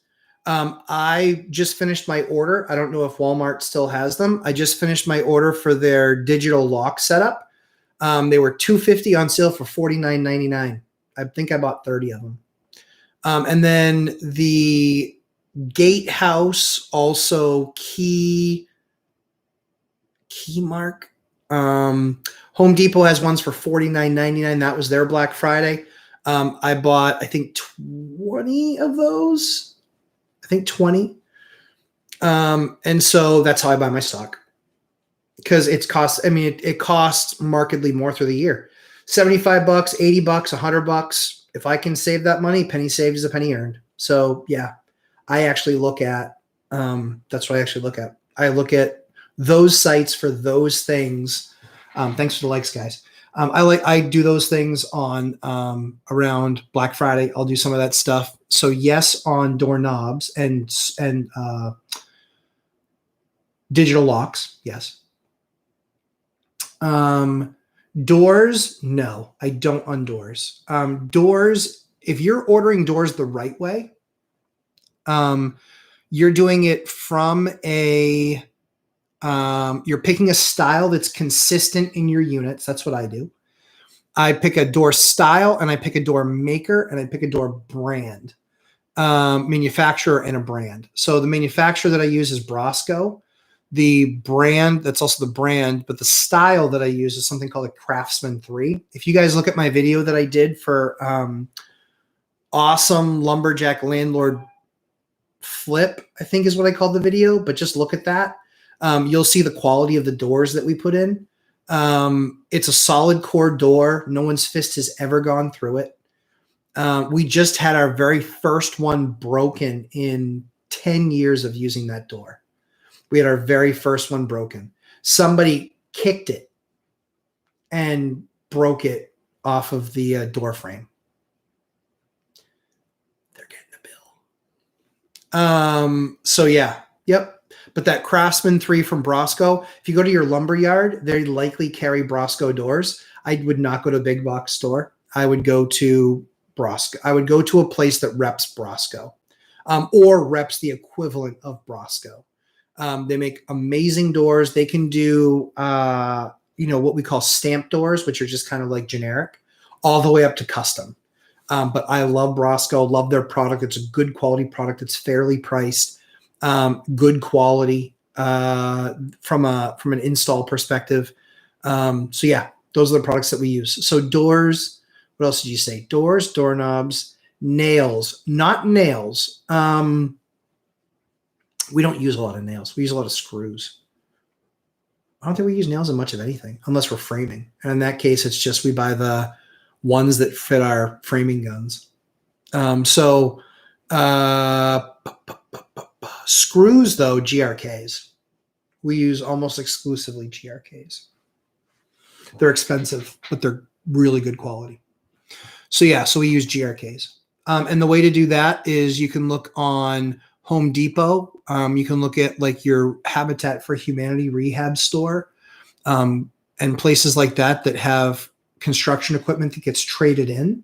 I just finished my order. I don't know if Walmart still has them. I just finished my order for their digital lock setup. They were $250 on sale for $49.99. I think I bought 30 of them. And then the gatehouse, also key mark. Home Depot has ones for $49.99. That was their Black Friday. I bought, I think, 20 of those. I think 20. And so that's how I buy my stock. Because it costs markedly more through the year. $75, $80, $100. If I can save that money, penny saved is a penny earned. So yeah, I actually look at, that's what I actually look at. I look at those sites for those things. Thanks for the likes, guys. I do those things on around Black Friday. I'll do some of that stuff. So yes, on doorknobs and digital locks. Yes. Doors, no, I don't on doors. Doors, if you're ordering doors the right way, you're doing it from you're picking a style that's consistent in your units. That's what I do. I pick a door style, and I pick a door maker, and I pick a door brand. manufacturer and a brand. So the manufacturer that I use is Brosco. The brand, that's also the brand, but the style that I use is something called a Craftsman 3. If you guys look at my video that I did for awesome lumberjack landlord flip, I think is what I called the video, but just look at that. You'll see the quality of the doors that we put in. It's a solid core door. No one's fist has ever gone through it. We just had our very first one broken in 10 years of using that door. We had our very first one broken. Somebody kicked it and broke it off of the door frame. They're getting a bill. So yeah, yep. But that Craftsman 3 from Brosco, if you go to your lumber yard, they likely carry Brosco doors. I would not go to a big box store. I would go to Brosco. I would go to a place that reps Brosco, or reps the equivalent of Brosco. They make amazing doors. They can do, what we call stamp doors, which are just kind of like generic, all the way up to custom. But I love Brosco, love their product. It's a good quality product. It's fairly priced, good quality from an install perspective. So yeah, those are the products that we use. So doors, what else did you say? Doors, doorknobs, nails, not nails. We don't use a lot of nails. We use a lot of screws. I don't think we use nails in much of anything unless we're framing. And in that case, it's just we buy the ones that fit our framing guns. Screws, though, GRKs. We use almost exclusively GRKs. They're expensive, but they're really good quality. So yeah, so we use GRKs. And the way to do that is you can look on Home Depot. You can look at like your Habitat for Humanity rehab store, and places like that have construction equipment that gets traded in.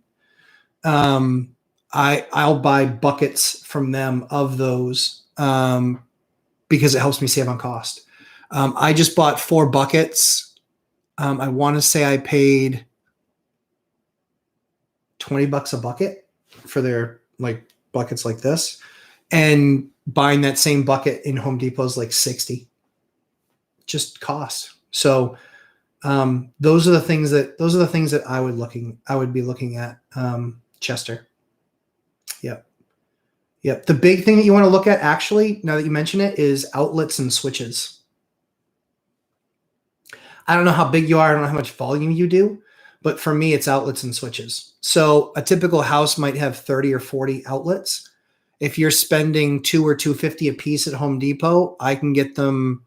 I'll buy buckets from them of those because it helps me save on cost. I just bought 4 buckets. I want to say I paid $20 a bucket for their like buckets like this, and buying that same bucket in Home Depot is like 60. Just cost. So those are the things that I would be looking at. Chester. Yep. Yep. The big thing that you want to look at, actually, now that you mention it, is outlets and switches. I don't know how big you are. I don't know how much volume you do, but for me, it's outlets and switches. So a typical house might have 30 or 40 outlets. If you're spending $200 or $250 a piece at Home Depot, I can get them,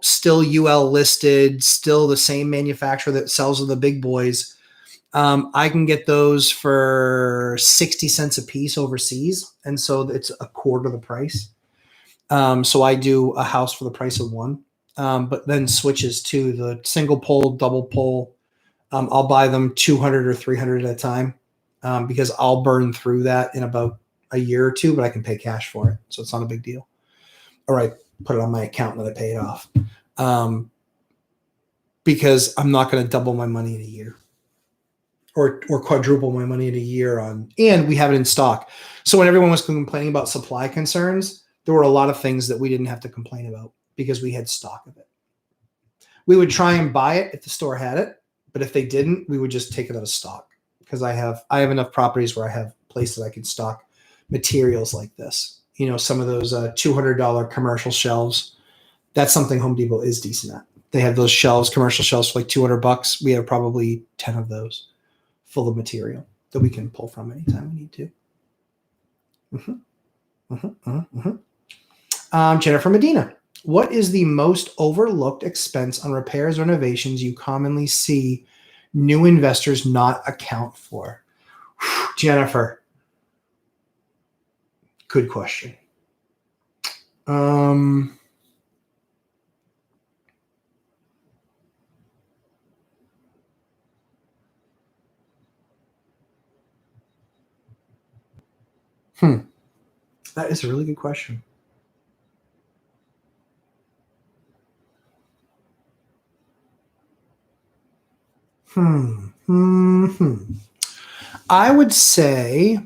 still UL listed, still the same manufacturer that sells the big boys. I can get those for 60 cents a piece overseas. And so it's a quarter the price. So I do a house for the price of one. But then switches to the single pole, double pole. I'll buy them 200 or 300 at a time because I'll burn through that in about a year or two, but I can pay cash for it. So it's not a big deal. All right. Put it on my account and then I pay it off. Because I'm not going to double my money in a year or quadruple my money in a year and we have it in stock. So when everyone was complaining about supply concerns, there were a lot of things that we didn't have to complain about because we had stock of it. We would try and buy it if the store had it, but if they didn't, we would just take it out of stock because I have enough properties where I have places I can stock materials like this. Some of those $200 commercial shelves. That's something Home Depot is decent at. They have those shelves, commercial shelves for like $200. We have probably 10 of those full of material that we can pull from anytime we need to. Jennifer Medina. What is the most overlooked expense on repairs or renovations you commonly see new investors not account for? Jennifer. Good question. That is a really good question. I would say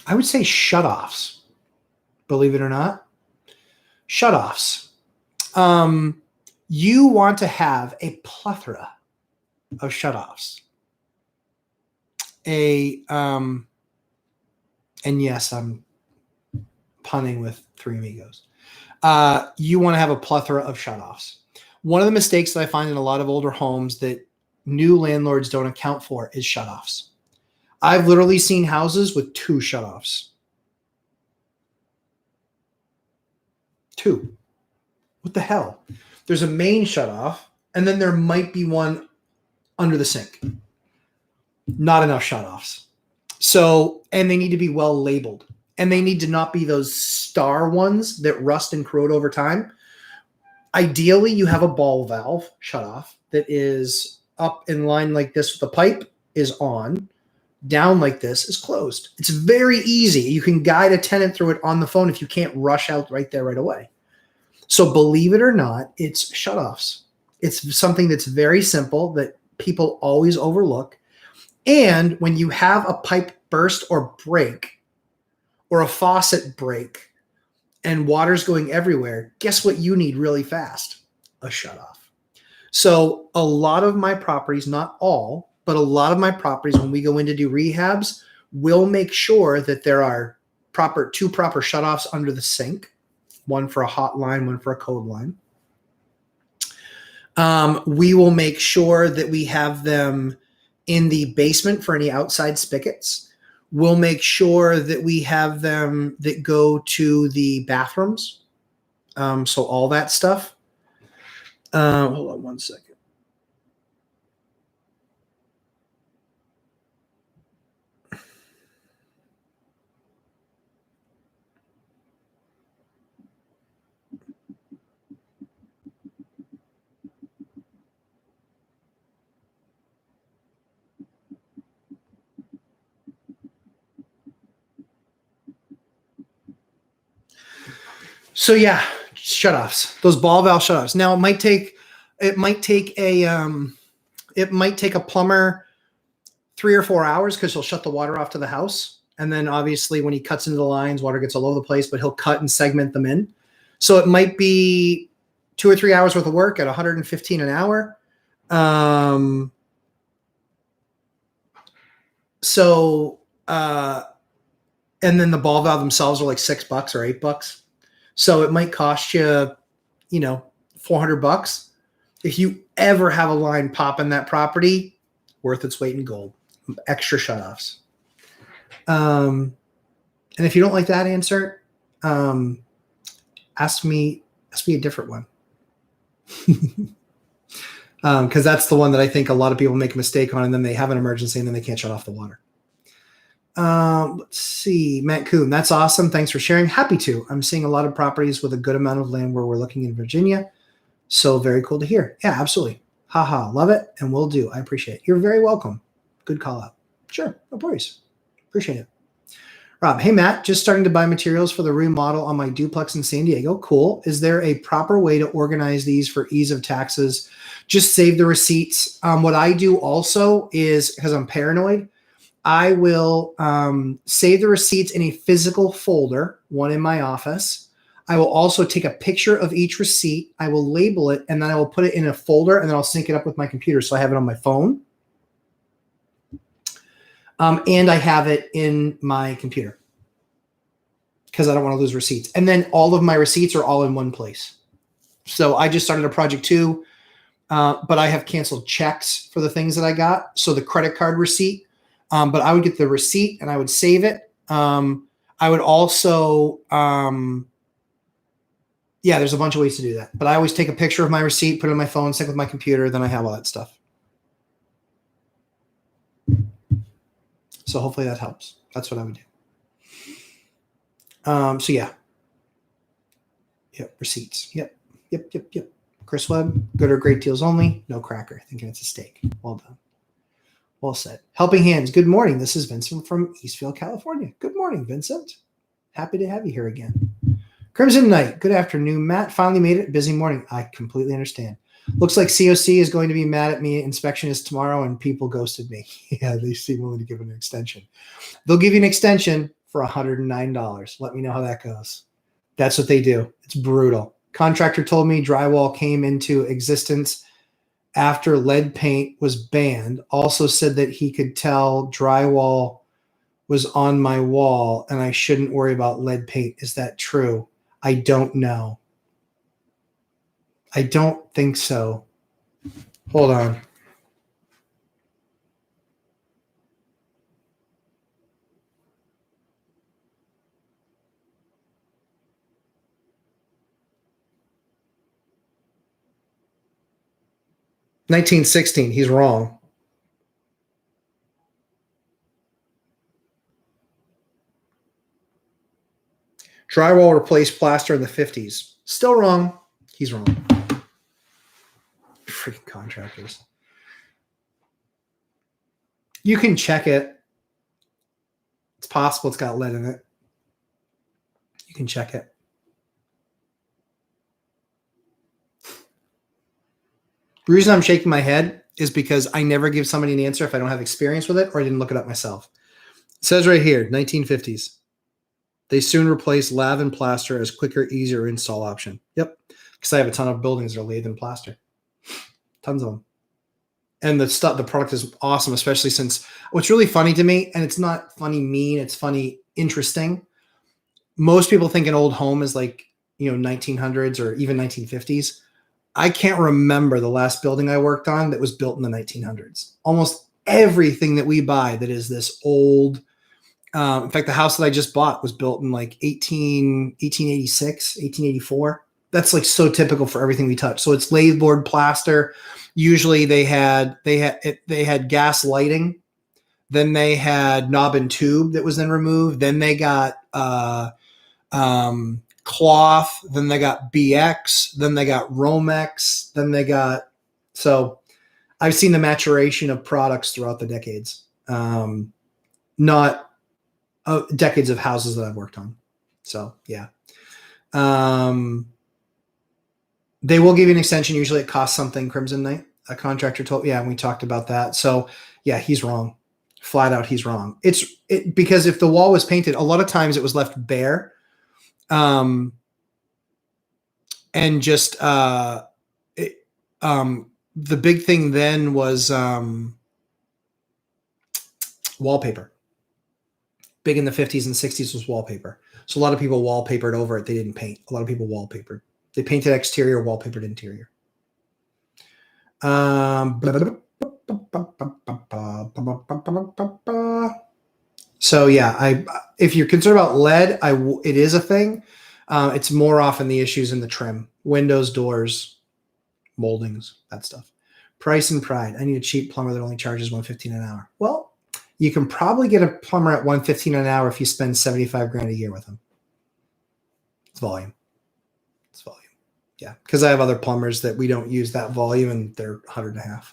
I would say shutoffs. Believe it or not, shutoffs. You want to have a plethora of shutoffs. And yes, I'm punning with Three Amigos. You want to have a plethora of shutoffs. One of the mistakes that I find in a lot of older homes that new landlords don't account for is shutoffs. I've literally seen houses with 2 shutoffs. 2. What the hell? There's a main shutoff, and then there might be one under the sink. Not enough shutoffs. So, and they need to be well labeled. And they need to not be those star ones that rust and corrode over time. Ideally, you have a ball valve shutoff that is up in line like this with the pipe is on. Down like this is closed. It's very easy. You can guide a tenant through it on the phone if you can't rush out right there right away. So believe it or not, it's shutoffs. It's something that's very simple that people always overlook. And when you have a pipe burst or break or a faucet break and water's going everywhere, guess what you need really fast? A shutoff. So a lot of my properties, not all, but a lot of my properties, when we go in to do rehabs, we'll make sure that there are two proper shutoffs under the sink, one for a hot line, one for a cold line. We will make sure that we have them in the basement for any outside spigots. We'll make sure that we have them that go to the bathrooms. So all that stuff. Hold on one second. So yeah, shutoffs, those ball valve shutoffs. Now it might take a plumber 3 or 4 hours because he'll shut the water off to the house. And then obviously when he cuts into the lines, water gets all over the place, but he'll cut and segment them in. So it might be 2 or 3 hours worth of work at $115 an hour. And then the ball valve themselves are like $6 or $8. So it might cost you, $400. If you ever have a line pop in that property, worth its weight in gold. Extra shutoffs. And if you don't like that answer, ask me a different one. Because that's the one that I think a lot of people make a mistake on, and then they have an emergency and then they can't shut off the water. Let's see. Matt Kuhn, that's awesome. Thanks for sharing. Happy to. I'm seeing a lot of properties with a good amount of land where we're looking in Virginia. So very cool to hear. Yeah, absolutely. Haha. Love it. And will do. I appreciate it. You're very welcome. Good call out. Sure. No worries. Appreciate it. Rob, hey, Matt, just starting to buy materials for the remodel on my duplex in San Diego. Cool. Is there a proper way to organize these for ease of taxes? Just save the receipts. What I do also is, because I'm paranoid, I will save the receipts in a physical folder, one in my office. I will also take a picture of each receipt. I will label it, and then I will put it in a folder, and then I'll sync it up with my computer. So I have it on my phone. And I have it in my computer because I don't want to lose receipts. And then all of my receipts are all in one place. So I just started a project too, but I have canceled checks for the things that I got. So the credit card receipt, but I would get the receipt and I would save it. I would also, there's a bunch of ways to do that. But I always take a picture of my receipt, put it on my phone, sync with my computer, then I have all that stuff. So hopefully that helps. That's what I would do. So yeah. Yep, receipts. Yep. Chris Webb, good or great deals only. No cracker. Thinking it's a steak. Well done. Well said. Helping Hands. Good morning. This is Vincent from Eastville, California. Good morning, Vincent. Happy to have you here again. Crimson Knight. Good afternoon, Matt. Finally made it. Busy morning. I completely understand. Looks like COC is going to be mad at me. Inspection is tomorrow, and people ghosted me. Yeah, they seem willing to give an extension. They'll give you an extension for $109. Let me know how that goes. That's what they do. It's brutal. Contractor told me drywall came into existence after lead paint was banned. Also said that he could tell drywall was on my wall and I shouldn't worry about lead paint. Is that true? I don't know. I don't think so. Hold on. $1916. He's wrong. Drywall replaced plaster in the 50s. Still wrong. He's wrong. Freaking contractors. You can check it. It's possible it's got lead in it. You can check it. The reason I'm shaking my head is because I never give somebody an answer if I don't have experience with it or I didn't look it up myself. It says right here, 1950s. They soon replaced lath and plaster as quicker, easier install option. Yep. Because I have a ton of buildings that are lath and plaster. Tons of them. And the product is awesome, especially since what's really funny to me, and it's not funny mean, it's funny interesting. Most people think an old home is like, 1900s or even 1950s. I can't remember the last building I worked on that was built in the 1900s. Almost everything that we buy that is this old, in fact, the house that I just bought was built in like 1886, 1884. That's like so typical for everything we touch. So it's lathe board plaster. Usually they had gas lighting. Then they had knob and tube that was then removed. Then they got cloth. Then they got BX. Then they got Romex. Then they got, so I've seen the maturation of products throughout the decades. Not decades of houses that I've worked on. So yeah. They will give you an extension. Usually it costs something. Crimson Knight, a contractor told, yeah, we talked about that. So yeah, he's wrong. Flat out, he's wrong. Because if the wall was painted, a lot of times it was left bare. And just the big thing then was wallpaper. Big in the 50s and 60s was wallpaper. So a lot of people wallpapered over it. They didn't paint. A lot of people wallpapered. They painted exterior, wallpapered interior. So yeah, if you're concerned about lead, it is a thing. It's more often the issues in the trim, windows, doors, moldings, that stuff. Price and pride. I need a cheap plumber that only charges $115 an hour. Well, you can probably get a plumber at $115 an hour if you spend $75,000 a year with him. It's volume. It's volume. Yeah, because I have other plumbers that we don't use that volume, and they're $100.50.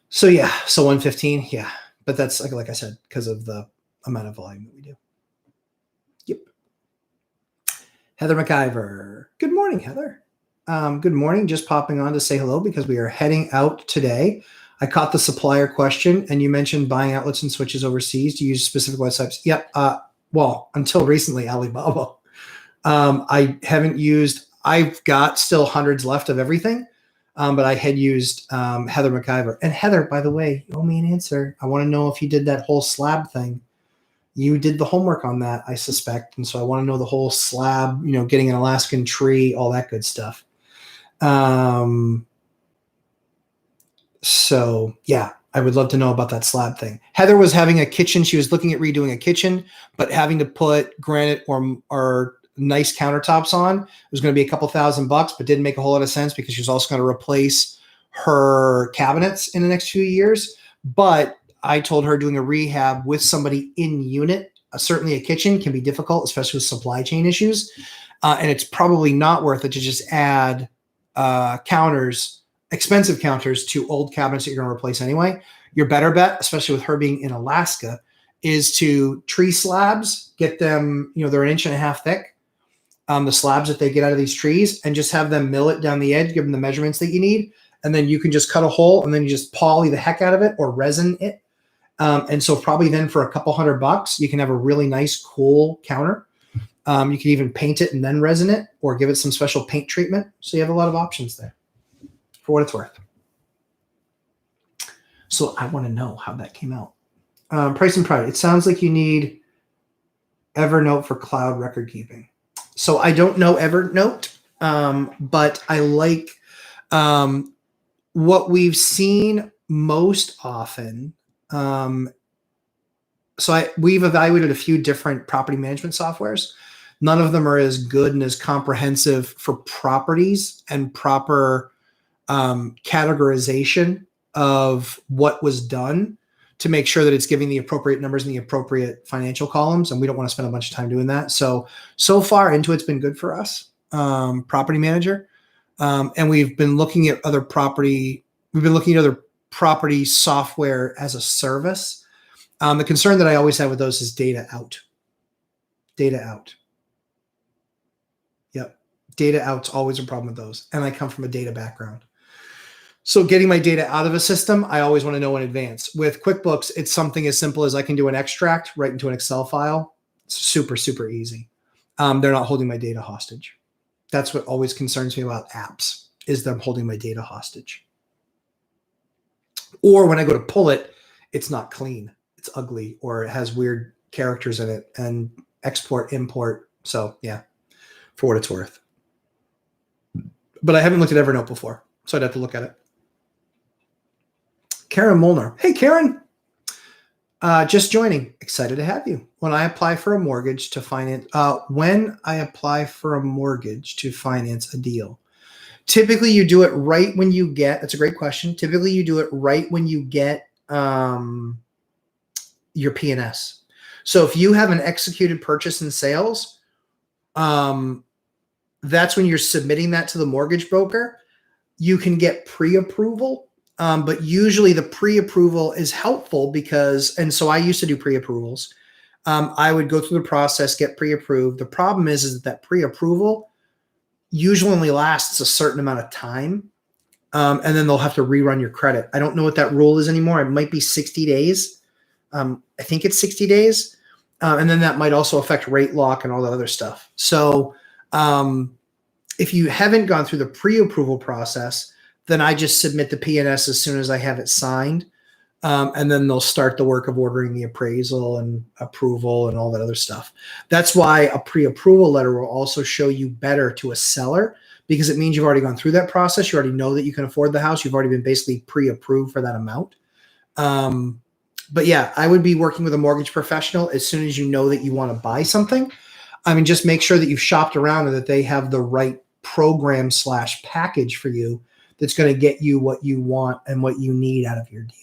So yeah, so $115, yeah, but that's like I said, because of the amount of volume that we do. Yep. Heather McIver. Good morning, Heather. Good morning. Just popping on to say hello because we are heading out today. I caught the supplier question, and you mentioned buying outlets and switches overseas. Do you use specific websites? Yep. Well, until recently, Alibaba. I haven't used. I've got still hundreds left of everything, but I had used Heather McIver. And Heather, by the way, you owe me an answer. I want to know if you did that whole slab thing. You did the homework on that, I suspect, and so I want to know the whole slab. Getting an Alaskan tree, all that good stuff. So yeah, I would love to know about that slab thing. Heather was having a kitchen. She was looking at redoing a kitchen, but having to put granite or nice countertops on. It was going to be a couple $1,000, but didn't make a whole lot of sense because she was also going to replace her cabinets in the next few years. But I told her doing a rehab with somebody in unit, certainly a kitchen can be difficult, especially with supply chain issues. And it's probably not worth it to just add counters, expensive counters to old cabinets that you're going to replace anyway. Your better bet, especially with her being in Alaska, is to tree slabs, get them, they're 1.5 inches thick. The slabs that they get out of these trees, and just have them mill it down the edge, give them the measurements that you need. And then you can just cut a hole and then you just poly the heck out of it or resin it. And so probably then for a couple $100, you can have a really nice, cool counter. You can even paint it and then resin it or give it some special paint treatment. So you have a lot of options there for what it's worth. So I want to know how that came out. Price and Pride. It sounds like you need Evernote for cloud record keeping. So I don't know Evernote, but I like what we've seen most often. We've evaluated a few different property management softwares. None of them are as good and as comprehensive for properties and proper categorization of what was done to make sure that it's giving the appropriate numbers in the appropriate financial columns. And we don't want to spend a bunch of time doing that. So far Intuit's been good for us, Property Manager. And we've been looking at other property software as a service. The concern that I always have with those is data out. Yep. Data out's always a problem with those. And I come from a data background. So getting my data out of a system, I always want to know in advance. With QuickBooks, it's something as simple as I can do an extract right into an Excel file. It's super, super easy. They're not holding my data hostage. That's what always concerns me about apps, is them holding my data hostage. Or when I go to pull it, it's not clean. It's ugly, or it has weird characters in it, and export, import. So yeah, for what it's worth. But I haven't looked at Evernote before, so I'd have to look at it. Karen Molnar. Hey, Karen. Just joining. Excited to have you. When I apply for a mortgage to finance a deal, typically you do it right when you get, that's a great question. Typically you do it right when you get your P&S. So if you have an executed purchase and sales, that's when you're submitting that to the mortgage broker. You can get pre-approval. But usually the pre-approval is helpful because, and so I used to do pre-approvals. I would go through the process, get pre-approved. The problem is that pre-approval usually only lasts a certain amount of time. And then they'll have to rerun your credit. I don't know what that rule is anymore. It might be 60 days. I think it's 60 days. And then that might also affect rate lock and all that other stuff. So if you haven't gone through the pre-approval process, then I just submit the P&S as soon as I have it signed. And then they'll start the work of ordering the appraisal and approval and all that other stuff. That's why a pre-approval letter will also show you better to a seller, because it means you've already gone through that process. You already know that you can afford the house. You've already been basically pre-approved for that amount. But yeah, I would be working with a mortgage professional as soon as you know that you want to buy something. I mean, just make sure that you've shopped around and that they have the right program / package for you that's going to get you what you want and what you need out of your deal.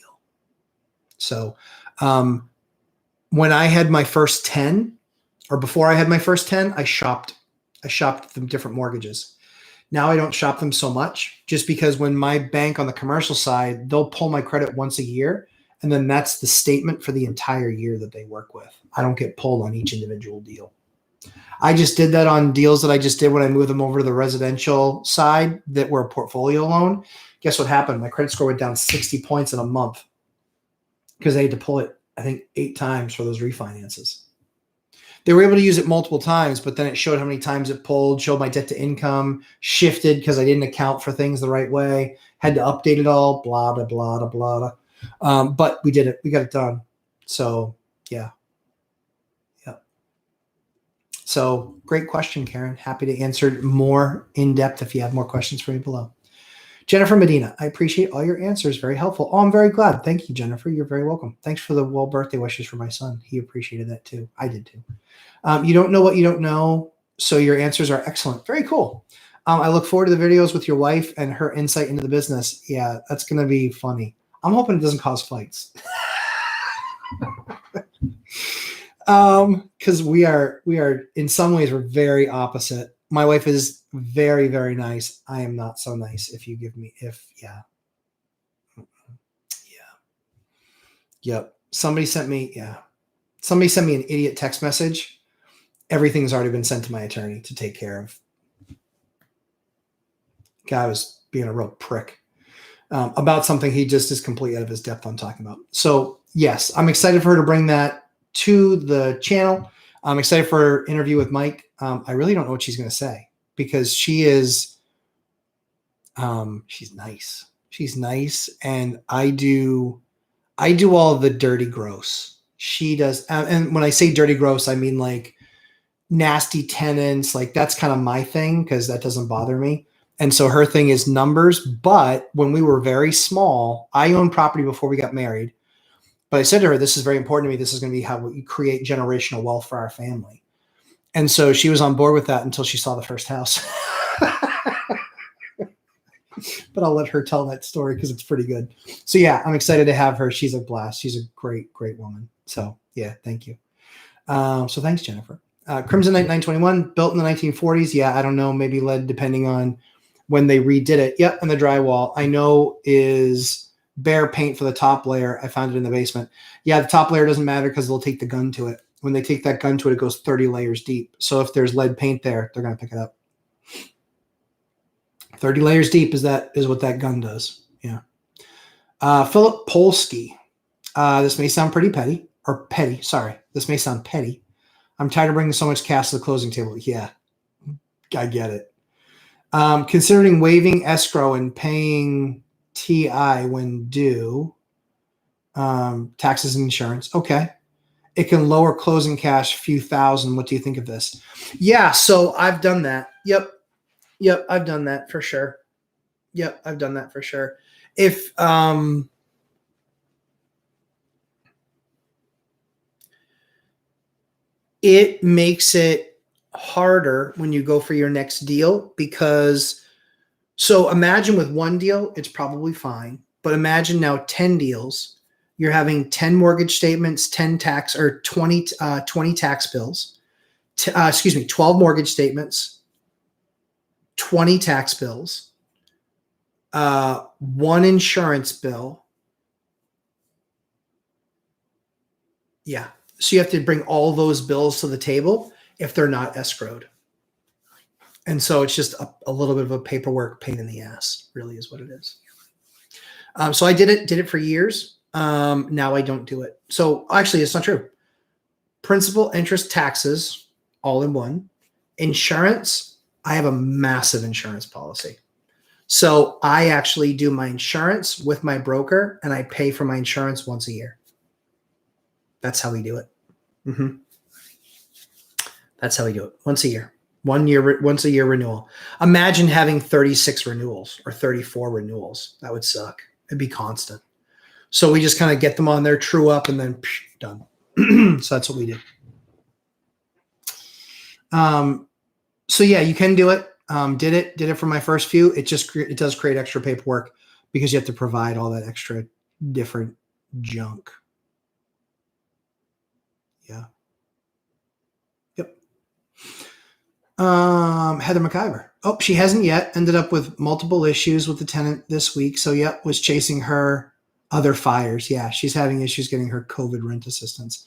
So when I had my first 10, or before I had my first 10, I shopped them different mortgages. Now I don't shop them so much, just because when my bank on the commercial side, they'll pull my credit once a year. And then that's the statement for the entire year that they work with. I don't get pulled on each individual deal. I just did that on deals that I just did when I moved them over to the residential side that were a portfolio loan. Guess what happened? My credit score went down 60 points in a month because I had to pull it, I think, 8 times for those refinances. They were able to use it multiple times, but then it showed how many times it pulled, showed my debt to income, shifted because I didn't account for things the right way, had to update it all, blah, blah, blah, blah, blah. But we did it. We got it done. So, yeah. So great question, Karen. Happy to answer more in depth if you have more questions for me below. Jennifer Medina, I appreciate all your answers. Very helpful. Oh, I'm very glad. Thank you, Jennifer. You're very welcome. Thanks for the well birthday wishes for my son. He appreciated that too. I did too. You don't know what you don't know, so your answers are excellent. Very cool. I look forward to the videos with your wife and her insight into the business. Yeah, that's going to be funny. I'm hoping it doesn't cause fights. Because we are in some ways we're very opposite. My wife is very, very nice. I am not so nice. Yep. Somebody sent me an idiot text message. Everything's already been sent to my attorney to take care of. Guy was being a real prick. about something he just is completely out of his depth on talking about. So yes, I'm excited for her to bring that to the channel. I'm excited for her interview with Mike. I really don't know what she's going to say because she is, she's nice. She's nice. And I do all the dirty gross. She does. And when I say dirty gross, I mean like nasty tenants. Like that's kind of my thing because that doesn't bother me. And so her thing is numbers. But when we were very small, I owned property before we got married. But I said to her, this is very important to me. This is going to be how we create generational wealth for our family. And so she was on board with that until she saw the first house. But I'll let her tell that story because it's pretty good. So yeah, I'm excited to have her. She's a blast. She's a great, great woman. So yeah, thank you. So thanks, Jennifer. Crimson Knight 921, built in the 1940s. Yeah, I don't know, maybe lead depending on when they redid it. Yep, and the drywall I know is bare paint for the top layer. I found it in the basement. Yeah, the top layer doesn't matter because they'll take the gun to it. When they take that gun to it, it goes 30 layers deep. So if there's lead paint there, they're going to pick it up. 30 layers deep is what that gun does. Yeah. Philip Polsky. This may sound pretty petty or petty. Sorry. This may sound petty. I'm tired of bringing so much cash to the closing table. Yeah, I get it. Considering waiving escrow and paying TI when due, taxes and insurance. Okay. It can lower closing cash a few thousand. What do you think of this? Yeah, so I've done that. Yep, I've done that for sure. Yep, I've done that for sure. If it makes it harder when you go for your next deal because so imagine with one deal, it's probably fine. But imagine now 10 deals. You're having 10 mortgage statements, 10 tax or 20 tax bills. 12 mortgage statements, 20 tax bills, one insurance bill. Yeah. So you have to bring all those bills to the table if they're not escrowed. And so it's just a little bit of a paperwork pain in the ass, really is what it is. So I did it for years. Now I don't do it. So actually it's not true. Principal, interest, taxes, all in one. Insurance, I have a massive insurance policy. So I actually do my insurance with my broker and I pay for my insurance once a year. That's how we do it. Mm-hmm. That's how we do it. Once a year. Once a year renewal. Imagine having 36 renewals or 34 renewals. That would suck. It'd be constant. So we just kind of get them on there, true up, and then done. So that's what we do. So yeah, you can do it. Did it for my first few. It does create extra paperwork because you have to provide all that extra different junk. Yeah. Yep. Heather McIver. Oh, she hasn't yet. Ended up with multiple issues with the tenant this week. So yep, was chasing her other fires. Yeah, she's having issues getting her COVID rent assistance.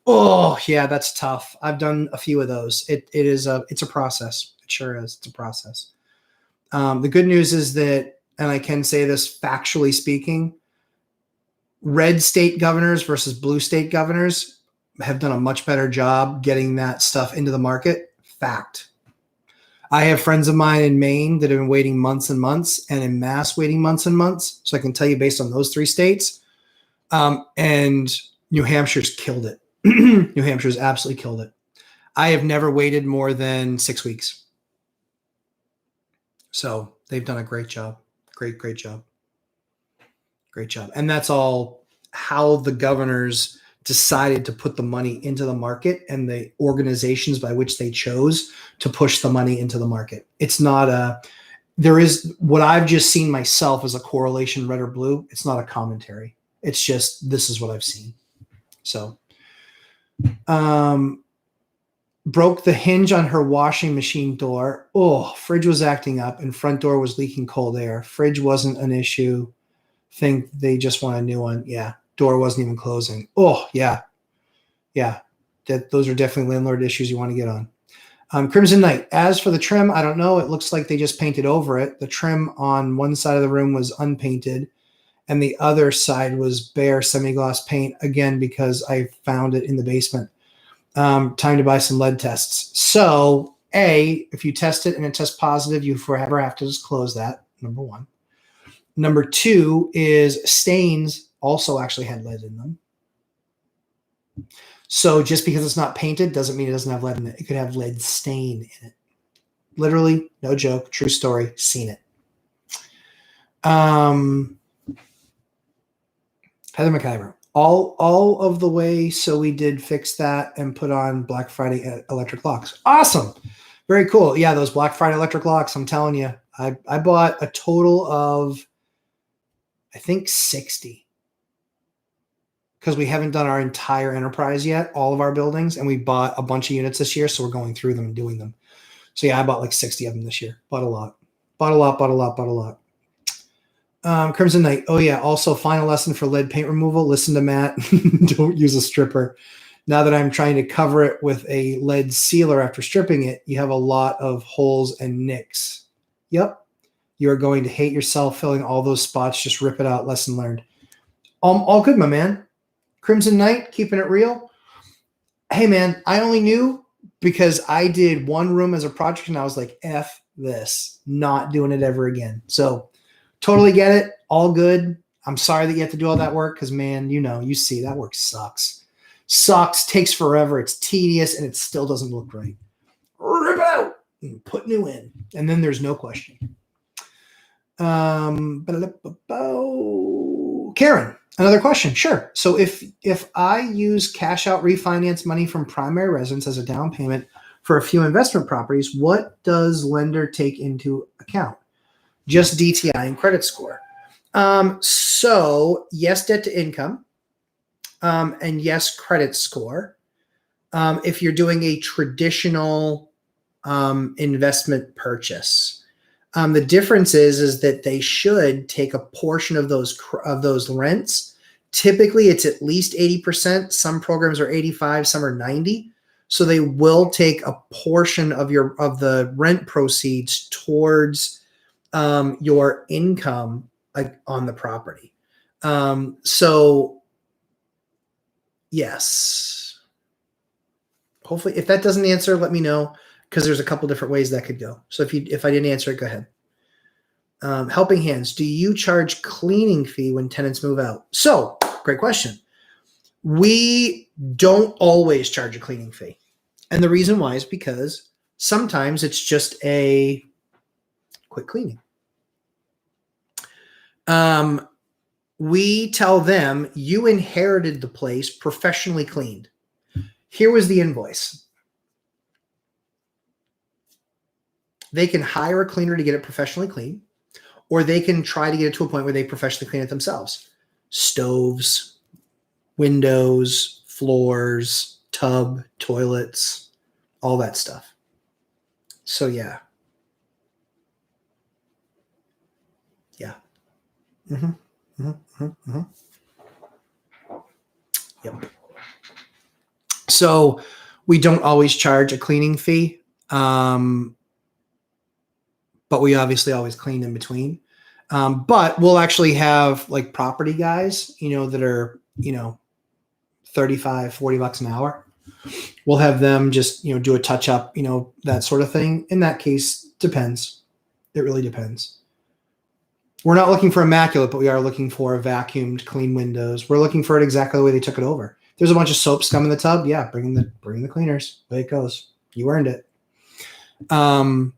Oh, yeah, that's tough. I've done a few of those. It's a process. It sure is. It's a process. The good news is that, and I can say this factually speaking, red state governors versus blue state governors have done a much better job getting that stuff into the market. Fact. I have friends of mine in Maine that have been waiting months and months, and in Mass waiting months and months. So I can tell you based on those three states. And New Hampshire's killed it. New Hampshire's absolutely killed it. I have never waited more than 6 weeks. So they've done a great job. Great job. Great job. And that's all how the governors decided to put the money into the market and the organizations by which they chose to push the money into the market. It's not there is what I've just seen myself as a correlation, red or blue. It's not a commentary. It's just, this is what I've seen. So, broke the hinge on her washing machine door. Oh, fridge was acting up and front door was leaking cold air. Fridge wasn't an issue. Think they just want a new one. Yeah. Door wasn't even closing. Oh, yeah. Yeah. Those are definitely landlord issues you want to get on. Crimson Knight. As for the trim, I don't know. It looks like they just painted over it. The trim on one side of the room was unpainted, and the other side was bare semi-gloss paint, again, because I found it in the basement. Time to buy some lead tests. So, A, if you test it and it tests positive, you forever have to disclose that, number one. Number two is stains also actually had lead in them. So just because it's not painted doesn't mean it doesn't have lead in it. It could have lead stain in it. Literally, no joke, true story, seen it. Heather McIver. All of the way, so we did fix that and put on Black Friday electric locks. Awesome. Very cool. Yeah, those Black Friday electric locks, I'm telling you. I bought a total of, I think, 60. Because we haven't done our entire enterprise yet, all of our buildings, and we bought a bunch of units this year, so we're going through them and doing them. So yeah, I bought like 60 of them this year. Bought a lot. Crimson Knight. Oh yeah. Also, final lesson for lead paint removal. Listen to Matt. Don't use a stripper. Now that I'm trying to cover it with a lead sealer after stripping it, you have a lot of holes and nicks. Yep. You are going to hate yourself filling all those spots. Just rip it out. Lesson learned. All good, my man. Crimson Knight, keeping it real. Hey man, I only knew because I did one room as a project and I was like, F this, not doing it ever again. So totally get it. All good. I'm sorry that you have to do all that work because, man, you see that work sucks. Sucks, takes forever. It's tedious, and it still doesn't look right. Rip it out and put new in. And then there's no question. Karen, another question. Sure. So if I use cash out refinance money from primary residence as a down payment for a few investment properties, what does lender take into account? Just DTI and credit score. So yes, debt to income, and yes, credit score. If you're doing a traditional investment purchase, the difference is that they should take a portion of those rents. Typically, it's at least 80%. Some programs are 85, some are 90. So they will take a portion of the rent proceeds towards your income on the property. So yes, hopefully if that doesn't answer, let me know, because there's a couple different ways that could go. So if I didn't answer it, go ahead. Helping Hands, do you charge cleaning fee when tenants move out? So great question. We don't always charge a cleaning fee. And the reason why is because sometimes it's just a quick cleaning. We tell them you inherited the place professionally cleaned. Here was the invoice. They can hire a cleaner to get it professionally cleaned, or they can try to get it to a point where they professionally clean it themselves. Stoves, windows, floors, tub, toilets, all that stuff. So yeah. Yeah. Yep. So we don't always charge a cleaning fee, but we obviously always clean in between. But we'll actually have like property guys, that are, $35, $40 an hour. We'll have them just, do a touch up, that sort of thing. In that case, depends. It really depends. We're not looking for immaculate, but we are looking for vacuumed, clean windows. We're looking for it exactly the way they took it over. There's a bunch of soap scum in the tub. Yeah, bring the cleaners. Way it goes. You earned it. And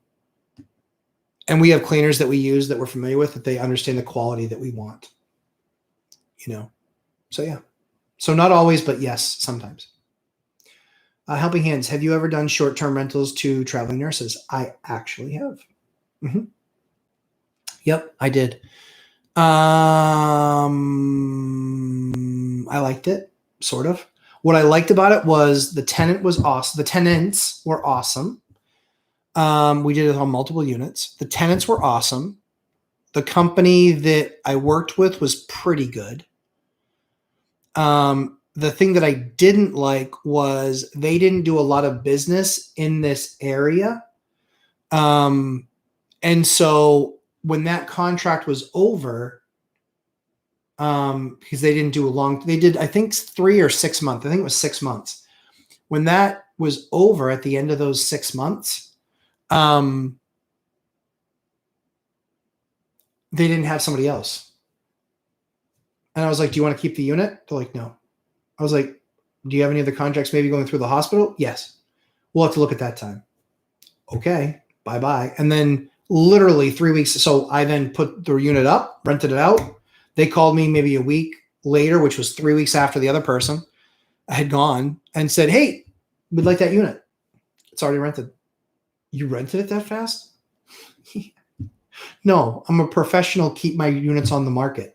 we have cleaners that we use that we're familiar with, that they understand the quality that we want. So yeah. So not always, but yes, sometimes. Helping Hands, have you ever done short-term rentals to traveling nurses? I actually have. Mm-hmm. Yep, I did. I liked it, sort of. What I liked about it was the tenant was awesome. The tenants were awesome. We did it on multiple units. The tenants were awesome. The company that I worked with was pretty good. the thing that I didn't like was they didn't do a lot of business in this area. And so when that contract was over, because they didn't do they did, I think 3 or 6 months. I think it was 6 months. When that was over at the end of those 6 months, they didn't have somebody else. And I was like, do you want to keep the unit? They're like, no. I was like, do you have any other contracts maybe going through the hospital? Yes. We'll have to look at that time. Okay, bye-bye. And then literally 3 weeks. So I then put the unit up, rented it out. They called me maybe a week later, which was 3 weeks after the other person had gone, and said, hey, we'd like that unit. It's already rented. You rented it that fast? No, I'm a professional. Keep my units on the market.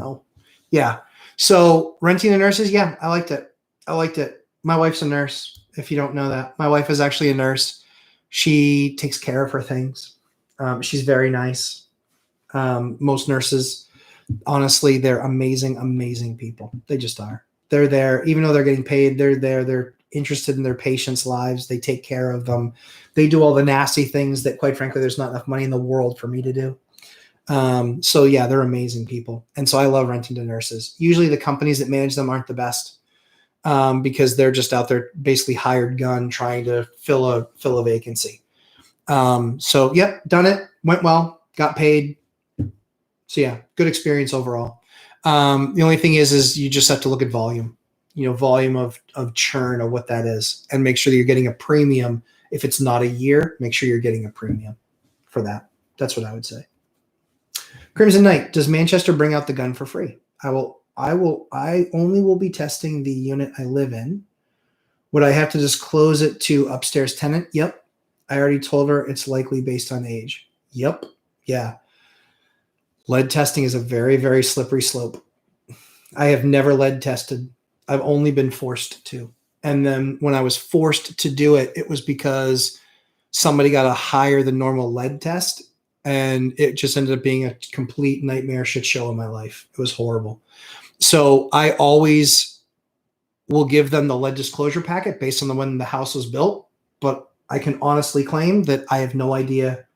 Oh, yeah. So renting the nurses, yeah, I liked it. I liked it. My wife's a nurse, if you don't know that. My wife is actually a nurse. She takes care of her things. She's very nice. Most nurses, honestly, they're amazing, amazing people. They just are. They're there. Even though they're getting paid, they're there. They're interested in their patients' lives. They take care of them. They do all the nasty things that, quite frankly, there's not enough money in the world for me to do. So yeah, they're amazing people. And so I love renting to nurses. Usually the companies that manage them aren't the best, because they're just out there basically hired gun trying to fill a vacancy. So yep, done it, went well, got paid. So yeah, good experience overall. The only thing is you just have to look at volume, volume of churn or what that is, and make sure that you're getting a premium. If it's not a year, make sure you're getting a premium for that. That's what I would say. Crimson Knight, does Manchester bring out the gun for free? I only will be testing the unit I live in. Would I have to disclose it to upstairs tenant? Yep. I already told her it's likely based on age. Yep. Yeah. Lead testing is a very, very slippery slope. I have never lead tested. I've only been forced to. And then when I was forced to do it, it was because somebody got a higher than normal lead test. And it just ended up being a complete nightmare shit show in my life. It was horrible. So I always will give them the lead disclosure packet based on when the house was built. But I can honestly claim that I have no idea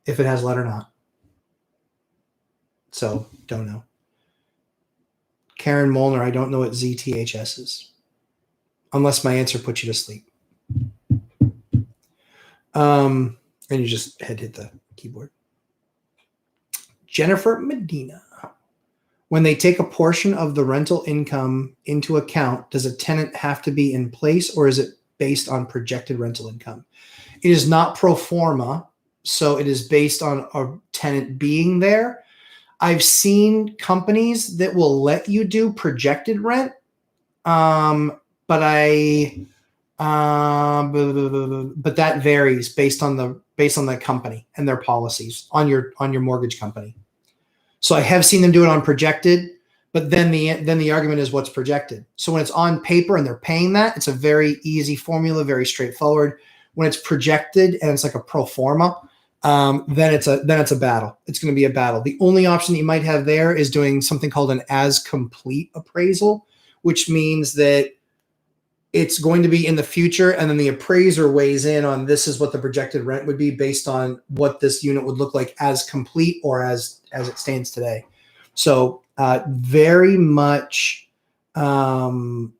if it has lead or not. So don't know. Karen Molnar, I don't know what ZTHS is. Unless my answer puts you to sleep. And you just hit the keyboard. Jennifer Medina. When they take a portion of the rental income into account, does a tenant have to be in place, or is it based on projected rental income? It is not pro forma, so it is based on a tenant being there. I've seen companies that will let you do projected rent, but that varies based on the company and their policies on your mortgage company. So I have seen them do it on projected, but then the argument is what's projected. So when it's on paper and they're paying that, it's a very easy formula, very straightforward. When it's projected and it's like a pro forma, then it's a battle. It's going to be a battle. The only option that you might have there is doing something called an as complete appraisal, which means that it's going to be in the future, and then the appraiser weighs in on this is what the projected rent would be based on what this unit would look like as complete or as it stands today. So very much depends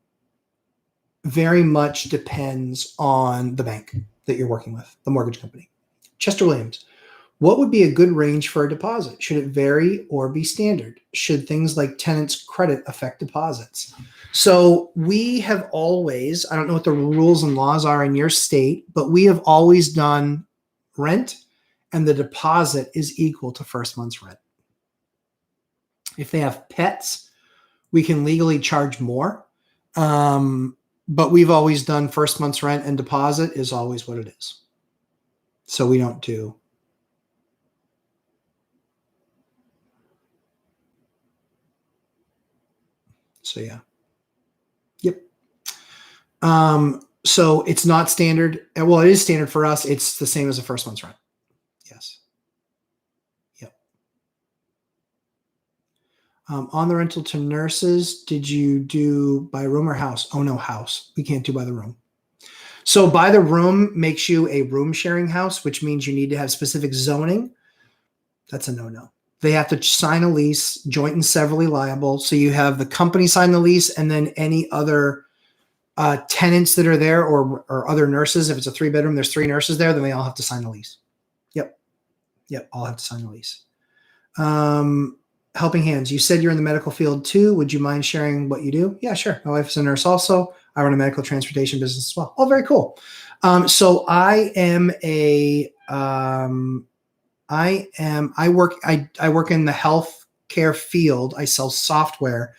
on the bank that you're working with, the mortgage company. Chester Williams, what would be a good range for a deposit? Should it vary or be standard? Should things like tenants' credit affect deposits? So we have always, I don't know what the rules and laws are in your state, but we have always done rent and the deposit is equal to first month's rent. If they have pets, we can legally charge more. But we've always done first month's rent and deposit is always what it is. So we don't do. So yeah. Yep. So it's not standard. Well, it is standard for us. It's the same as a first month's rent. Yes. Yep. On the rental to nurses, did you do by room or house? Oh, no, house. We can't do by the room. So by the room makes you a room sharing house, which means you need to have specific zoning. That's a no-no. They have to sign a lease, joint and severally liable. So you have the company sign the lease, and then any other tenants that are there or other nurses. If it's a 3-bedroom, there's 3 nurses there, then they all have to sign the lease. Yep, all have to sign the lease. Helping hands. You said you're in the medical field too. Would you mind sharing what you do? Yeah, sure. My wife is a nurse also. I run a medical transportation business as well. Oh, very cool. So I am I work in the healthcare field. I sell software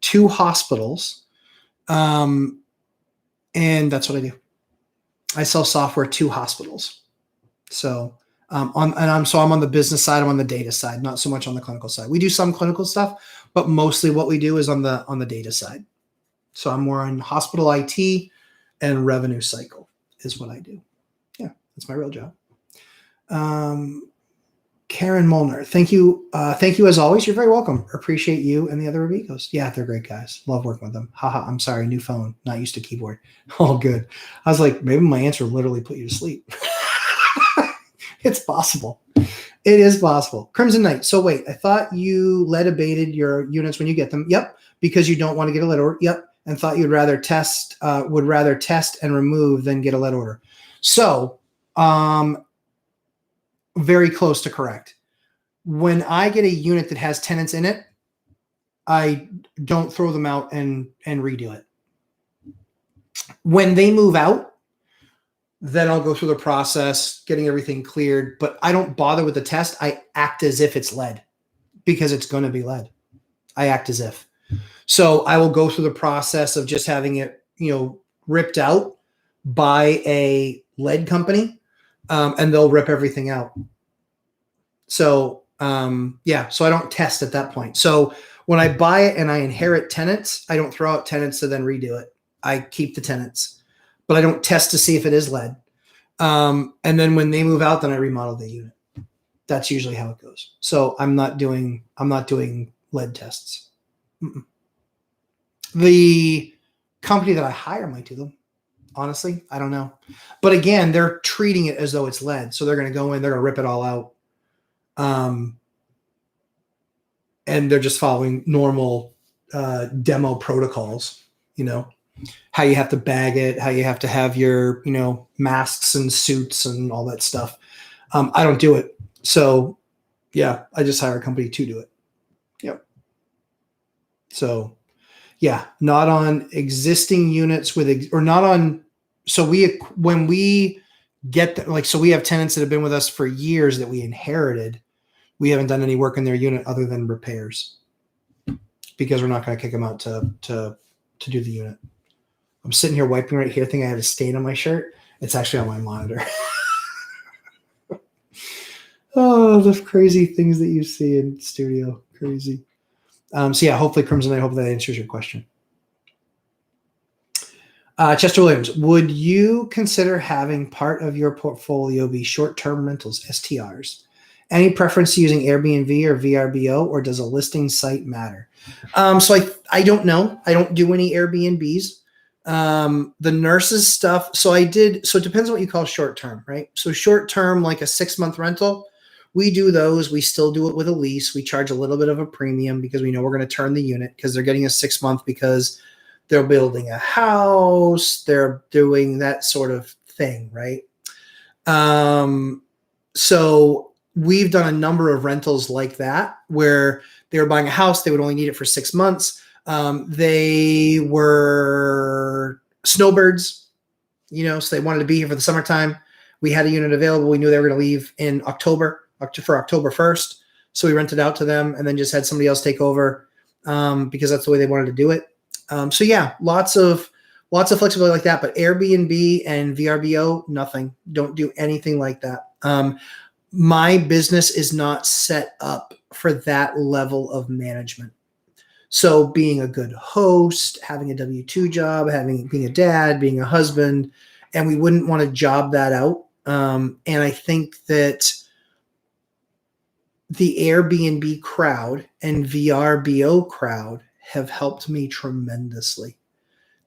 to hospitals. And that's what I do. I sell software to hospitals. So I'm on the business side. I'm on the data side, not so much on the clinical side. We do some clinical stuff, but mostly what we do is on the data side. So I'm more on hospital IT and revenue cycle is what I do. Yeah, that's my real job. Karen Molnar, thank you. Thank you as always. You're very welcome. Appreciate you and the other Amigos. Yeah, they're great guys. Love working with them. Haha, I'm sorry. New phone. Not used to keyboard. All good. I was like, maybe my answer literally put you to sleep. It's possible. It is possible. Crimson Knight. So wait, I thought you lead abated your units when you get them. Yep. Because you don't want to get a lead order. Yep. And thought you'd rather test, and remove than get a lead order. So, very close to correct. When I get a unit that has tenants in it, I don't throw them out and redo it. When they move out, then I'll go through the process, getting everything cleared, but I don't bother with the test. I act as if it's lead because it's going to be lead. I act as if. So I will go through the process of just having it, ripped out by a lead company, and they'll rip everything out. So, so I don't test at that point. So when I buy it and I inherit tenants, I don't throw out tenants to then redo it. I keep the tenants, but I don't test to see if it is lead. And then when they move out, then I remodel the unit. That's usually how it goes. So I'm not doing lead tests. Mm-mm. The company that I hire might do them. Honestly, I don't know. But again, they're treating it as though it's lead. So they're going to go in, they're going to rip it all out. And they're just following normal demo protocols, how you have to bag it, how you have to have your, masks and suits and all that stuff. I don't do it. So yeah, I just hire a company to do it. Yep. So yeah, not on existing units so when we get so we have tenants that have been with us for years that we inherited. We haven't done any work in their unit other than repairs because we're not going to kick them out to do the unit. I'm sitting here wiping right here, thinking I have a stain on my shirt. It's actually on my monitor. Oh, the crazy things that you see in studio. Crazy. So yeah, hopefully Crimson, I hope that answers your question. Chester Williams, would you consider having part of your portfolio be short-term rentals, STRs? Any preference to using Airbnb or VRBO, or does a listing site matter? So I don't know. I don't do any Airbnbs. The nurses stuff. So it depends on what you call short-term, right? So short-term, like a 6-month rental, we do those. We still do it with a lease. We charge a little bit of a premium because we know we're going to turn the unit because they're getting a 6-month because they're building a house. They're doing that sort of thing, right? So we've done a number of rentals like that where they were buying a house. They would only need it for 6 months. They were snowbirds, so they wanted to be here for the summertime. We had a unit available. We knew they were going to leave in October for October 1st. So we rented out to them and then just had somebody else take over because that's the way they wanted to do it. So yeah, lots of flexibility like that, but Airbnb and VRBO, nothing. Don't do anything like that. My business is not set up for that level of management. So being a good host, having a W-2 job, being a dad, being a husband, and we wouldn't want to job that out. And I think that the Airbnb crowd and VRBO crowd have helped me tremendously.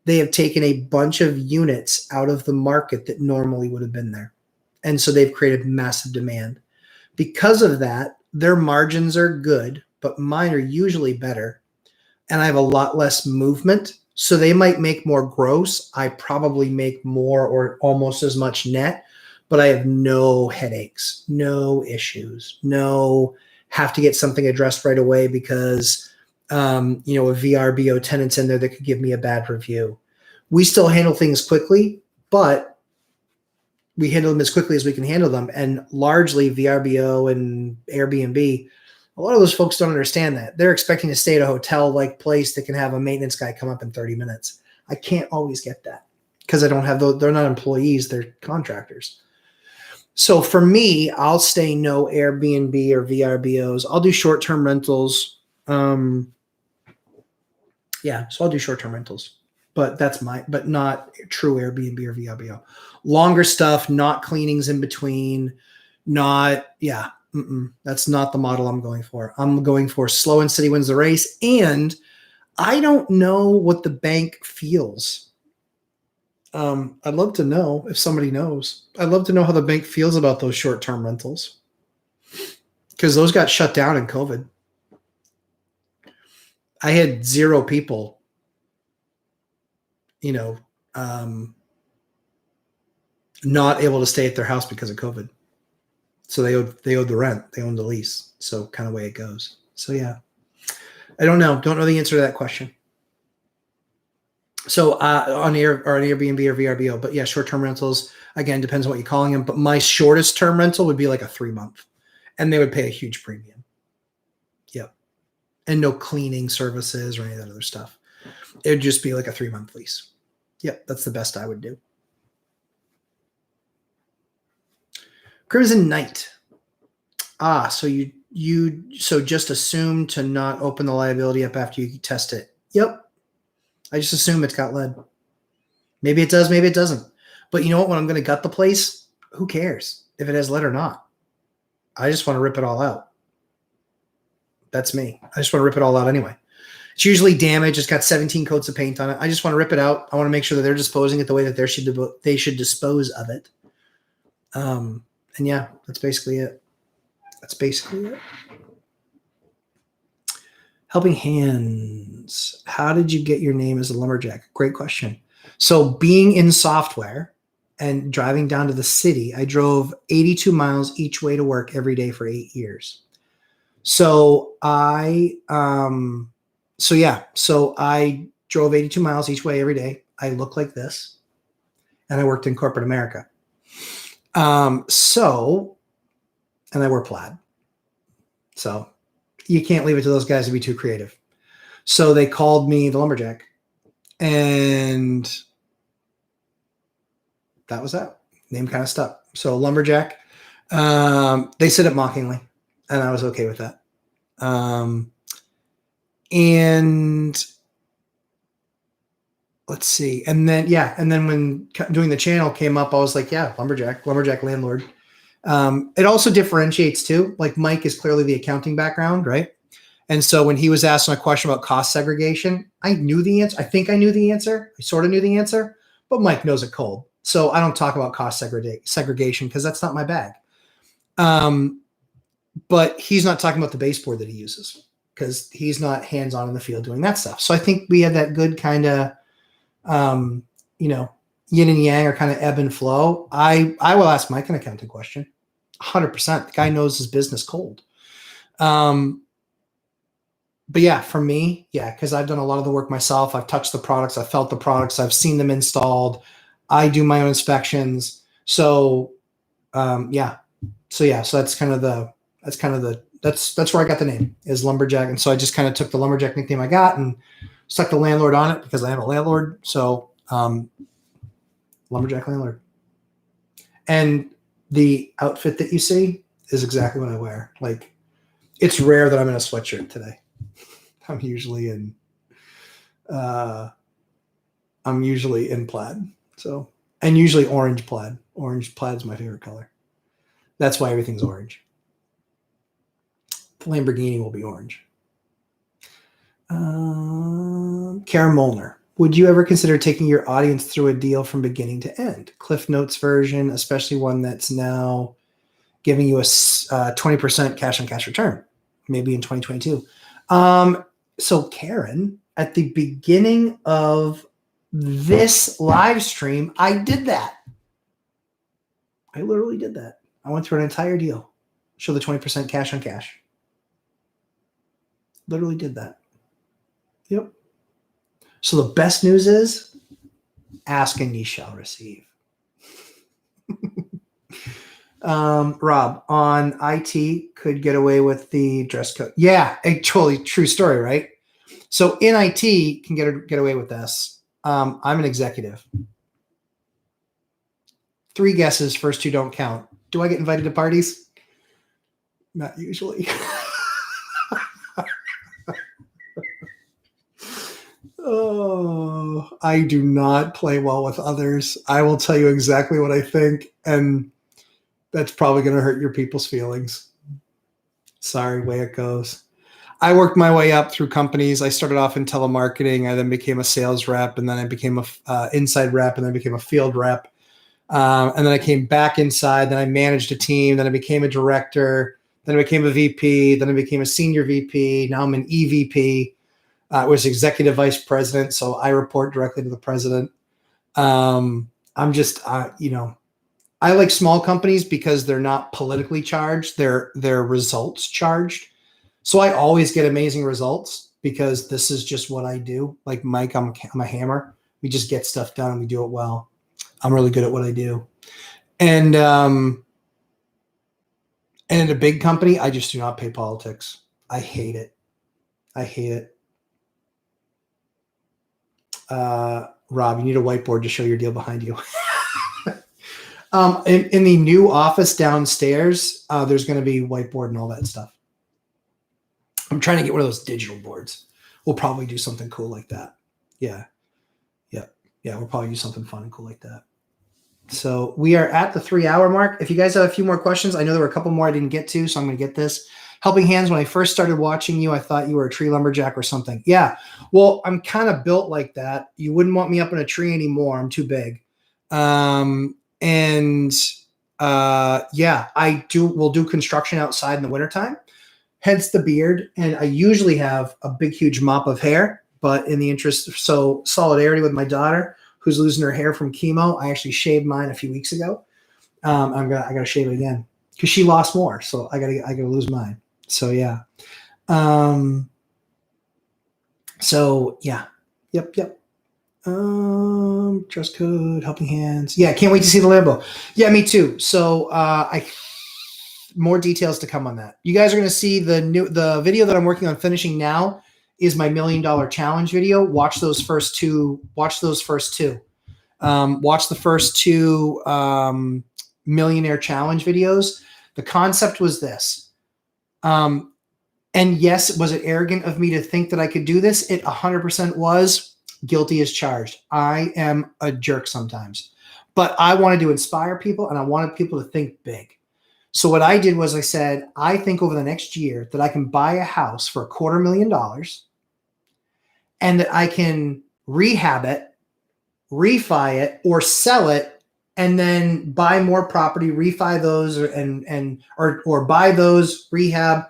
They have taken a bunch of units out of the market that normally would have been there. And so they've created massive demand. Because of that, their margins are good, but mine are usually better. And I have a lot less movement. So they might make more gross. I probably make more or almost as much net, but I have no headaches, no issues, no have to get something addressed right away because, a VRBO tenant's in there that could give me a bad review. We still handle things quickly, but we handle them as quickly as we can handle them. And largely VRBO and Airbnb, a lot of those folks don't understand that. They're expecting to stay at a hotel-like place that can have a maintenance guy come up in 30 minutes. I can't always get that because I don't have those. They're not employees. They're contractors. So for me, I'll stay no Airbnb or VRBOs. I'll do short-term rentals. So I'll do short-term rentals. But but not true Airbnb or VRBO. Longer stuff, not cleanings in between, that's not the model I'm going for. I'm going for slow and steady wins the race. And I don't know what the bank feels. I'd love to know if somebody knows. I'd love to know how the bank feels about those short-term rentals because those got shut down in COVID. I had 0 people not able to stay at their house because of COVID. So they owed the rent. They owned the lease. So kind of way it goes. So yeah, I don't know. Don't know the answer to that question. So on Airbnb or VRBO, but yeah, short-term rentals, again, depends on what you're calling them. But my shortest term rental would be like a 3-month and they would pay a huge premium. Yep. And no cleaning services or any of that other stuff. It would just be like a 3-month lease. Yep, that's the best I would do. Crimson Knight. So you just assume to not open the liability up after you test it. Yep. I just assume it's got lead. Maybe it does, maybe it doesn't. But you know what? When I'm going to gut the place, who cares if it has lead or not? I just want to rip it all out. That's me. I just want to rip it all out anyway. It's usually damaged. It's got 17 coats of paint on it. I just want to rip it out. I want to make sure that they're disposing it the way that they should dispose of it. And yeah, that's basically it. Helping Hands. How did you get your name as a lumberjack? Great question. So being in software and driving down to the city, I drove 82 miles each way to work every day for 8 years. So I drove 82 miles each way every day. I look like this and I worked in corporate America. And I wear plaid. So you can't leave it to those guys to be too creative. So they called me the lumberjack and that was that. Name kind of stuck. So lumberjack, they said it mockingly and I was okay with that. And let's see. And then when doing the channel came up, I was like, yeah, lumberjack landlord. It also differentiates too. Like Mike is clearly the accounting background, right? And so when he was asking a question about cost segregation, I knew the answer. I think I knew the answer. I sort of knew the answer, but Mike knows it cold. So I don't talk about cost segregation because that's not my bag. But he's not talking about the baseboard that he uses because he's not hands-on in the field doing that stuff. So I think we had that good kind of, yin and yang or kind of ebb and flow. I will ask Mike an accounting question. 100%. The guy knows his business cold. But yeah, for me, because I've done a lot of the work myself. I've touched the products. I've felt the products. I've seen them installed. I do my own inspections. So, So that's kind of that's where I got the name is lumberjack. And so I just kind of took the lumberjack nickname I got and stuck the landlord on it because I am a landlord. So, lumberjack landlord. And the outfit that you see is exactly what I wear. Like, it's rare that I'm in a sweatshirt today. I'm usually in plaid. So, and usually orange plaid. Orange plaid is my favorite color. That's why everything's orange. The Lamborghini will be orange. Karen Molnar. Would you ever consider taking your audience through a deal from beginning to end? Cliff Notes version, especially one that's now giving you a 20% cash on cash return, maybe in 2022. So Karen, at the beginning of this live stream, I did that. I literally did that. I went through an entire deal. Show the 20% cash on cash. Literally did that. Yep. So the best news is ask and ye shall receive. Rob, on IT could get away with the dress code. Yeah, a totally true story, right? So in IT can get away with this. I'm an executive. 3 guesses, first 2 don't count. Do I get invited to parties? Not usually. Oh, I do not play well with others. I will tell you exactly what I think, and that's probably going to hurt your people's feelings. Sorry, way it goes. I worked my way up through companies. I started off in telemarketing. I then became a sales rep, and then I became a inside rep, and then I became a field rep. And then I came back inside. Then I managed a team. Then I became a director. Then I became a VP. Then I became a senior VP. Now I'm an EVP. I was executive vice president, so I report directly to the president. I'm just, I like small companies because they're not politically charged. They're results charged. So I always get amazing results because this is just what I do. Like Mike, I'm a hammer. We just get stuff done and we do it well. I'm really good at what I do. And in a big company, I just do not pay politics. I hate it. I hate it. Rob, you need a whiteboard to show your deal behind you. In the new office downstairs, there's going to be whiteboard and all that stuff. I'm trying to get one of those digital boards. We'll probably do something cool like that. Yeah. We'll probably do something fun and cool like that. So we are at the 3-hour mark. If you guys have a few more questions, I know there were a couple more I didn't get to, so I'm going to get this. Helping Hands, when I first started watching you, I thought you were a tree lumberjack or something. Yeah, well, I'm kind of built like that. You wouldn't want me up in a tree anymore. I'm too big. I will do construction outside in the wintertime, hence the beard. And I usually have a big, huge mop of hair, but in the interest of solidarity with my daughter, who's losing her hair from chemo, I actually shaved mine a few weeks ago. I gotta shave it again because she lost more, so I gotta lose mine. So yeah. Yep. Dress code, Helping Hands. Yeah, can't wait to see the Lambo. Yeah, me too. So more details to come on that. You guys are gonna see the video that I'm working on finishing now is my $1 million challenge video. Watch those first two. Watch the first 2 millionaire challenge videos. The concept was this. And yes, was it arrogant of me to think that I could do this? It 100% was. Guilty as charged. I am a jerk sometimes, but I wanted to inspire people and I wanted people to think big. So what I did was I said, I think over the next year that I can buy a house for $250,000 and that I can rehab it, refi it, or sell it, and then buy more property, refi those, or buy those, rehab,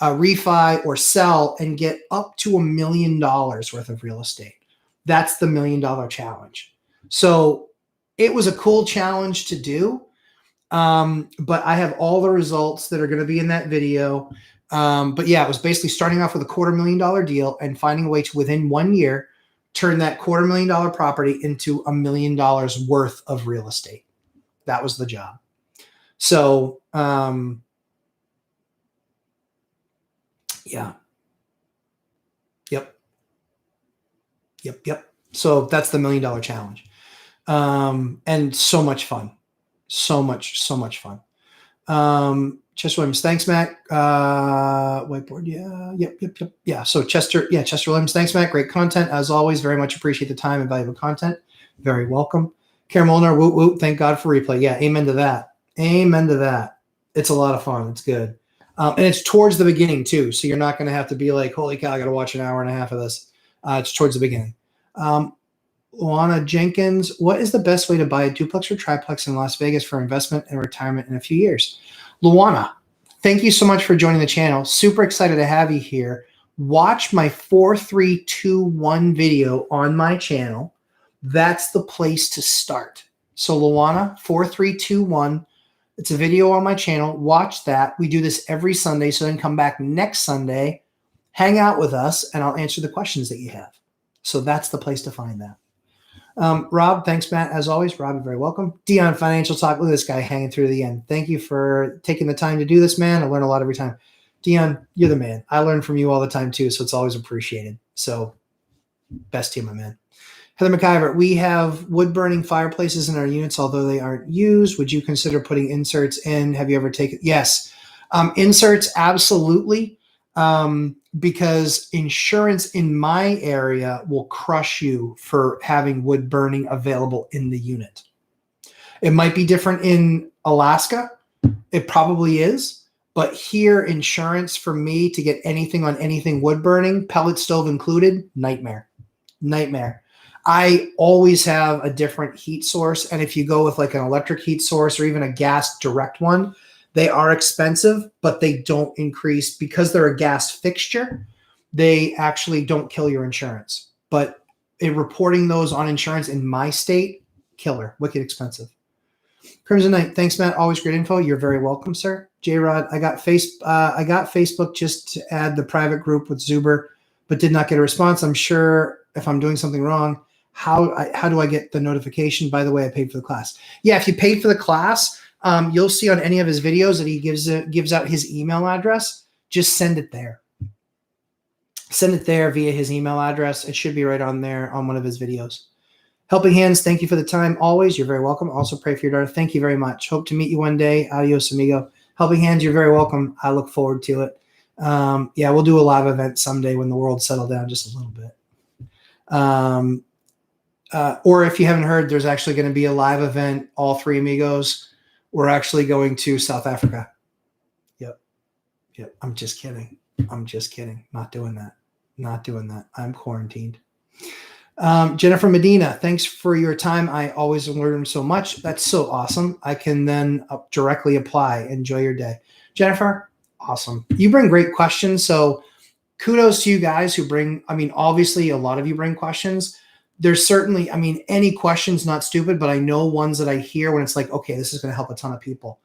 refi, or sell, and get up to $1 million worth of real estate. That's the $1 million challenge. So it was a cool challenge to do. But I have all the results that are going to be in that video. But yeah, it was basically starting off with a $250,000 deal and finding a way to, within 1 year, turn that $250,000 property into $1 million worth of real estate. That was the job. So, yeah. Yep. So that's the $1 million challenge. And so much fun. So much fun. Chester Williams, thanks, Matt. Whiteboard, yeah, yep. Yeah, so Chester Williams, thanks, Matt. Great content. As always, very much appreciate the time and valuable content. Very welcome. Karen Molnar, woot woot, thank God for replay. Yeah, amen to that. It's a lot of fun. It's good. And it's towards the beginning too. So you're not going to have to be like, holy cow, I got to watch an hour and a half of this. It's towards the beginning. Luana Jenkins, what is the best way to buy a duplex or triplex in Las Vegas for investment and retirement in a few years? Luana, thank you so much for joining the channel. Super excited to have you here. Watch my 4-3-2-1 video on my channel. That's the place to start. So Luana, 4-3-2-1. It's a video on my channel. Watch that. We do this every Sunday. So then come back next Sunday, hang out with us, and I'll answer the questions that you have. So that's the place to find that. Rob, thanks, Matt. As always, Rob, you're very welcome. Dion Financial Talk. Look at this guy hanging through the end. Thank you for taking the time to do this, man. I learn a lot every time. Dion, you're the man. I learn from you all the time, too, so it's always appreciated. So best to you, my man. Heather McIver, we have wood-burning fireplaces in our units, although they aren't used. Would you consider putting inserts in? Have you ever taken? Yes. Inserts, absolutely. Because insurance in my area will crush you for having wood burning available in the unit. It might be different in Alaska. It probably is. But here, insurance for me to get anything on anything wood burning, pellet stove included, nightmare. Nightmare. I always have a different heat source. And if you go with like an electric heat source or even a gas direct one, they are expensive, but they don't increase because they're a gas fixture. They actually don't kill your insurance. But in reporting those on insurance in my state, killer, wicked expensive. Crimson Knight, thanks, Matt. Always great info. You're very welcome, sir. J-Rod, I got Facebook just to add the private group with Zuber, but did not get a response. I'm sure if I'm doing something wrong, how do I get the notification? By the way, I paid for the class. Yeah, if you paid for the class, you'll see on any of his videos that he gives out his email address. Just send it there. Send it there via his email address. It should be right on there on one of his videos. Helping Hands, thank you for the time. Always, you're very welcome. Also pray for your daughter. Thank you very much. Hope to meet you one day. Adios, amigo. Helping Hands, you're very welcome. I look forward to it. Yeah, we'll do a live event someday when the world's settled down just a little bit. Or if you haven't heard, there's actually going to be a live event, all three amigos. We're actually going to South Africa. Yep. I'm just kidding. Not doing that. I'm quarantined. Jennifer Medina, thanks for your time. I always learn so much. That's so awesome. I can then directly apply. Enjoy your day. Jennifer, awesome. You bring great questions. So kudos to you guys who bring, obviously a lot of you bring questions. There's certainly, any question's not stupid, but I know ones that I hear when it's like, okay, this is going to help a ton of people.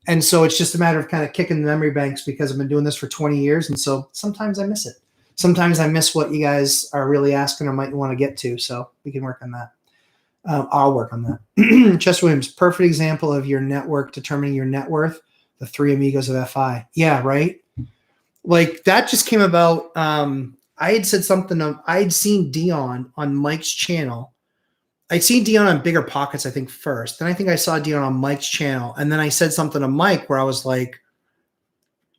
And so it's just a matter of kind of kicking the memory banks because I've been doing this for 20 years. And so sometimes I miss it. Sometimes I miss what you guys are really asking or might want to get to. So we can work on that. I'll work on that. Chester Williams, perfect example of your network determining your net worth, the three amigos of FI. Yeah, right? Like that just came about. I had said something. I had seen Dion on Mike's channel. I'd seen Dion on Bigger Pockets, I think, first. Then I think I saw Dion on Mike's channel. And then I said something to Mike where I was like,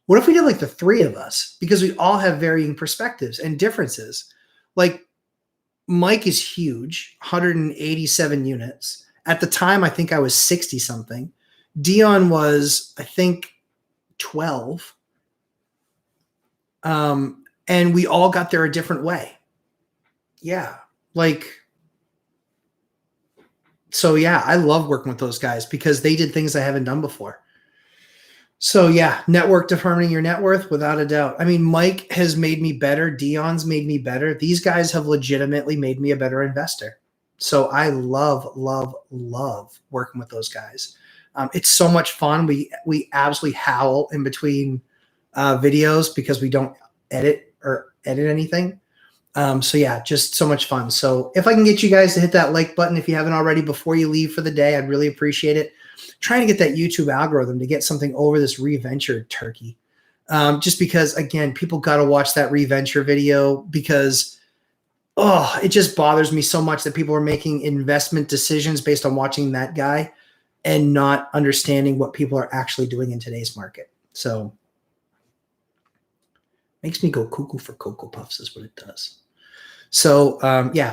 what if we did like the three of us? Because we all have varying perspectives and differences. Like Mike is huge, 187 units. At the time, I think I was 60 something. Dion was, I think, 12. And we all got there a different way. Yeah. So yeah, I love working with those guys because they did things I haven't done before. So yeah, network determining your net worth without a doubt. Mike has made me better. Dion's made me better. These guys have legitimately made me a better investor. So I love working with those guys. It's so much fun. We absolutely howl in between videos because we don't edit anything. So yeah, just so much fun. So if I can get you guys to hit that like button, if you haven't already, before you leave for the day, I'd really appreciate it. Trying to get that YouTube algorithm to get something over this reventure turkey. Just because, again, people got to watch that reventure video because, it just bothers me so much that people are making investment decisions based on watching that guy and not understanding what people are actually doing in today's market. So makes me go cuckoo for Cocoa Puffs is what it does. So,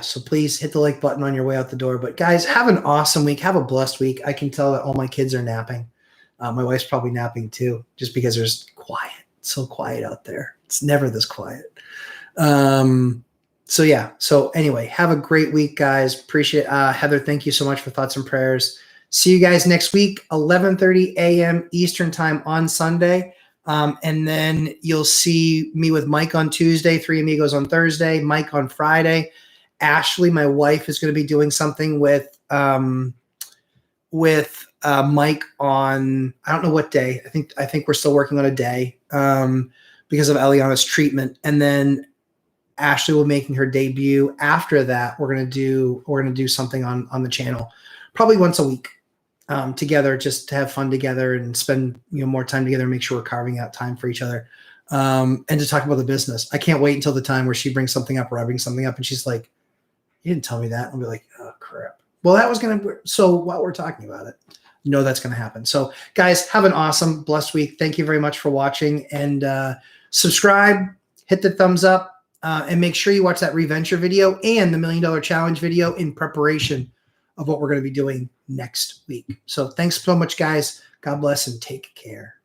so please hit the like button on your way out the door. But guys, have an awesome week. Have a blessed week. I can tell that all my kids are napping. My wife's probably napping too, just because there's quiet. It's so quiet out there. It's never this quiet. So yeah. So anyway, have a great week, guys. Appreciate Heather. Thank you so much for thoughts and prayers. See you guys next week, 11:30 a.m. Eastern time on Sunday. And then you'll see me with Mike on Tuesday, Three Amigos on Thursday, Mike on Friday. Ashley, my wife, is going to be doing something with Mike on, I don't know what day. I think we're still working on a day because of Eliana's treatment. And then Ashley will be making her debut. After that, we're gonna do something on the channel, probably once a week, together, just to have fun together and spend more time together. Make sure we're carving out time for each other, and to talk about the business. I can't wait until the time where she brings something up or I bring something up, and she's like, "You didn't tell me that." I'll be like, "Oh crap." Well, that was so while we're talking about it, that's gonna happen. So, guys, have an awesome, blessed week. Thank you very much for watching, and subscribe, hit the thumbs up. And make sure you watch that reventure video and the $1 Million Challenge video in preparation of what we're going to be doing next week. So thanks so much, guys. God bless and take care.